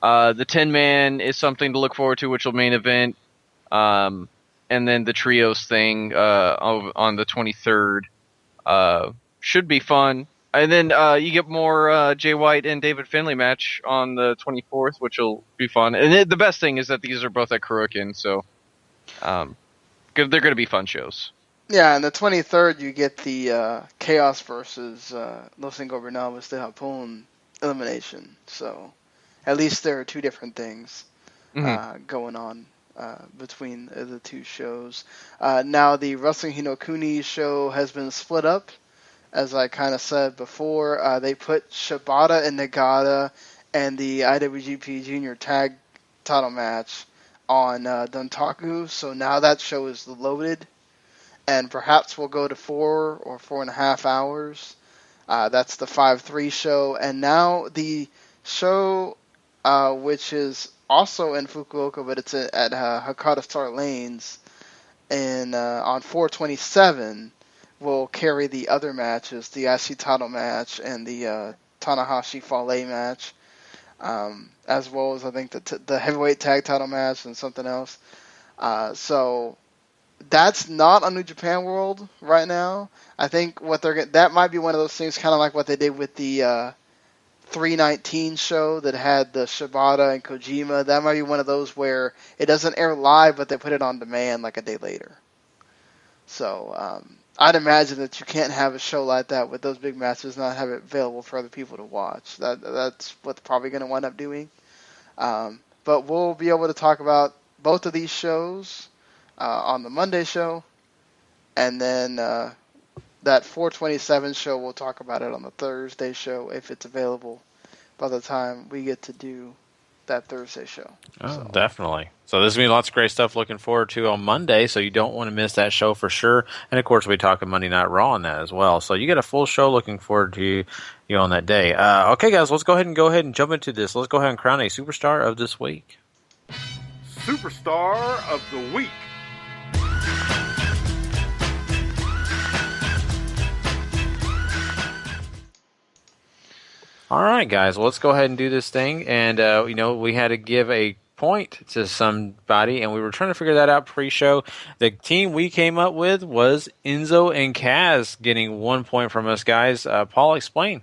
Speaker 5: The 10-man is something to look forward to, which will main event. And then the trios thing on the 23rd should be fun. And then you get more Jay White and David Finlay match on the 24th, which will be fun. And the best thing is that these are both at Kurokin, so they're going to be fun shows.
Speaker 7: Yeah, and the 23rd you get the Chaos versus Los Ingobernables de Japón elimination. So at least there are two different things going on between the two shows. Now the Wrestling Hinokuni show has been split up. As I kind of said before, they put Shibata and Nagata and the IWGP Junior Tag title match on Dontaku, so now that show is loaded, and perhaps we'll go to 4 or 4.5 hours. That's the 5-3 show, and now the show, which is also in Fukuoka, but it's at Hakata Star Lanes, and on 4/27, will carry the other matches, the IC title match and the Tanahashi Fale match, as well as I think the heavyweight tag title match and something else. So that's not on New Japan World right now. I think that might be one of those things, kind of like what they did with the 319 show that had the Shibata and Kojima. That might be one of those where it doesn't air live, but they put it on demand like a day later. So I'd imagine that you can't have a show like that with those big matches, not have it available for other people to watch. That's what they're probably going to wind up doing. But we'll be able to talk about both of these shows on the Monday show, and then that 4/27 show, we'll talk about it on the Thursday show if it's available by the time we get to do that Thursday show.
Speaker 3: Oh, definitely. So there's going to be lots of great stuff looking forward to on Monday, so you don't want to miss that show for sure. And, of course, we'll be talking Monday Night Raw on that as well. So you get a full show looking forward to you on that day. Okay, guys, let's go ahead and jump into this. Let's go ahead and crown a Superstar of this week.
Speaker 4: Superstar of the Week.
Speaker 3: All right, guys, well, let's go ahead and do this thing. And, we had to give a point to somebody, and we were trying to figure that out pre-show. The team we came up with was Enzo and Kaz getting 1 point from us, guys. Paul, explain.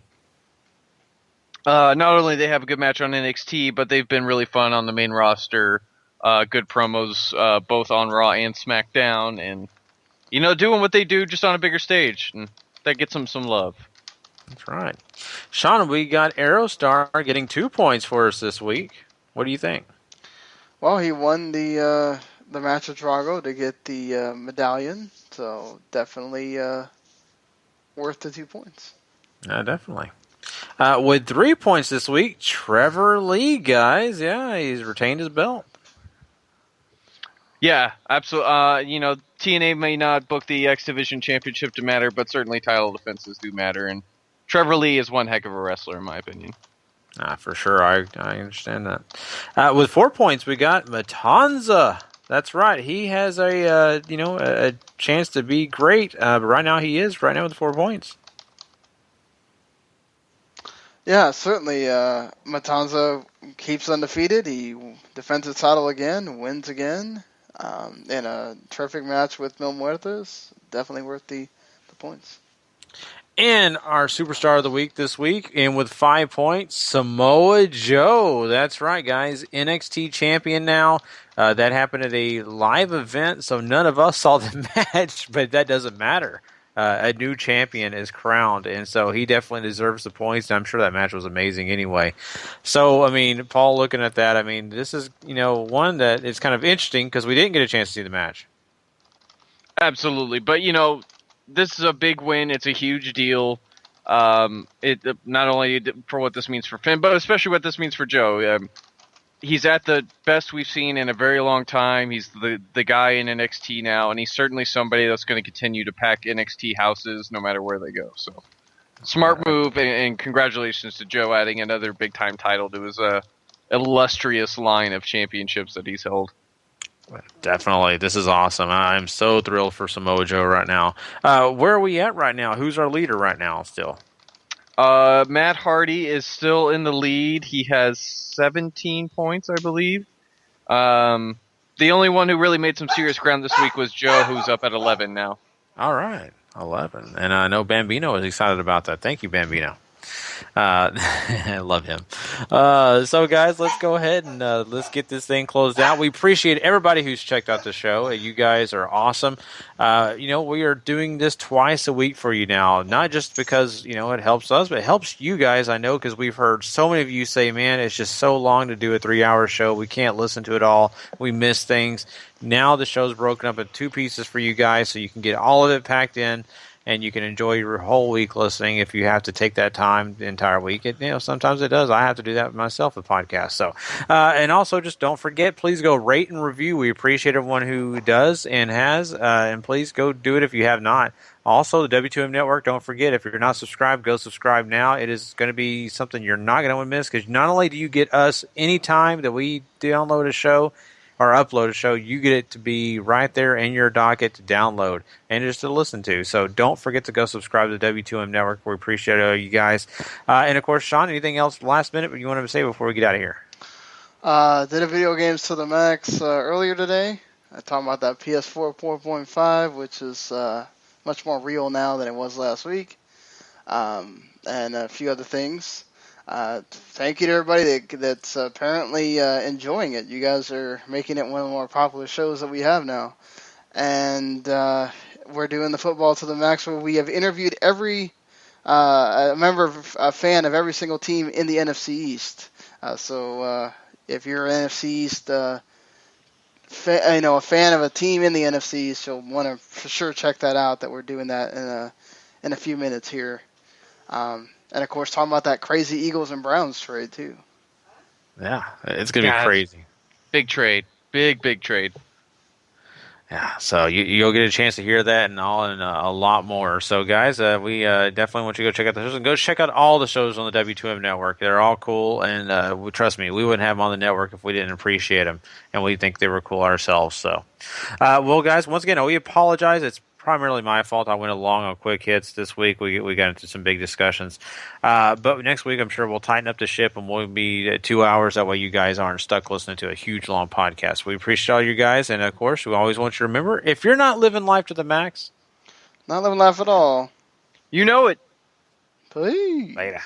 Speaker 5: Not only they have a good match on NXT, but they've been really fun on the main roster. Good promos both on Raw and SmackDown, and, doing what they do just on a bigger stage. And that gets them some love.
Speaker 3: That's right. Sean, we got Aerostar getting 2 points for us this week. What do you think?
Speaker 7: Well, he won the match with Drago to get the medallion, so definitely worth the 2 points.
Speaker 3: Definitely. With 3 points this week, Trevor Lee, guys. Yeah, he's retained his belt.
Speaker 5: Yeah, absolutely. TNA may not book the X Division Championship to matter, but certainly title defenses do matter, and Trevor Lee is one heck of a wrestler, in my opinion.
Speaker 3: For sure. I understand that. With 4 points, we got Matanza. That's right. He has a chance to be great. But right now he is. Right now with 4 points.
Speaker 7: Yeah, certainly. Matanza keeps undefeated. He defends his title again, wins again, in a terrific match with Mil Muertes. Definitely worth the points.
Speaker 3: And our Superstar of the Week this week, and with 5 points, Samoa Joe. That's right, guys. NXT champion now. That happened at a live event, so none of us saw the match, but that doesn't matter. A new champion is crowned, and so he definitely deserves the points. And I'm sure that match was amazing anyway. So, Paul, looking at that, this is, one that is kind of interesting because we didn't get a chance to see the match.
Speaker 5: Absolutely, but, this is a big win. It's a huge deal. It not only for what this means for Finn, but especially what this means for Joe. He's at the best we've seen in a very long time. He's the guy in NXT now, and he's certainly somebody that's going to continue to pack NXT houses no matter where they go. So, smart move, and congratulations to Joe adding another big-time title to his illustrious line of championships that he's held.
Speaker 3: Definitely. This is awesome. I'm so thrilled for Samoa Joe right now. Where are we at right now? Who's our leader right now still?
Speaker 5: Matt Hardy is still in the lead. He has 17 points, I believe. The only one who really made some serious ground this week was Joe, who's up at 11 now.
Speaker 3: All right. 11. And I know Bambino is excited about that. Thank you, Bambino. I love him. So, guys, let's go ahead and let's get this thing closed out. We appreciate everybody who's checked out the show. You guys are awesome. We are doing this twice a week for you now, not just because, it helps us, but it helps you guys, I know, because we've heard so many of you say, man, it's just so long to do a 3-hour show. We can't listen to it all. We miss things. Now the show's broken up in 2 pieces for you guys, so you can get all of it packed in. And you can enjoy your whole week listening if you have to take that time the entire week. Sometimes it does. I have to do that myself with podcasts. So, and also just don't forget, please go rate and review. We appreciate everyone who does and has, and please go do it if you have not. Also, the W2M Network, don't forget, if you're not subscribed, go subscribe now. It is going to be something you're not going to miss, because not only do you get us anytime that we download a show, or upload a show, you get it to be right there in your docket to download and just to listen to. So don't forget to go subscribe to the W2M Network. We appreciate all you guys. And of course, Sean, anything else last minute you want to say before we get out of here?
Speaker 7: Did a video games to the max earlier today. I talked about that PS4 4.5, which is much more real now than it was last week, and a few other things. Thank you to everybody that's apparently enjoying it. You guys are making it one of the more popular shows that we have now. And we're doing the football to the max, where we have interviewed every a fan of every single team in the NFC East. So if you're an NFC East a fan of a team in the NFC East, you'll want to for sure check that out. That we're doing that in a few minutes here. And, of course, talking about that crazy Eagles and Browns trade, too.
Speaker 3: Yeah, it's going to be crazy.
Speaker 5: Big trade. Big trade.
Speaker 3: Yeah, so you'll get a chance to hear that and a lot more. So, guys, we definitely want you to go check out the shows. And go check out all the shows on the W2M Network. They're all cool, and trust me, we wouldn't have them on the network if we didn't appreciate them, and we think they were cool ourselves. So, well, guys, once again, we apologize. It's primarily my fault. I went along on quick hits this week. We got into some big discussions. But next week, I'm sure we'll tighten up the ship and we'll be at 2 hours. That way you guys aren't stuck listening to a huge, long podcast. We appreciate all you guys. And, of course, we always want you to remember, if you're not living life to the max,
Speaker 7: not living life at all,
Speaker 5: you know it.
Speaker 7: Please.
Speaker 3: Later.